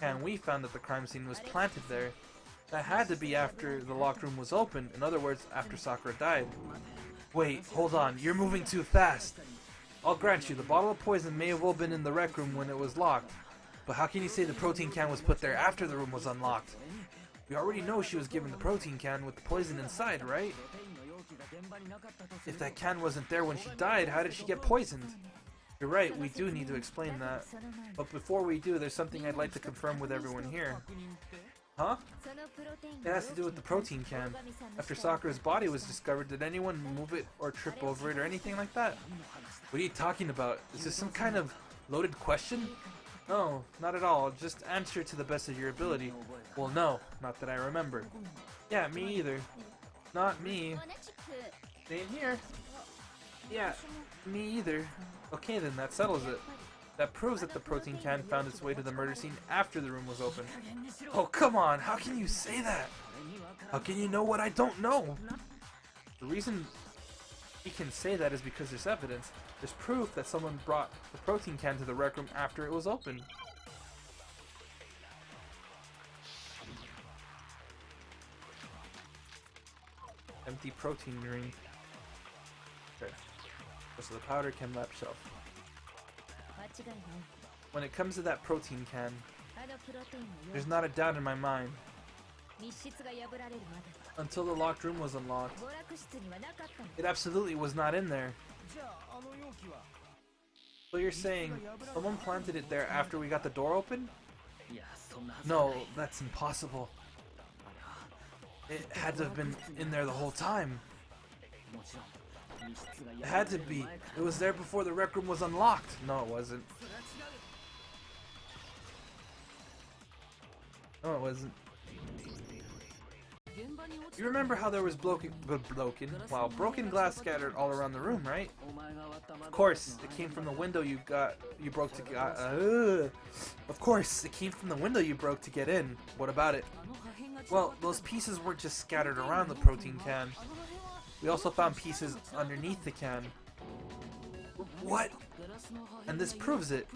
can we found at the crime scene was planted there. That had to be after the locked room was open, in other words, after Sakura died. Wait, hold on, you're moving too fast. I'll grant you, the bottle of poison may have well been in the rec room when it was locked. But how can you say the protein can was put there after the room was unlocked? We already know she was given the protein can with the poison inside, right? If that can wasn't there when she died, how did she get poisoned? You're right, we do need to explain that. But before we do, there's something I'd like to confirm with everyone here. Huh? It has to do with the protein can. After Sakura's body was discovered, did anyone move it or trip over it or anything like that? What are you talking about? Is this some kind of loaded question? No, not at all. Just answer to the best of your ability. Well, no, not that I remember. Yeah, me either. Not me. Same here. Yeah, me either. Okay then, that settles it. That proves that the protein can found its way to the murder scene after the room was open. Oh, come on! How can you say that? How can you know what I don't know? The reason he can say that is because there's evidence. There's proof that someone brought the protein can to the rec room after it was open. Empty protein ring. Okay. So the powder chem lab shelf. When it comes to that protein can, There's not a doubt in my mind. Until the locked room was unlocked. It absolutely was not in there. So you're saying someone planted it there after we got the door open? No, that's impossible. It had to have been in there the whole time. It had to be. It was there before the rec room was unlocked. No, it wasn't. No, it wasn't. You remember how there was broken glass scattered all around the room, right? Of course, it came from the window you broke to Of course, it came from the window you broke to get in. What about it? Well, those pieces weren't just scattered around the protein can. We also found pieces underneath the can. What? And this proves it.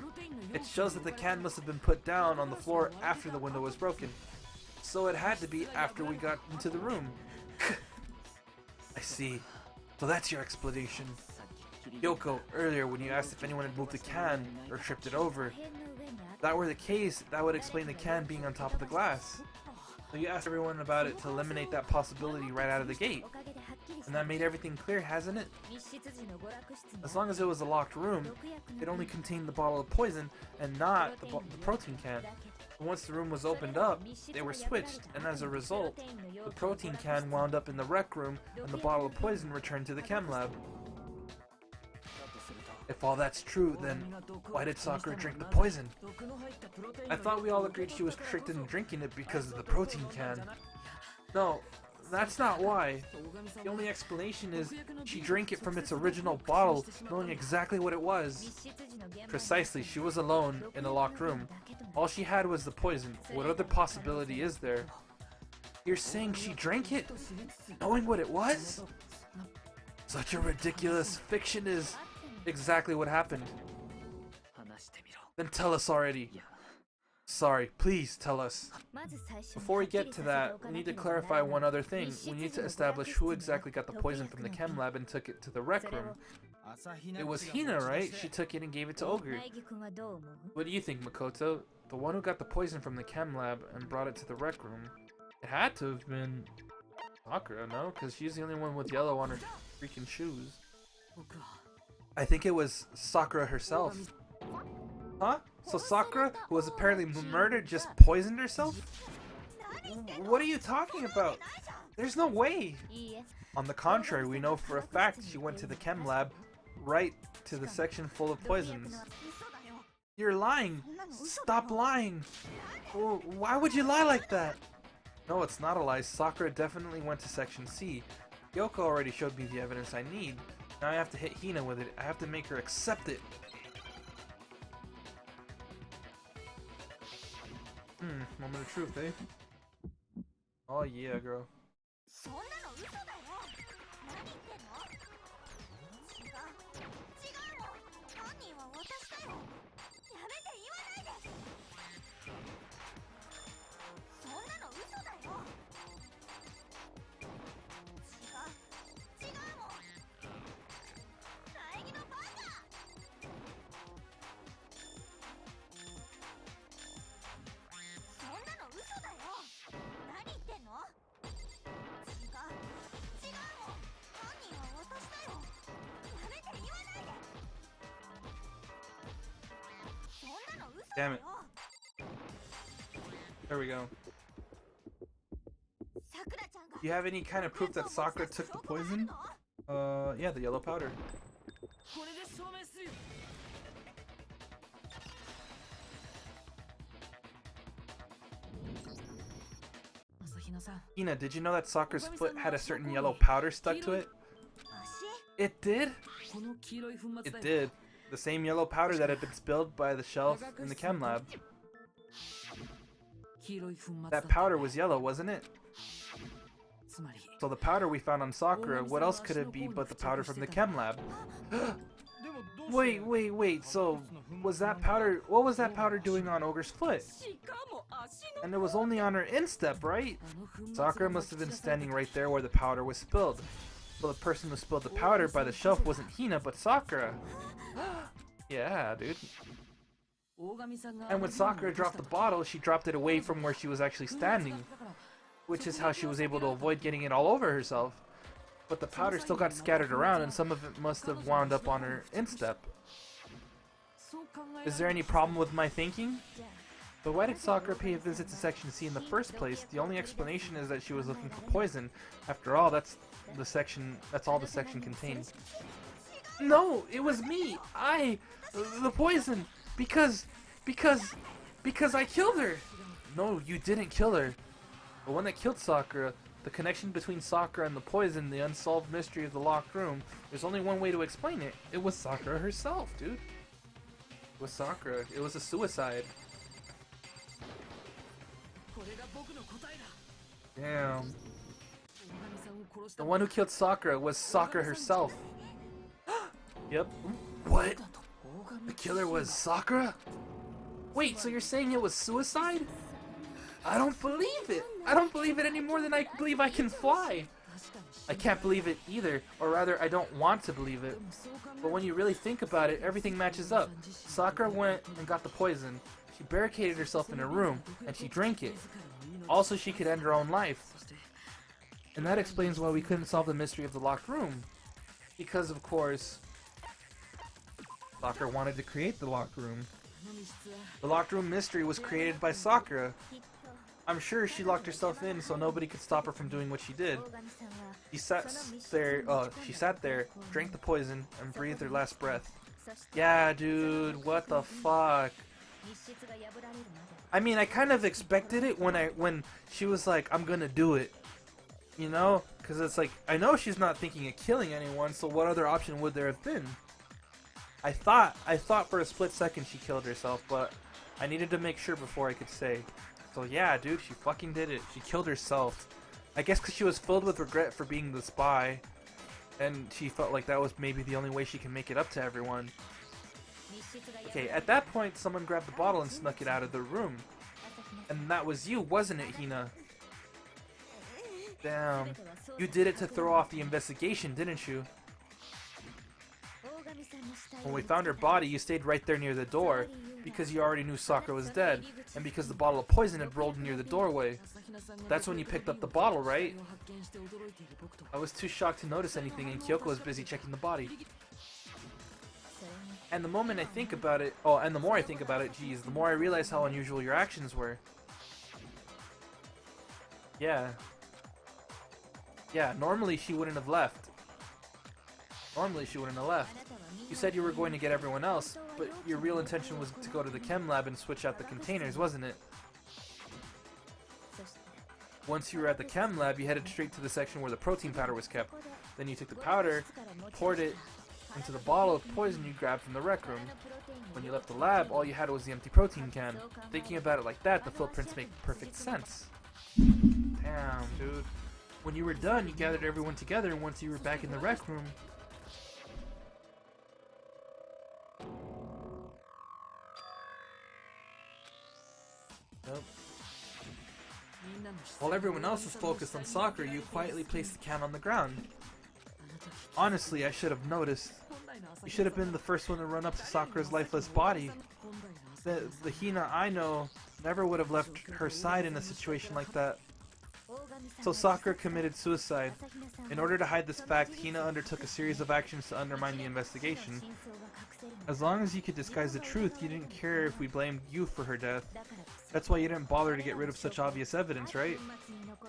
It shows that the can must have been put down on the floor after the window was broken. So it had to be after we got into the room. I see. So that's your explanation. Yoko, earlier when you asked if anyone had moved the can or tripped it over, if that were the case, that would explain the can being on top of the glass. So you asked everyone about it to eliminate that possibility right out of the gate. And that made everything clear, hasn't it? As long as it was a locked room, it only contained the bottle of poison and not the protein can. But once the room was opened up, they were switched, and as a result, the protein can wound up in the rec room and the bottle of poison returned to the chem lab. If all that's true, then why did Sakura drink the poison? I thought we all agreed she was tricked into drinking it because of the protein can. No, that's not why. The only explanation is she drank it from its original bottle, knowing exactly what it was. Precisely, she was alone in a locked room. All she had was the poison. What other possibility is there? You're saying she drank it, knowing what it was? Such a ridiculous fiction is exactly what happened. Then tell us already. Sorry, please tell us. Before we get to that, we need to clarify one other thing. We need to establish who exactly got the poison from the chem lab and took it to the rec room. It was Hina, right? She took it and gave it to Ogre. What do you think, Makoto? The one who got the poison from the chem lab and brought it to the rec room. It had to have been Sakura, no? Because she's the only one with yellow on her freaking shoes. I think it was Sakura herself. Huh? So Sakura, who was apparently murdered, just poisoned herself? What are you talking about? There's no way! On the contrary, we know for a fact she went to the chem lab, right to the section full of poisons. You're lying! Stop lying! Why would you lie like that? No, it's not a lie. Sakura definitely went to section C. Yoko already showed me the evidence I need. Now I have to hit Hina with it. I have to make her accept it. Moment of truth, eh? Oh yeah, girl. Damn it. There we go. Do you have any kind of proof that Sakura took the poison? Yeah, the yellow powder. Hina, did you know that Sakura's foot had a certain yellow powder stuck to it? It did? It did. The same yellow powder that had been spilled by the shelf in the chem lab. That powder was yellow, wasn't it? So the powder we found on Sakura, what else could it be but the powder from the chem lab? Wait, so was that powder, what was that powder doing on Ogre's foot? And it was only on her instep, right? Sakura must have been standing right there where the powder was spilled. So the person who spilled the powder by the shelf wasn't Hina, but Sakura. Yeah, dude. And when Sakura dropped the bottle, she dropped it away from where she was actually standing, which is how she was able to avoid getting it all over herself. But the powder still got scattered around, and some of it must have wound up on her instep. Is there any problem with my thinking? But why did Sakura pay a visit to Section C in the first place? The only explanation is that she was looking for poison. After all, that's all the section contained. No, it was me. The poison. Because I killed her. No, you didn't kill her. The one that killed Sakura, the connection between Sakura and the poison, the unsolved mystery of the locked room, there's only one way to explain it. It was Sakura herself, dude. It was Sakura. It was a suicide. Damn. The one who killed Sakura was Sakura herself. Yep. What? The killer was Sakura? Wait, so you're saying it was suicide? I don't believe it. I don't believe it any more than I believe I can fly. I can't believe it either, or rather, I don't want to believe it. But when you really think about it, everything matches up. Sakura went and got the poison. She barricaded herself in a room, and she drank it. Also, she could end her own life. And that explains why we couldn't solve the mystery of the locked room. Because, of course, Sakura wanted to create the locked room. The locked room mystery was created by Sakura. I'm sure she locked herself in so nobody could stop her from doing what she did. She sat there, drank the poison, and breathed her last breath. Yeah, dude, what the fuck? I mean, I kind of expected it when she was like, I'm gonna do it. You know? Because it's like, I know she's not thinking of killing anyone, so what other option would there have been? I thought for a split second she killed herself, but I needed to make sure before I could say. So yeah, dude, she fucking did it. She killed herself. I guess because she was filled with regret for being the spy, and she felt like that was maybe the only way she can make it up to everyone. Okay, at that point, someone grabbed the bottle and snuck it out of the room. And that was you, wasn't it, Hina? Damn. You did it to throw off the investigation, didn't you? When we found her body, you stayed right there near the door, because you already knew Sakura was dead, and because the bottle of poison had rolled near the doorway. That's when you picked up the bottle, right? I was too shocked to notice anything, and Kyoko was busy checking the body. And the moment I think about it, and the more I think about it, geez, the more I realize how unusual your actions were. Yeah, normally she wouldn't have left. You said you were going to get everyone else, but your real intention was to go to the chem lab and switch out the containers, wasn't it? Once you were at the chem lab, you headed straight to the section where the protein powder was kept. Then you took the powder, poured it into the bottle of poison you grabbed from the rec room. When you left the lab, all you had was the empty protein can. Thinking about it like that, the footprints make perfect sense. Damn, dude. When you were done, you gathered everyone together, and once you were back in the rec room... Yep. While everyone else was focused on Sakura, you quietly placed the can on the ground. Honestly, I should have noticed. You should have been the first one to run up to Sakura's lifeless body. The Hina I know never would have left her side in a situation like that. So Sakura committed suicide. In order to hide this fact, Hina undertook a series of actions to undermine the investigation. As long as you could disguise the truth, you didn't care if we blamed you for her death. That's why you didn't bother to get rid of such obvious evidence, right?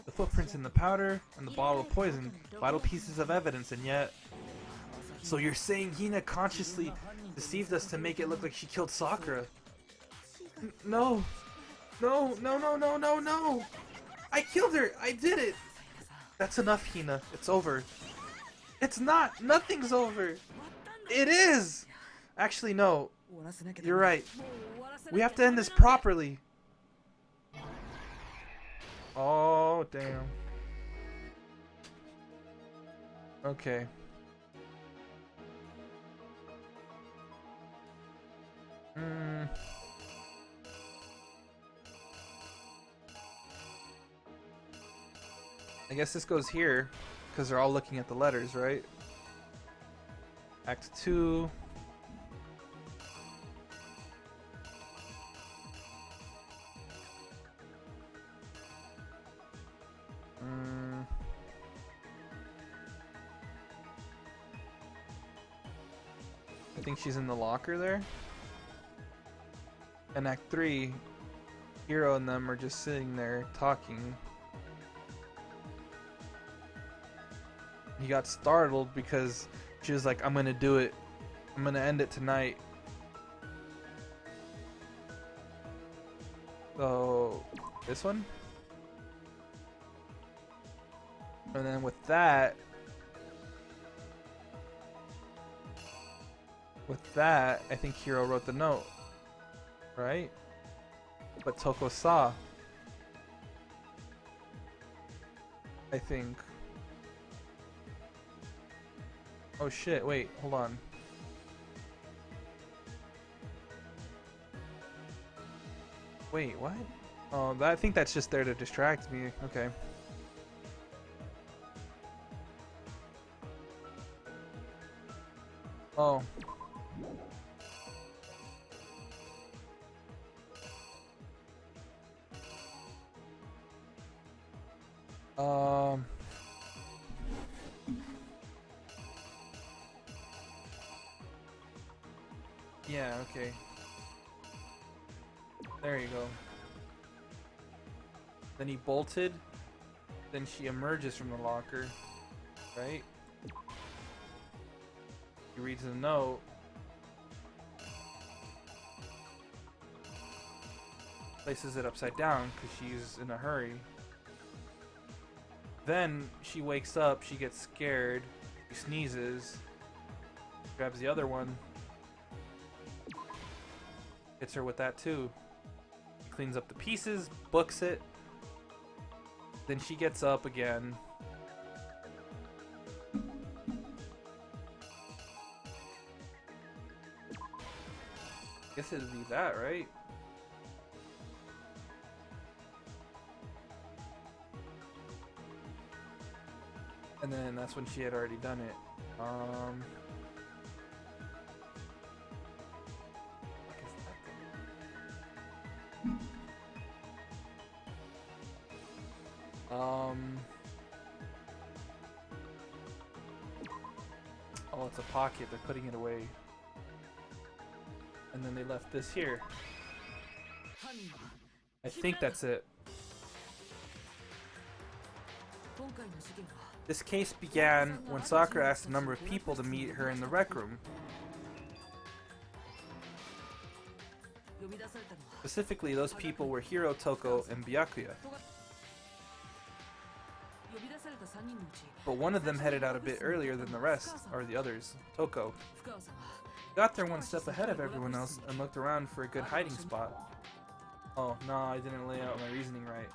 The footprints in the powder and the bottle of poison, vital pieces of evidence, and yet... So you're saying Hina consciously deceived us to make it look like she killed Sakura? No! No! No, no, no, no, no! I killed her! I did it! That's enough, Hina. It's over. It's not! Nothing's over! It is! Actually, no. You're right. We have to end this properly. Oh, damn. Okay. I guess this goes here, because they're all looking at the letters, right? Act 2. think she's in the locker there. In Act 3, Hiro and them are just sitting there talking. He got startled because she was like, I'm gonna do it. I'm gonna end it tonight. So, this one? And then with that, I think Hiro wrote the note, right? But Toko saw, I think. Oh shit, wait, hold on. Wait, what? Oh, I think that's just there to distract me. Okay. Oh. Yeah, okay. There you go. Then he bolted. Then she emerges from the locker. Right? He reads the note. Places it upside down because she's in a hurry. Then she wakes up, she gets scared, she sneezes, grabs the other one, hits her with that too. Cleans up the pieces, books it. Then she gets up again. Guess it'd be that, right? And then that's when she had already done it. Oh, it's a pocket. They're putting it away. And then they left this here. I think that's it. This case began when Sakura asked a number of people to meet her in the rec room. Specifically, those people were Hiro, Toko, and Byakuya. But one of them headed out a bit earlier than the rest, or the others, Toko. Got there one step ahead of everyone else and looked around for a good hiding spot. Oh, no, I didn't lay out my reasoning right.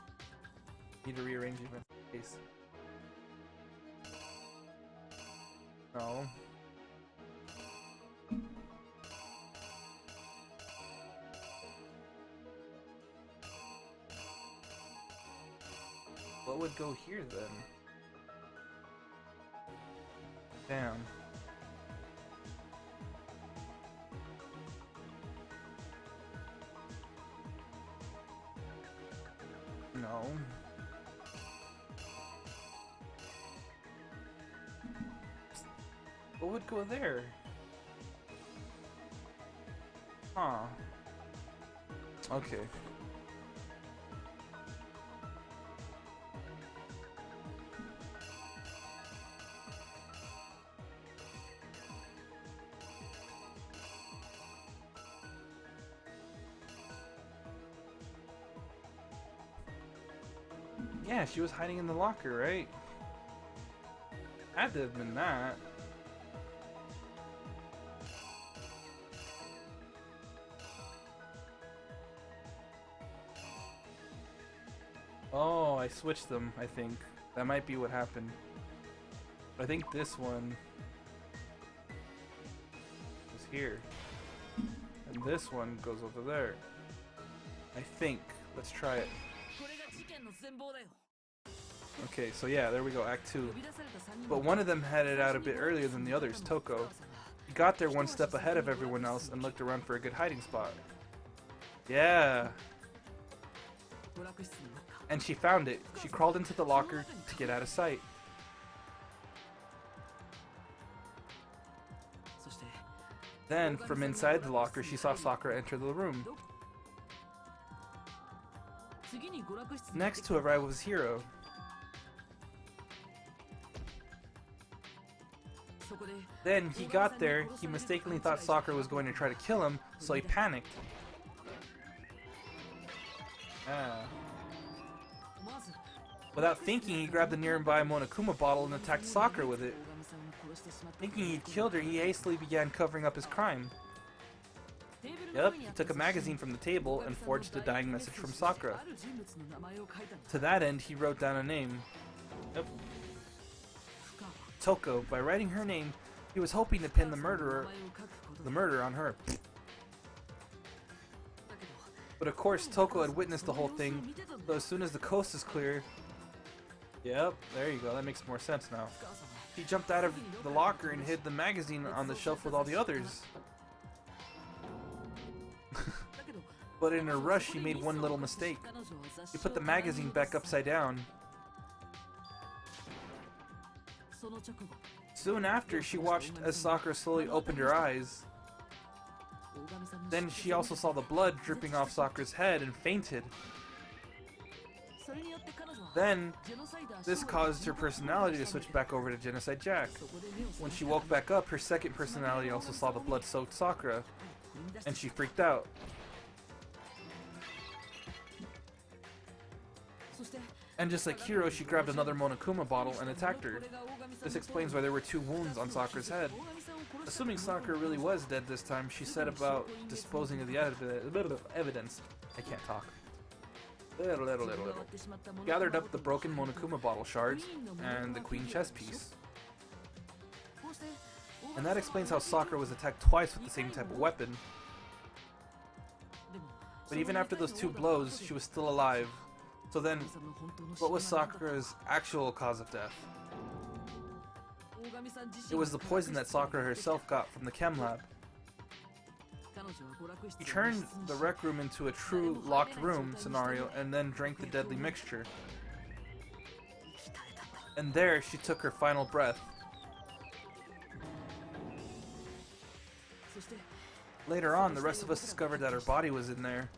Need to rearrange my face. No. What would go here then? Damn. No. What would go there? Huh. Okay. Yeah, she was hiding in the locker, right? Had to have been that. Oh, I switched them, I think. That might be what happened. I think this one is here. And this one goes over there. I think. Let's try it. Okay, so yeah, there we go, Act 2. But one of them headed out a bit earlier than the others, Toko. He got there one step ahead of everyone else and looked around for a good hiding spot. Yeah. And she found it. She crawled into the locker to get out of sight. Then, from inside the locker, she saw Sakura enter the room. Next to arrive was Hiro. Then he got there, he mistakenly thought Sakura was going to try to kill him, so he panicked. Without thinking, he grabbed the nearby Monokuma bottle and attacked Sakura with it. Thinking he'd killed her, he hastily began covering up his crime. Yep, he took a magazine from the table and forged a dying message from Sakura. To that end, he wrote down a name. Yep. Toko. By writing her name, he was hoping to pin the murder on her. But of course, Toko had witnessed the whole thing, so as soon as the coast is clear... Yep, there you go, that makes more sense now. He jumped out of the locker and hid the magazine on the shelf with all the others. But in a rush, he made one little mistake. He put the magazine back upside down. Soon after, she watched as Sakura slowly opened her eyes. Then she also saw the blood dripping off Sakura's head and fainted. Then, this caused her personality to switch back over to Genocide Jack. When she woke back up, her second personality also saw the blood-soaked Sakura, and she freaked out. And just like Hiro, she grabbed another Monokuma bottle and attacked her. This explains why there were 2 wounds on Sakura's head. Assuming Sakura really was dead this time, she set about disposing of the evidence. I can't talk. Little. Gathered up the broken Monokuma bottle shards and the queen chess piece. And that explains how Sakura was attacked twice with the same type of weapon. But even after those 2 blows, she was still alive. So then, what was Sakura's actual cause of death? It was the poison that Sakura herself got from the chem lab. He turned the rec room into a true locked room scenario and then drank the deadly mixture. And there, she took her final breath. Later on, the rest of us discovered that her body was in there.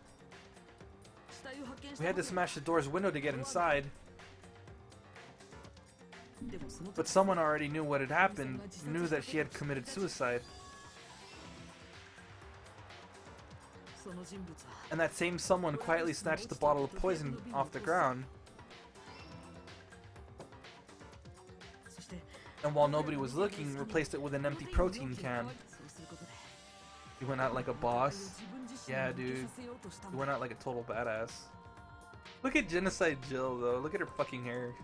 We had to smash the door's window to get inside. But someone already knew what had happened, knew that she had committed suicide. And that same someone quietly snatched the bottle of poison off the ground. And while nobody was looking, replaced it with an empty protein can. He went out like a boss. Yeah, dude. He went out like a total badass. Look at Genocide Jill, though. Look at her fucking hair.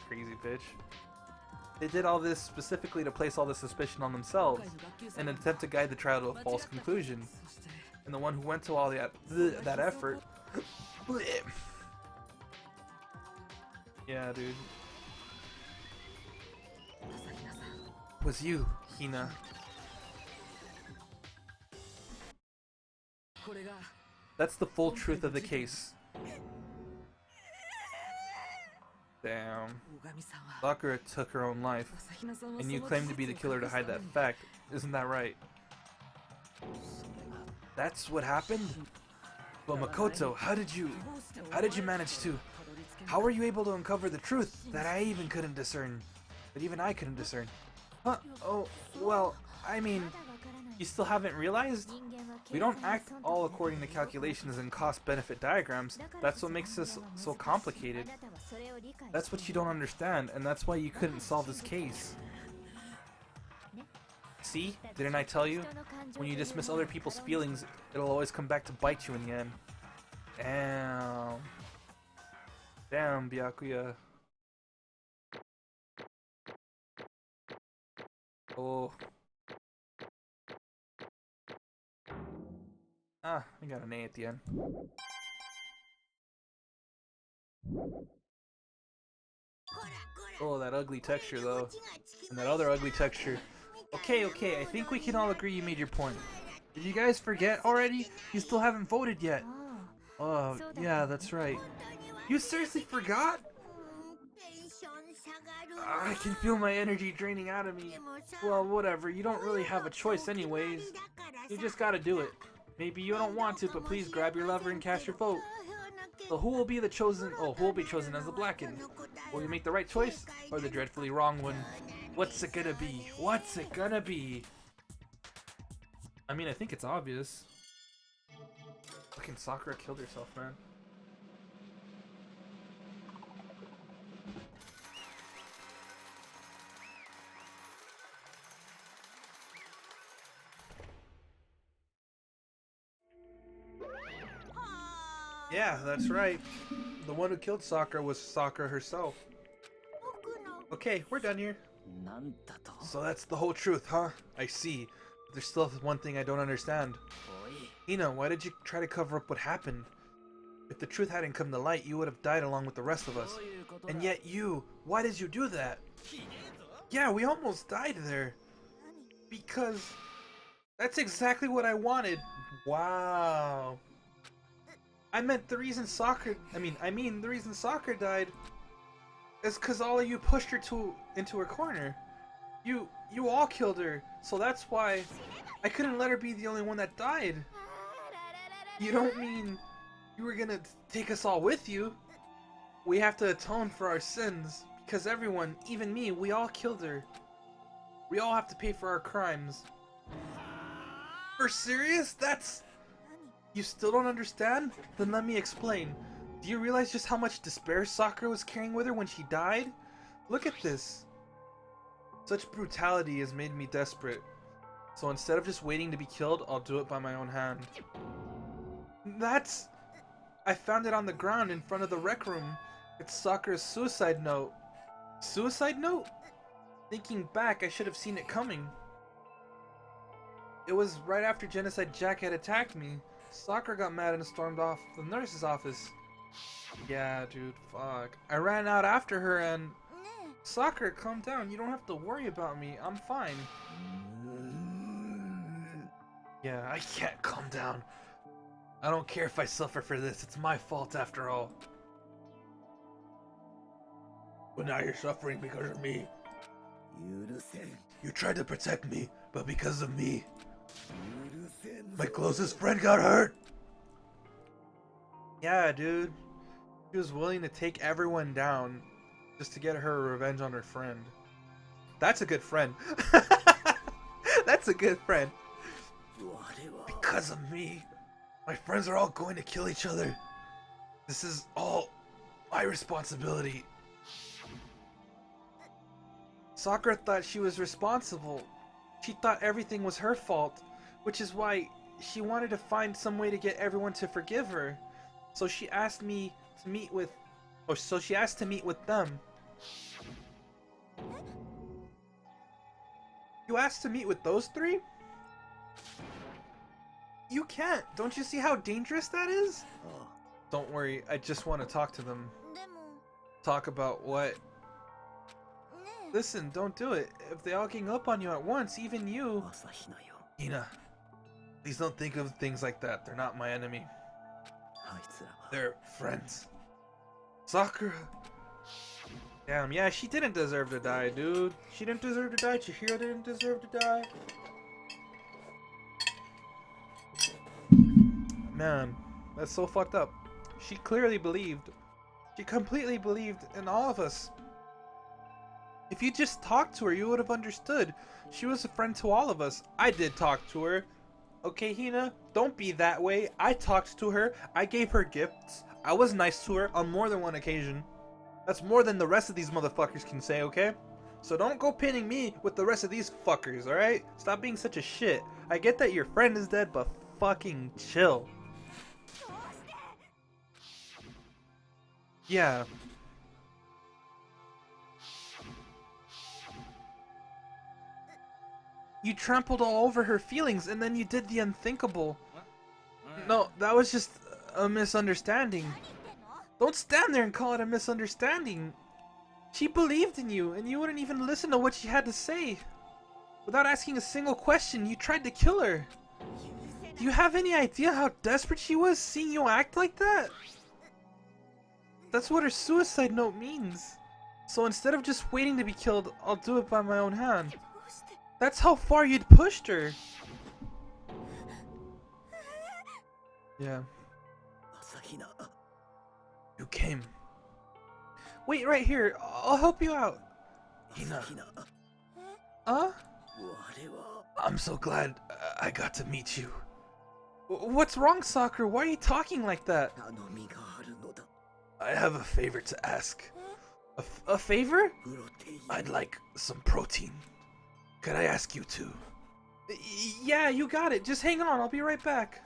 Crazy bitch. They did all this specifically to place all the suspicion on themselves, in an attempt to guide the trial to a false conclusion. And the one who went to all that effort... Yeah, dude. Was you, Hina. That's the full truth of the case. Damn. Sakura took her own life, and you claim to be the killer to hide that fact. Isn't that right? That's what happened? But Makoto, how did you manage to... How were you able to uncover the truth that I even couldn't discern? That even I couldn't discern? Huh? Oh, well, I mean, you still haven't realized? We don't act all according to calculations and cost-benefit diagrams. That's what makes this so complicated. That's what you don't understand, and that's why you couldn't solve this case. See? Didn't I tell you? When you dismiss other people's feelings, it'll always come back to bite you in the end. Damn. Damn, Byakuya. Oh. Ah, I got an A at the end. Oh, that ugly texture though. And that other ugly texture. Okay, I think we can all agree you made your point. Did you guys forget already? You still haven't voted yet. Oh, yeah, that's right. You seriously forgot? I can feel my energy draining out of me. Well, whatever. You don't really have a choice anyways. You just gotta do it. Maybe you don't want to, but please grab your lever and cast your vote. So who will be the chosen? Oh, who will be chosen as the Blackened? Will you make the right choice or the dreadfully wrong one? What's it gonna be? What's it gonna be? I mean, I think it's obvious. Fucking Sakura killed herself, man. Yeah, that's right. The one who killed Sakura was Sakura herself. Okay, we're done here. So that's the whole truth, huh? I see. But there's still one thing I don't understand. Hina, why did you try to cover up what happened? If the truth hadn't come to light, you would have died along with the rest of us. And yet why did you do that? Yeah, we almost died there. Because that's exactly what I wanted. Wow. I meant the reason Sakura died is because all of you pushed her into her corner. You all killed her, so that's why I couldn't let her be the only one that died. You don't mean you were gonna take us all with you? We have to atone for our sins, because everyone, even me, we all killed her. We all have to pay for our crimes. For serious? You still don't understand? Then let me explain. Do you realize just how much despair Sakura was carrying with her when she died? Look at this. Such brutality has made me desperate. So instead of just waiting to be killed, I'll do it by my own hand. I found it on the ground in front of the rec room. It's Sakura's suicide note. Suicide note? Thinking back, I should have seen it coming. It was right after Genocide Jack had attacked me. Sakura got mad and stormed off the nurse's office. Yeah, dude, fuck. I ran out after her and... Sakura, calm down. You don't have to worry about me. I'm fine. Yeah, I can't calm down. I don't care if I suffer for this. It's my fault after all. But now you're suffering because of me. You tried to protect me, but because of me. My closest friend got hurt. Yeah, dude. She was willing to take everyone down just to get her revenge on her friend. That's a good friend. That's a good friend. Because of me, my friends are all going to kill each other. This is all my responsibility. Sakura thought she was responsible. She thought everything was her fault, which is why she wanted to find some way to get everyone to forgive her. So she asked me to meet with... Oh, so she asked to meet with them. You asked to meet with those three? You can't. Don't you see how dangerous that is? Don't worry, I just want to talk to them. Talk about what? Listen, don't do it. If they all gang up on you at once, even you... Hina, please don't think of things like that. They're not my enemy. They're friends. Sakura. Damn, yeah, she didn't deserve to die, dude. She didn't deserve to die. Chihiro didn't deserve to die. Man, that's so fucked up. She clearly believed. She completely believed in all of us. If you just talked to her, you would have understood. She was a friend to all of us. I did talk to her. Okay, Hina, don't be that way. I talked to her. I gave her gifts. I was nice to her on more than one occasion. That's more than the rest of these motherfuckers can say, okay? So don't go pinning me with the rest of these fuckers, alright? Stop being such a shit. I get that your friend is dead, but fucking chill. Yeah. You trampled all over her feelings, and then you did the unthinkable. No, that was just a misunderstanding. Don't stand there and call it a misunderstanding. She believed in you, and you wouldn't even listen to what she had to say. Without asking a single question, you tried to kill her. Do you have any idea how desperate she was seeing you act like that? That's what her suicide note means. So instead of just waiting to be killed, I'll do it by my own hand. That's how far you'd pushed her. Yeah. You came. Wait right here. I'll help you out. Hina. Huh? I'm so glad I got to meet you. What's wrong, Sakura? Why are you talking like that? I have a favor to ask. A favor? I'd like some protein. Could I ask you to? Yeah, you got it. Just hang on. I'll be right back.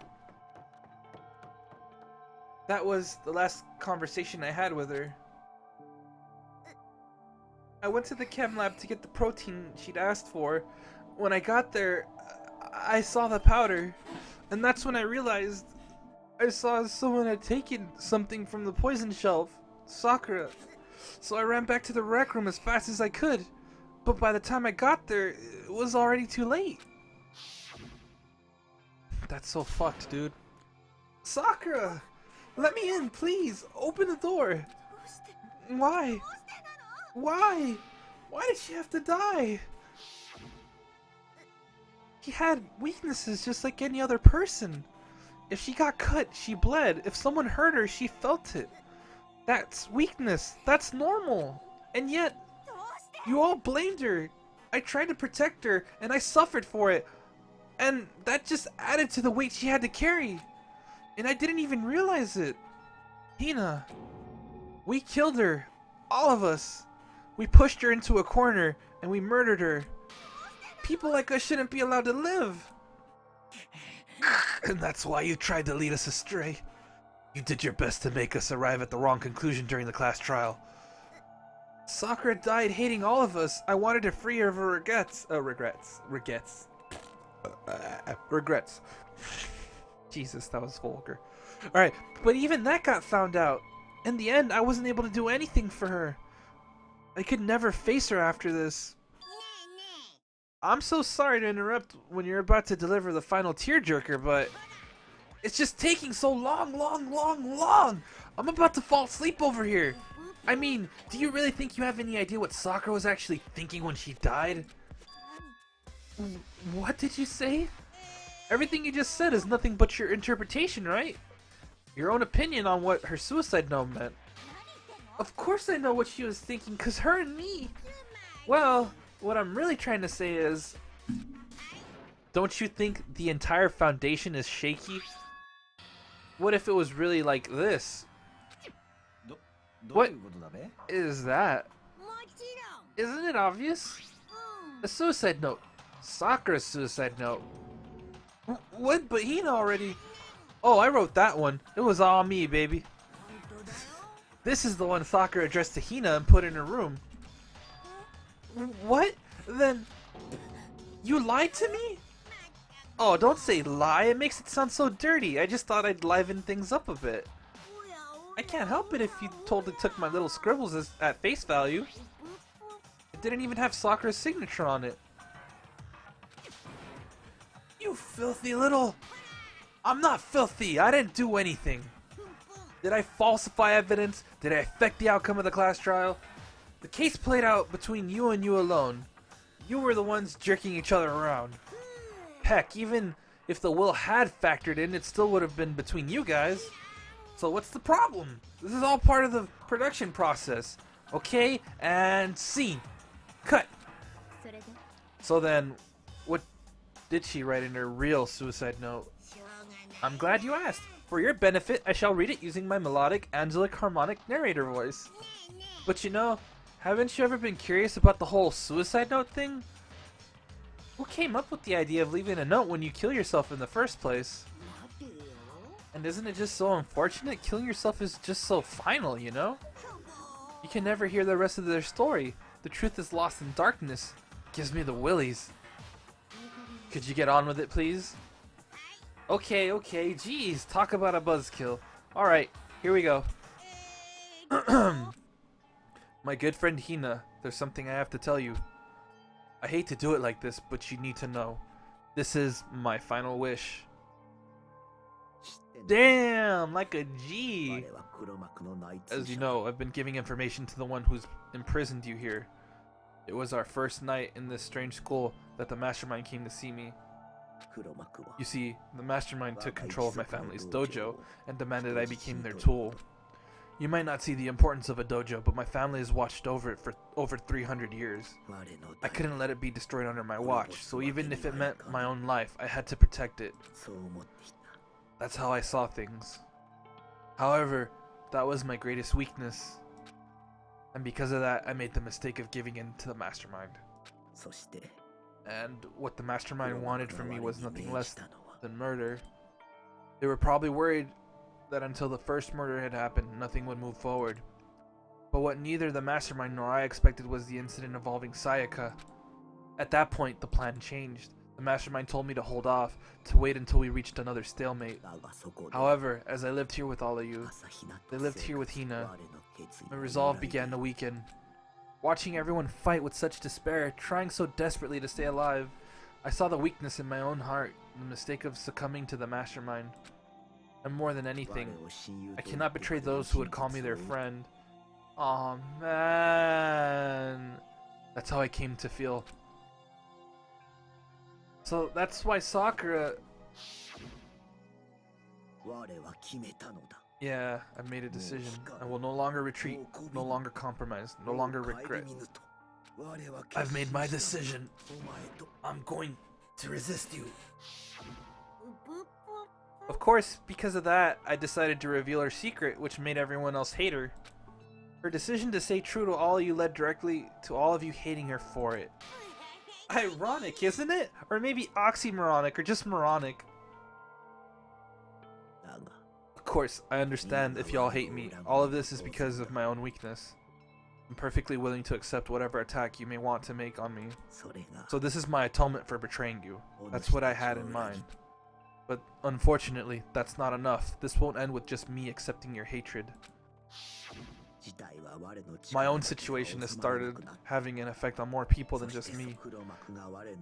That was the last conversation I had with her. I went to the chem lab to get the protein she'd asked for. When I got there, I saw the powder. And that's when I realized I saw someone had taken something from the poison shelf. Sakura. So I ran back to the rec room as fast as I could. But by the time I got there, it was already too late. That's so fucked, dude. Sakura! Let me in, please! Open the door! Why? Why? Why did she have to die? She had weaknesses just like any other person. If she got cut, she bled. If someone hurt her, she felt it. That's weakness. That's normal. And yet, you all blamed her. I tried to protect her, and I suffered for it. And that just added to the weight she had to carry. And I didn't even realize it. Hina, we killed her. All of us. We pushed her into a corner, and we murdered her. People like us shouldn't be allowed to live. And that's why you tried to lead us astray. You did your best to make us arrive at the wrong conclusion during the class trial. Sakura died hating all of us. I wanted to free her of her regrets. Regrets. Jesus, that was vulgar. Alright, but even that got found out. In the end, I wasn't able to do anything for her. I could never face her after this. I'm so sorry to interrupt when you're about to deliver the final tearjerker, but it's just taking so long. I'm about to fall asleep over here. I mean, do you really think you have any idea what Sakura was actually thinking when she died? What did you say? Everything you just said is nothing but your interpretation, right? Your own opinion on what her suicide note meant. Of course I know what she was thinking, cause her and me. Well, what I'm really trying to say is, don't you think the entire foundation is shaky? What if it was really like this? What is that? Isn't it obvious? A suicide note. Sakura's suicide note. What? But Hina already... Oh, I wrote that one. It was all me, baby. This is the one Sakura addressed to Hina and put in her room. What? Then... You lied to me? Oh, don't say lie. It makes it sound so dirty. I just thought I'd liven things up a bit. I can't help it if you totally took my little scribbles at face value. It didn't even have Sakura's signature on it. You filthy little... I'm not filthy. I didn't do anything. Did I falsify evidence? Did I affect the outcome of the class trial? The case played out between you and you alone. You were the ones jerking each other around. Heck, even if the will had factored in, it still would have been between you guys. So what's the problem? This is all part of the production process. Okay, and scene. Cut. So then, what did she write in her real suicide note? I'm glad you asked. For your benefit, I shall read it using my melodic, angelic, harmonic narrator voice. But you know, haven't you ever been curious about the whole suicide note thing? Who came up with the idea of leaving a note when you kill yourself in the first place? And isn't it just so unfortunate? Killing yourself is just so final, you know? You can never hear the rest of their story. The truth is lost in darkness. Gives me the willies. Could you get on with it, please? Okay, jeez, talk about a buzzkill. Alright, here we go. My good friend Hina, there's something I have to tell you. I hate to do it like this, but you need to know. This is my final wish. Damn, like a G. As you know, I've been giving information to the one who's imprisoned you here. It was our first night in this strange school that the mastermind came to see me. You see, the mastermind took control of my family's dojo and demanded I became their tool. You might not see the importance of a dojo, but my family has watched over it for over 300 years. I couldn't let it be destroyed under my watch, so even if it meant my own life, I had to protect it. That's how I saw things. However, that was my greatest weakness. And because of that, I made the mistake of giving in to the mastermind. And what the mastermind wanted from me was nothing less than murder. They were probably worried that until the first murder had happened, nothing would move forward. But what neither the mastermind nor I expected was the incident involving Sayaka. At that point, the plan changed. The mastermind told me to hold off, to wait until we reached another stalemate. However, as I lived here with all of you, they lived here with Hina, my resolve began to weaken. Watching everyone fight with such despair, trying so desperately to stay alive, I saw the weakness in my own heart, the mistake of succumbing to the mastermind. And more than anything, I cannot betray those who would call me their friend. Aw, man. That's how I came to feel. So that's why Sakura... Yeah, I've made a decision. I will no longer retreat, no longer compromise, no longer regret. I've made my decision. I'm going to resist you. Of course, because of that, I decided to reveal her secret, which made everyone else hate her. Her decision to stay true to all of you led directly to all of you hating her for it. Ironic, isn't it? Or maybe oxymoronic, or just moronic. Of course, I understand if y'all hate me. All of this is because of my own weakness. I'm perfectly willing to accept whatever attack you may want to make on me. So this is my atonement for betraying you. That's what I had in mind. But unfortunately, that's not enough. This won't end with just me accepting your hatred. My own situation has started having an effect on more people than just me,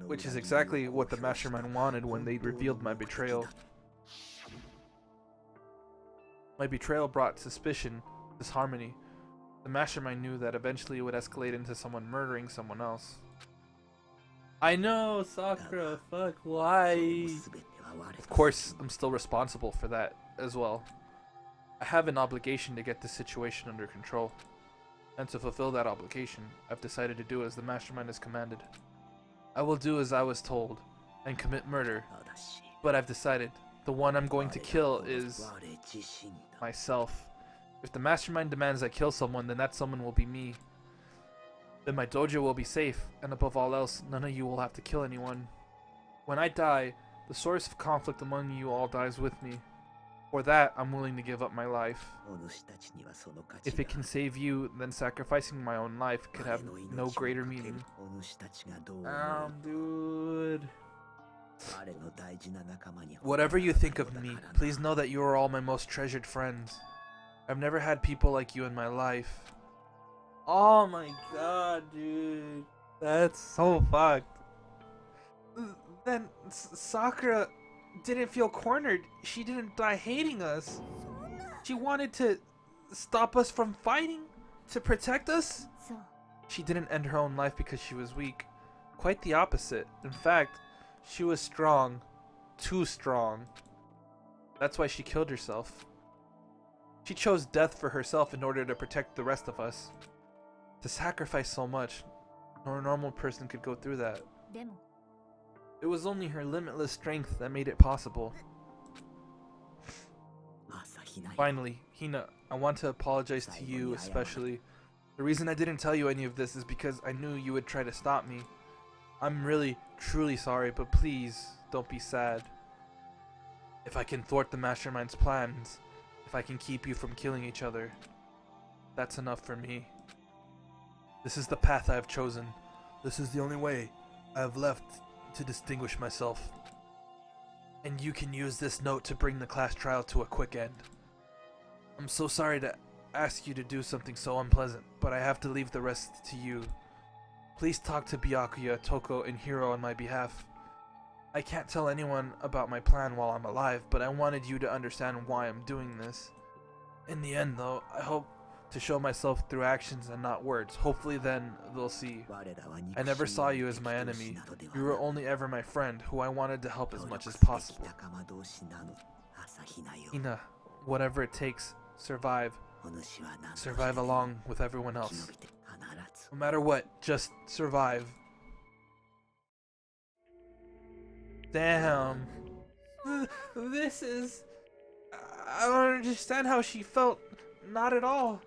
which is exactly what the mastermind wanted when they revealed my betrayal. My betrayal brought suspicion, disharmony. The mastermind knew that eventually it would escalate into someone murdering someone else. I know, Sakura, fuck, why? Of course, I'm still responsible for that as well. I have an obligation to get this situation under control. And to fulfill that obligation, I've decided to do as the mastermind has commanded. I will do as I was told, and commit murder. But I've decided, the one I'm going to kill is... myself. If the mastermind demands I kill someone, then that someone will be me. Then my dojo will be safe, and above all else, none of you will have to kill anyone. When I die, the source of conflict among you all dies with me. For that, I'm willing to give up my life. If it can save you, then sacrificing my own life could have no greater meaning. Dude. Whatever you think of me, please know that you are all my most treasured friends. I've never had people like you in my life. Oh my god, dude. That's so fucked. Then Sakura didn't feel cornered. She didn't die hating us. She wanted to stop us from fighting, to protect us. She didn't end her own life because she was weak. Quite the opposite. In fact, she was strong. Too strong. That's why she killed herself. She chose death for herself in order to protect the rest of us. To sacrifice so much, no normal person could go through that. It was only her limitless strength that made it possible. Finally, Hina, I want to apologize to you especially. The reason I didn't tell you any of this is because I knew you would try to stop me. I'm really, truly sorry, but please, don't be sad. If I can thwart the mastermind's plans, if I can keep you from killing each other, that's enough for me. This is the path I have chosen. This is the only way I have left to distinguish myself. And you can use this note to bring the class trial to a quick end. I'm so sorry to ask you to do something so unpleasant, but I have to leave the rest to you. Please talk to Byakuya, Toko, and Hiro on my behalf. I can't tell anyone about my plan while I'm alive, but I wanted you to understand why I'm doing this. In the end, though, I hope to show myself through actions and not words. Hopefully then they'll see. I never saw you as my enemy. You were only ever my friend, who I wanted to help as much as possible. Hina, whatever it takes, survive. Survive along with everyone else. No matter what, just survive. Damn. This is... I don't understand how she felt. Not at all.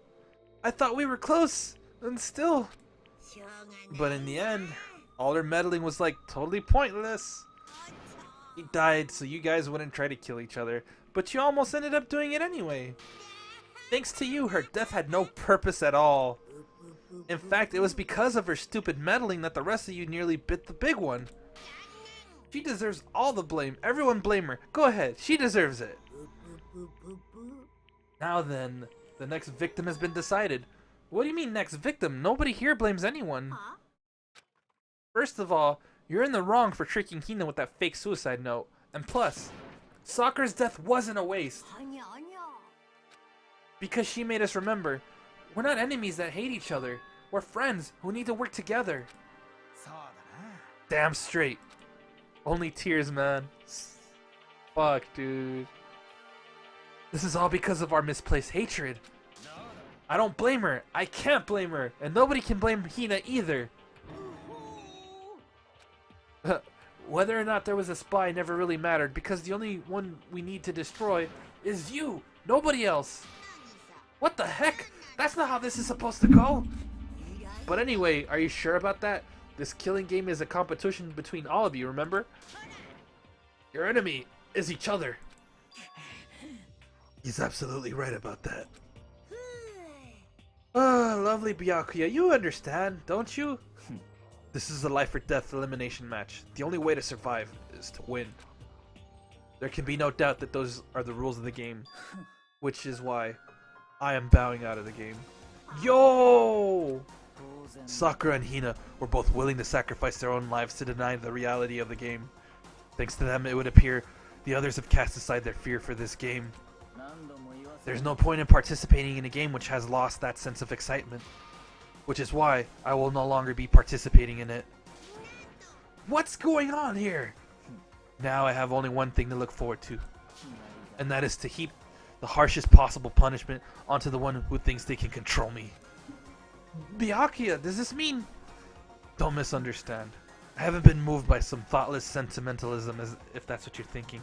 I thought we were close, and still. But in the end, all her meddling was like totally pointless. He died so you guys wouldn't try to kill each other, but you almost ended up doing it anyway. Thanks to you, her death had no purpose at all. In fact, it was because of her stupid meddling that the rest of you nearly bit the big one. She deserves all the blame. Everyone blame her. Go ahead. She deserves it. Now then, the next victim has been decided. What do you mean next victim? Nobody here blames anyone. First of all, you're in the wrong for tricking Hina with that fake suicide note. And plus, Sakura's death wasn't a waste. Because she made us remember, we're not enemies that hate each other. We're friends who need to work together. Damn straight. Only tears, man. Fuck, dude. This is all because of our misplaced hatred. I don't blame her. I can't blame her. And nobody can blame Hina either. Whether or not there was a spy never really mattered, because the only one we need to destroy is you. Nobody else. What the heck? That's not how this is supposed to go. But anyway, are you sure about that? This killing game is a competition between all of you, remember? Your enemy is each other. He's absolutely right about that. Ah, lovely Byakuya, you understand, don't you? This is a life or death elimination match. The only way to survive is to win. There can be no doubt that those are the rules of the game, which is why I am bowing out of the game. Yo! Sakura and Hina were both willing to sacrifice their own lives to deny the reality of the game. Thanks to them, it would appear the others have cast aside their fear for this game. There's no point in participating in a game which has lost that sense of excitement, which is why I will no longer be participating in it. What's going on here? Now I have only one thing to look forward to, and that is to heap the harshest possible punishment onto the one who thinks they can control me. Byakuya, does this mean... Don't misunderstand. I haven't been moved by some thoughtless sentimentalism, as if that's what you're thinking.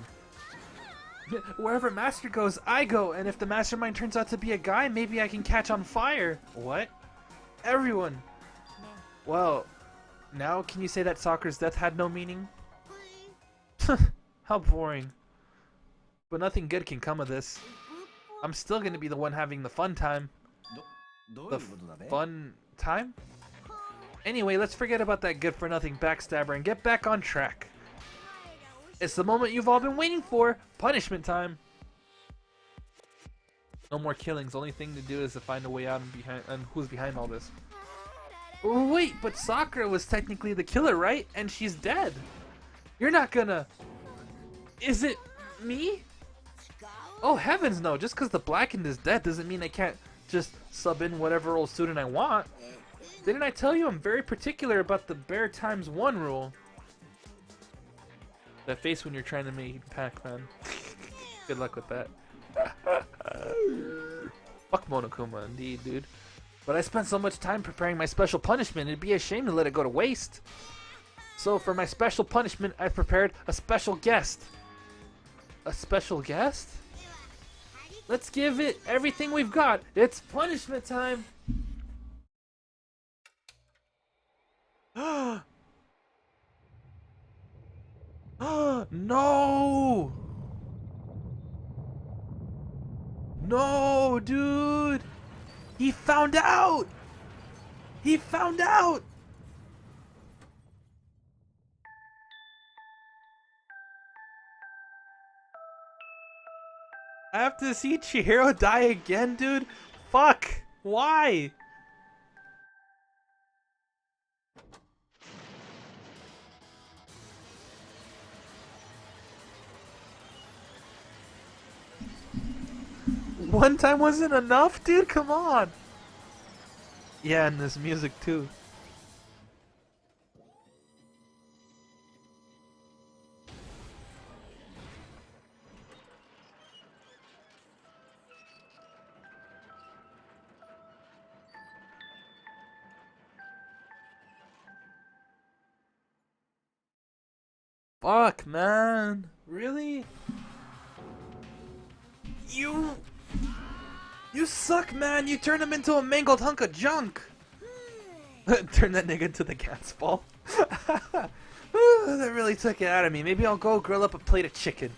Wherever Master goes, I go, and if the mastermind turns out to be a guy, maybe I can catch on fire. What? Everyone. Well, now can you say that Sakura's death had no meaning? How boring. But nothing good can come of this. I'm still gonna be the one having the fun time. The fun time? Anyway, let's forget about that good-for-nothing backstabber and get back on track. It's the moment you've all been waiting for. Punishment time. No more killings. Only thing to do is to find a way out and who's behind all this. Wait, but Sakura was technically the killer, right? And she's dead. You're not gonna... Is it me? Oh heavens no, just because the Blackened is dead doesn't mean I can't just sub in whatever old student I want. Didn't I tell you I'm very particular about the bear times 1 rule? That face when you're trying to make Pac-Man. Good luck with that. Fuck Monokuma indeed, dude. But I spent so much time preparing my special punishment, it'd be a shame to let it go to waste. So for my special punishment, I've prepared a special guest. A special guest? Let's give it everything we've got. It's punishment time. No! No, dude! He found out! He found out! I have to see Chihiro die again, dude? Fuck! Why? One time wasn't enough, dude? Come on. Yeah, and this music too. Fuck, man. Really? You suck, man. You turned him into a mangled hunk of junk. Turn that nigga into the gas ball. That really took it out of me. Maybe I'll go grill up a plate of chicken.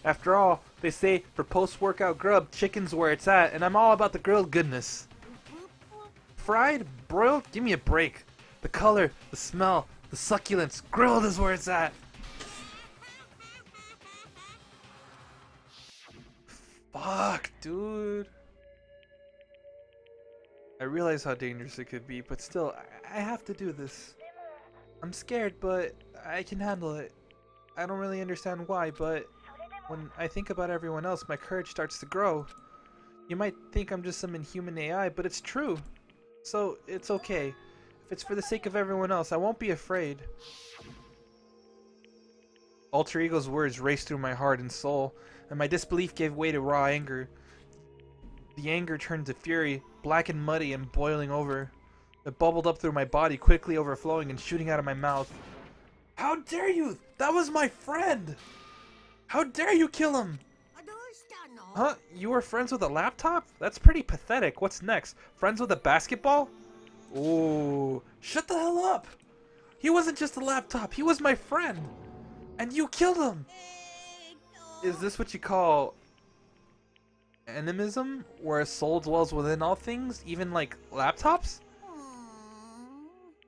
After all, they say for post-workout grub, chicken's where it's at, and I'm all about the grilled goodness. Fried? Broiled? Give me a break. The color, the smell, the succulence. Grilled is where it's at. Fuck, dude. I realize how dangerous it could be, but still, I have to do this. I'm scared, but I can handle it. I don't really understand why, but when I think about everyone else, my courage starts to grow. You might think I'm just some inhuman AI, but it's true. So, it's okay. If it's for the sake of everyone else, I won't be afraid. Alter Ego's words raced through my heart and soul, and my disbelief gave way to raw anger. The anger turned to fury, black and muddy and boiling over. It bubbled up through my body, quickly overflowing and shooting out of my mouth. How dare you! That was my friend! How dare you kill him? Huh? You were friends with a laptop? That's pretty pathetic. What's next? Friends with a basketball? Ooh. Shut the hell up! He wasn't just a laptop, he was my friend! And you killed him! Is this what you call animism? Where a soul dwells within all things? Even like laptops?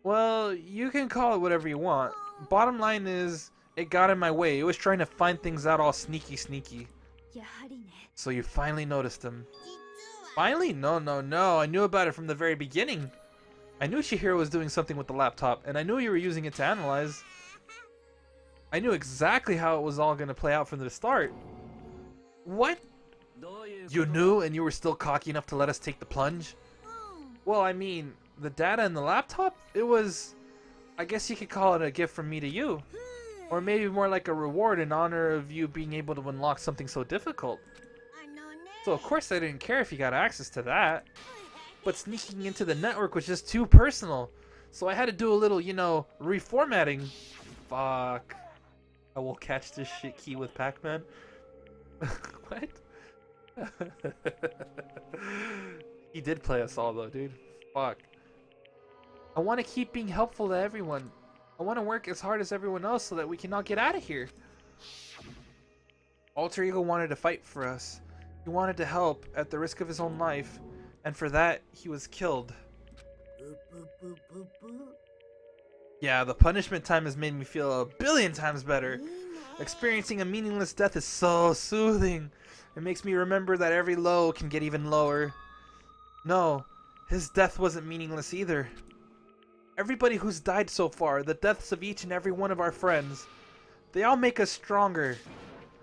Well, you can call it whatever you want. Bottom line is, it got in my way. It was trying to find things out all sneaky. So you finally noticed him. Finally? No. I knew about it from the very beginning. I knew Chihiro was doing something with the laptop, and I knew you were using it to analyze. I knew exactly how it was all going to play out from the start. What? You knew, and you were still cocky enough to let us take the plunge? Well, I mean, the data in the laptop? It was, I guess you could call it a gift from me to you. Or maybe more like a reward in honor of you being able to unlock something so difficult. So of course I didn't care if you got access to that. But sneaking into the network was just too personal. So I had to do a little, you know, reformatting. Fuck. I will catch this shit key with Pac-Man. What? He did play us all though, dude. Fuck. I want to keep being helpful to everyone. I want to work as hard as everyone else so that we can all get out of here. Alter Ego wanted to fight for us. He wanted to help at the risk of his own life. And for that, he was killed. Yeah, the punishment time has made me feel a billion times better. Experiencing a meaningless death is so soothing. It makes me remember that every low can get even lower. No, his death wasn't meaningless either. Everybody who's died so far, the deaths of each and every one of our friends, they all make us stronger.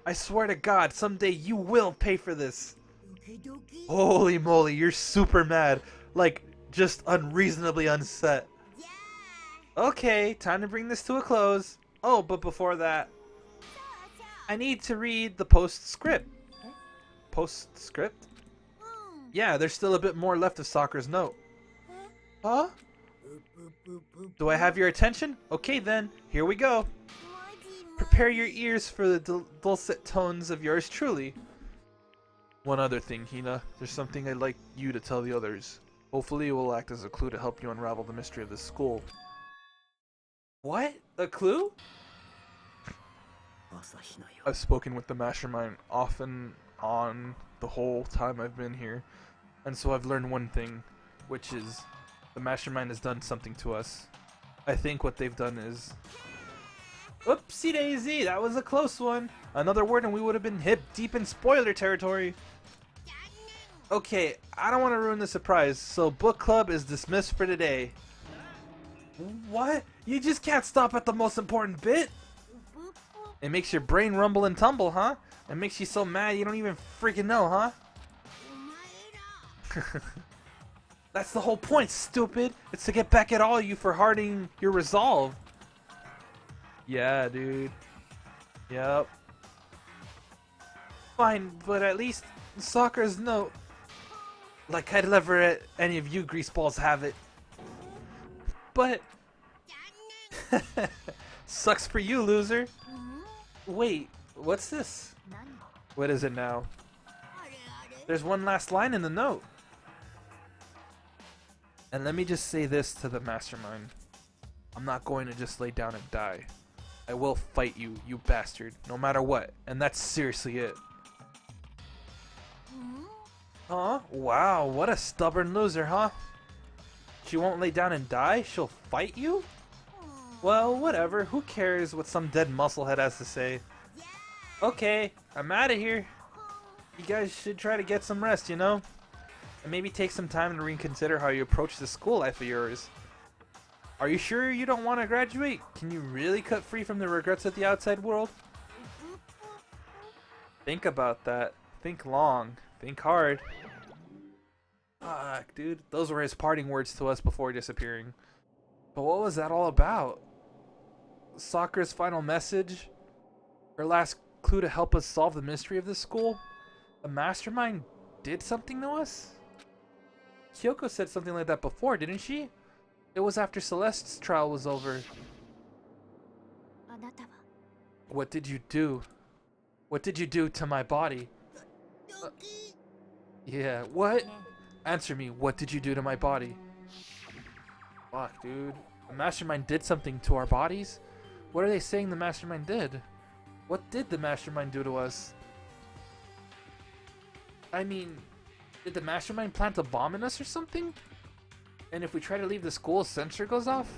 I swear to God, someday you will pay for this. Holy moly, you're super mad. Like, just unreasonably unset. Okay, time to bring this to a close. Oh, but before that, I need to read the postscript. Postscript? Yeah, there's still a bit more left of Sakura's note. Huh? Do I have your attention? Okay then, here we go. Prepare your ears for the dulcet tones of yours truly. One other thing, Hina. There's something I'd like you to tell the others. Hopefully it will act as a clue to help you unravel the mystery of this school. What? A clue? I've spoken with the mastermind off and on the whole time I've been here. And so I've learned one thing, which is the mastermind has done something to us. I think what they've done is... Oopsie daisy, that was a close one. Another word and we would have been hip deep in spoiler territory. Okay, I don't want to ruin the surprise, so book club is dismissed for today. What? You just can't stop at the most important bit? It makes your brain rumble and tumble, huh? It makes you so mad you don't even freaking know, huh? That's the whole point, stupid! It's to get back at all of you for hardening your resolve. Yeah, dude. Yep. Fine, but at least Sakura's note. Like I'd never let any of you greaseballs have it. But... Sucks for you, loser. Wait, what's this? What is it now? There's one last line in the note. And let me just say this to the mastermind. I'm not going to just lay down and die. I will fight you, you bastard, no matter what. And that's seriously it. Huh? Wow, what a stubborn loser, huh? She won't lay down and die? She'll fight you? Well, whatever. Who cares what some dead musclehead has to say? Okay, I'm out of here. You guys should try to get some rest, you know? And maybe take some time to reconsider how you approach this school life of yours. Are you sure you don't want to graduate? Can you really cut free from the regrets of the outside world? Think about that. Think long. Think hard. Fuck, dude. Those were his parting words to us before disappearing. But what was that all about? Sakura's final message? Her last clue to help us solve the mystery of this school? The mastermind did something to us? Kyoko said something like that before, didn't she? It was after Celeste's trial was over. What did you do? What did you do to my body? Yeah, what? Answer me, what did you do to my body? Fuck, dude. The mastermind did something to our bodies? What are they saying the mastermind did? What did the mastermind do to us? I mean, did the mastermind plant a bomb in us or something? And if we try to leave the school, a sensor goes off?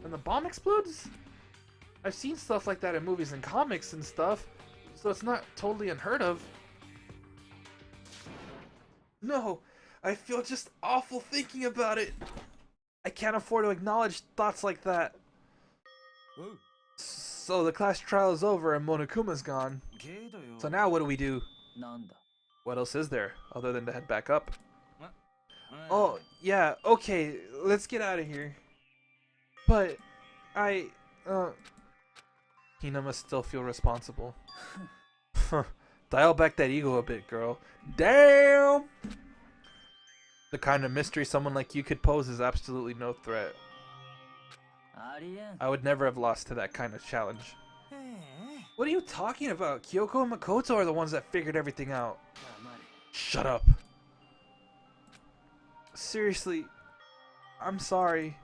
And the bomb explodes? I've seen stuff like that in movies and comics and stuff, so it's not totally unheard of. No, I feel just awful thinking about it. I can't afford to acknowledge thoughts like that. Whoa. So the class trial is over and Monokuma's gone. So now what do we do? What else is there other than to head back up? Oh, yeah, okay, let's get out of here. But Hina must still feel responsible. Dial back that ego a bit, girl. Damn! The kind of mystery someone like you could pose is absolutely no threat. I would never have lost to that kind of challenge. What are you talking about? Kyoko and Makoto are the ones that figured everything out. Shut up. Seriously, I'm sorry.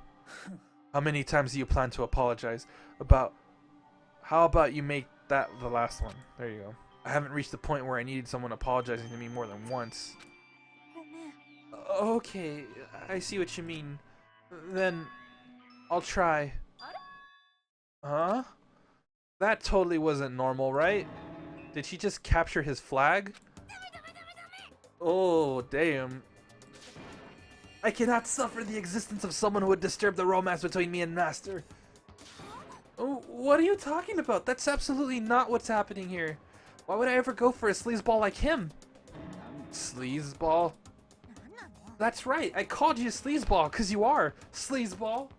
How many times do you plan to apologize? How about you make that the last one? There you go. I haven't reached the point where I needed someone apologizing to me more than once. Okay, I see what you mean. Then, I'll try. Huh? That totally wasn't normal, right? Did she just capture his flag? Oh, damn. I cannot suffer the existence of someone who would disturb the romance between me and Master. Oh, what are you talking about? That's absolutely not what's happening here. Why would I ever go for a sleazeball like him? Sleazeball? That's right, I called you a sleazeball because you are. Sleazeball.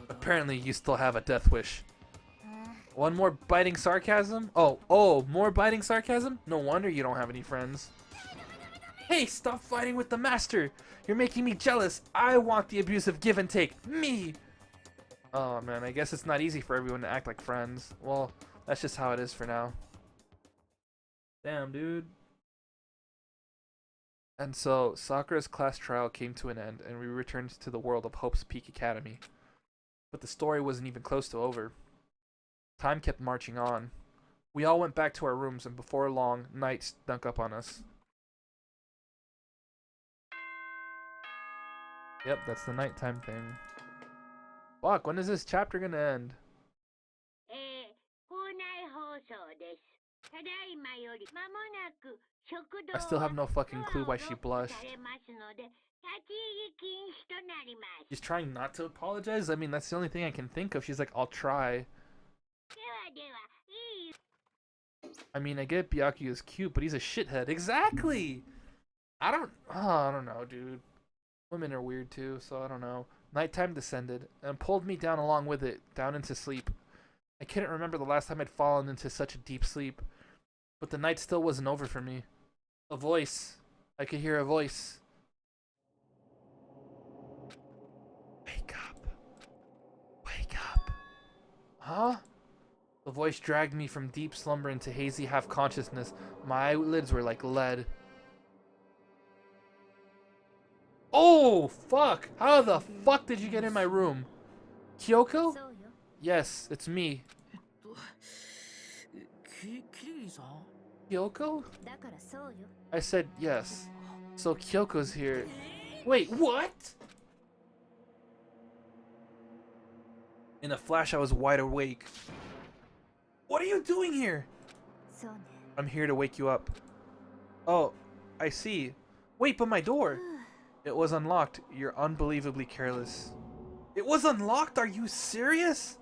Apparently you still have a death wish. One more biting sarcasm? Oh, more biting sarcasm? No wonder you don't have any friends. Hey, stop fighting with the master! You're making me jealous! I want the abusive give and take! Me! Oh man, I guess it's not easy for everyone to act like friends. Well, that's just how it is for now. Damn, dude. And so, Sakura's class trial came to an end, and we returned to the world of Hope's Peak Academy. But the story wasn't even close to over. Time kept marching on. We all went back to our rooms, and before long, night snuck up on us. Yep, that's the nighttime thing. Fuck, when is this chapter gonna end? I still have no fucking clue why she blushed. She's trying not to apologize? I mean, that's the only thing I can think of. She's like, I'll try. I mean, I get Byakuya is cute, but he's a shithead. Exactly! I don't know, dude. Women are weird too, so I don't know. Nighttime descended and pulled me down along with it, down into sleep. I couldn't remember the last time I'd fallen into such a deep sleep, but the night still wasn't over for me. A voice. I could hear a voice. Wake up. Wake up. Huh? The voice dragged me from deep slumber into hazy half-consciousness. My eyelids were like lead. Oh, fuck! How the fuck did you get in my room? Kyoko? Yes, it's me. Kyoko? I said yes. So Kyoko's here. Wait, what? In a flash, I was wide awake. What are you doing here? I'm here to wake you up. Oh, I see. Wait, but my door. It was unlocked. You're unbelievably careless. It was unlocked? Are you serious?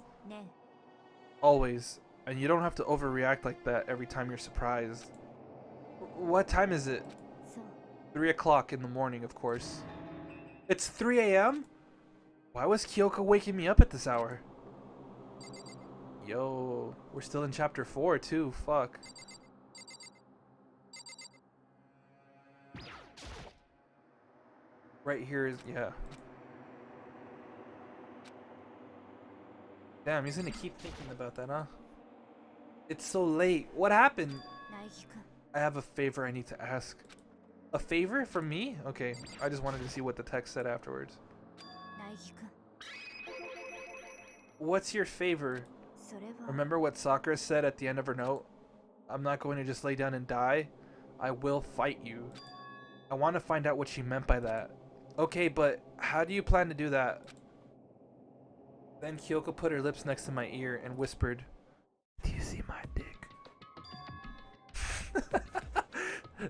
Always. And you don't have to overreact like that every time you're surprised. What time is it? 3 o'clock in the morning, of course. It's 3 a.m.? Why was Kyoko waking me up at this hour? Yo, we're still in chapter 4 too, fuck. Right here is, yeah. Damn, he's gonna keep thinking about that, huh? It's so late. What happened? I have a favor I need to ask. A favor from me? Okay, I just wanted to see what the text said afterwards. What's your favor? Remember what Sakura said at the end of her note? I'm not going to just lay down and die. I will fight you. I want to find out what she meant by that. Okay, but how do you plan to do that? Then Kyoko put her lips next to my ear and whispered, "Do you see my dick?"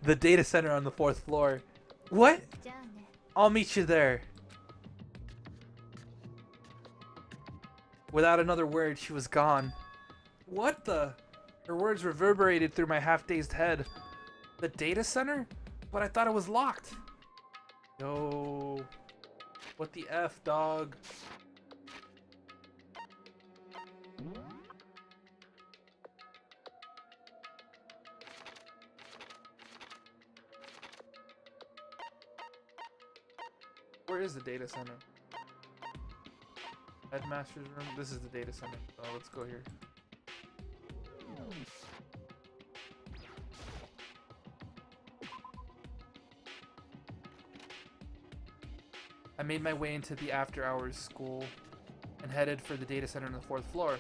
The data center on the 4th floor. What? I'll meet you there. Without another word, she was gone. What the? Her words reverberated through my half-dazed head. The data center? But I thought it was locked. Yo. What the F, dog? Where is the data center? Headmaster's room? This is the data center. Oh, let's go here. I made my way into the after-hours school and headed for the data center on the 4th floor.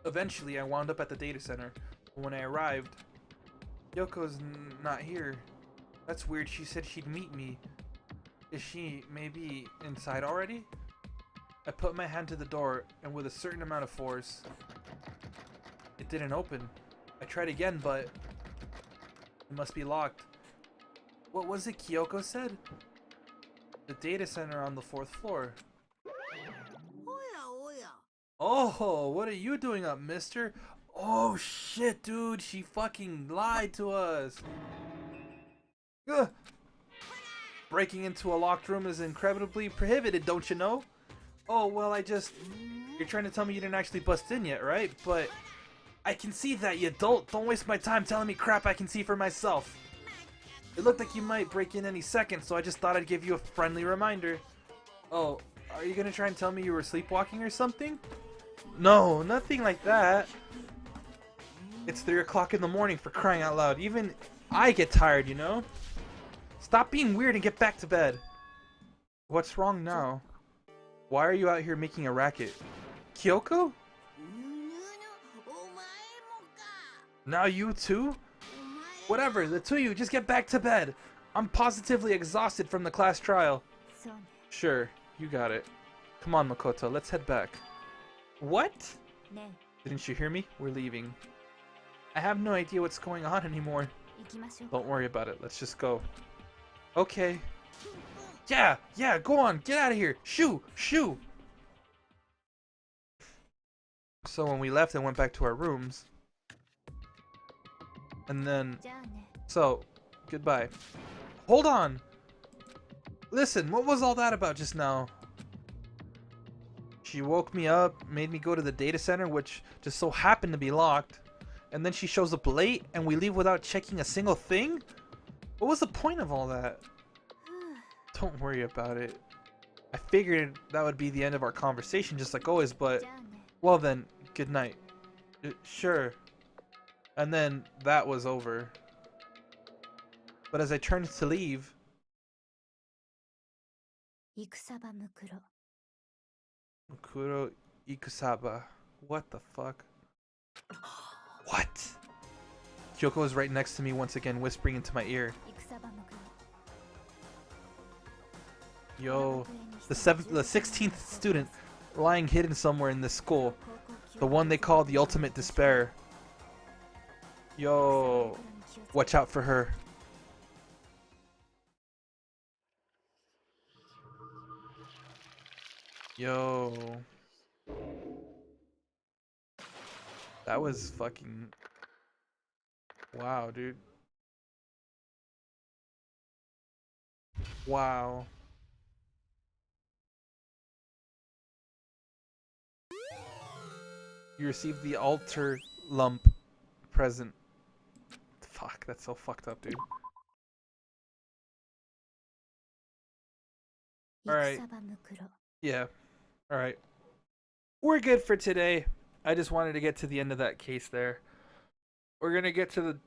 Eventually, I wound up at the data center. When I arrived, Yoko's not here. That's weird. She said she'd meet me. Is she maybe inside already? I put my hand to the door, and with a certain amount of force, it didn't open. I tried again, but it must be locked. What was it Kyoko said? The data center on the 4th floor. Oh, what are you doing up, mister? Oh shit, dude, she fucking lied to us. Ugh. Breaking into a locked room is incredibly prohibited, don't you know? Oh, well, you're trying to tell me you didn't actually bust in yet, right? But I can see that, you dolt. Don't waste my time telling me crap I can see for myself. It looked like you might break in any second, so I just thought I'd give you a friendly reminder. Oh, are you gonna try and tell me you were sleepwalking or something? No, nothing like that. It's 3 o'clock in the morning, for crying out loud. Even I get tired, you know? Stop being weird and get back to bed. What's wrong now? Why are you out here making a racket? Kyoko? Now you too? Whatever, the two of you, just get back to bed. I'm positively exhausted from the class trial. Sure, you got it. Come on, Makoto, let's head back. What? Didn't you hear me? We're leaving. I have no idea what's going on anymore. Don't worry about it, let's just go. Okay. Yeah, go on, get out of here. Shoo, shoo. So when we left and went back to our rooms, and then So, goodbye. Hold on! Listen, what was all that about just now? She woke me up, made me go to the data center, which just so happened to be locked. And then she shows up late, and we leave without checking a single thing? What was the point of all that? Don't worry about it. I figured that would be the end of our conversation, just like always, but... Well then, good night. Sure. And then, that was over. But as I turned to leave... Mukuro Ikusaba. What the fuck? What? Kyoko was right next to me once again, whispering into my ear. Yo, the 16th student lying hidden somewhere in this school. The one they call the ultimate despair. Yo, watch out for her. Yo. That was fucking... Wow, dude. Wow. You received the altar lump present. Fuck, that's so fucked up, dude. Alright. Yeah. Alright. We're good for today. I just wanted to get to the end of that case there. We're gonna get to the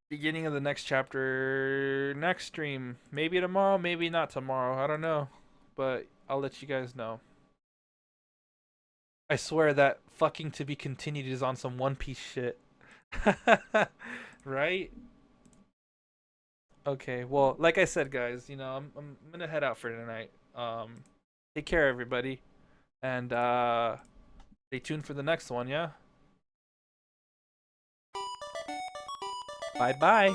beginning of the next chapter next stream. Maybe tomorrow, maybe not tomorrow. I don't know. But I'll let you guys know. I swear that fucking to be continued is on some One Piece shit. Right? Okay, well, like I said, guys, you know, I'm gonna head out for tonight. Take care, everybody. And stay tuned for the next one, yeah? Bye-bye.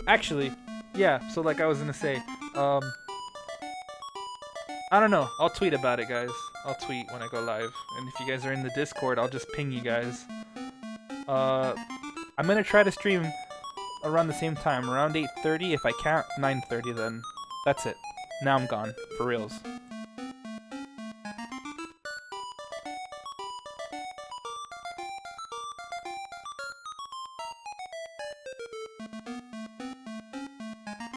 Actually, yeah, so like I was gonna say, I don't know. I'll tweet about it, guys. I'll tweet when I go live. And if you guys are in the Discord, I'll just ping you guys. I'm gonna try to stream around the same time, around 8:30. If I can't, 9:30 then. That's it. Now I'm gone. For reals.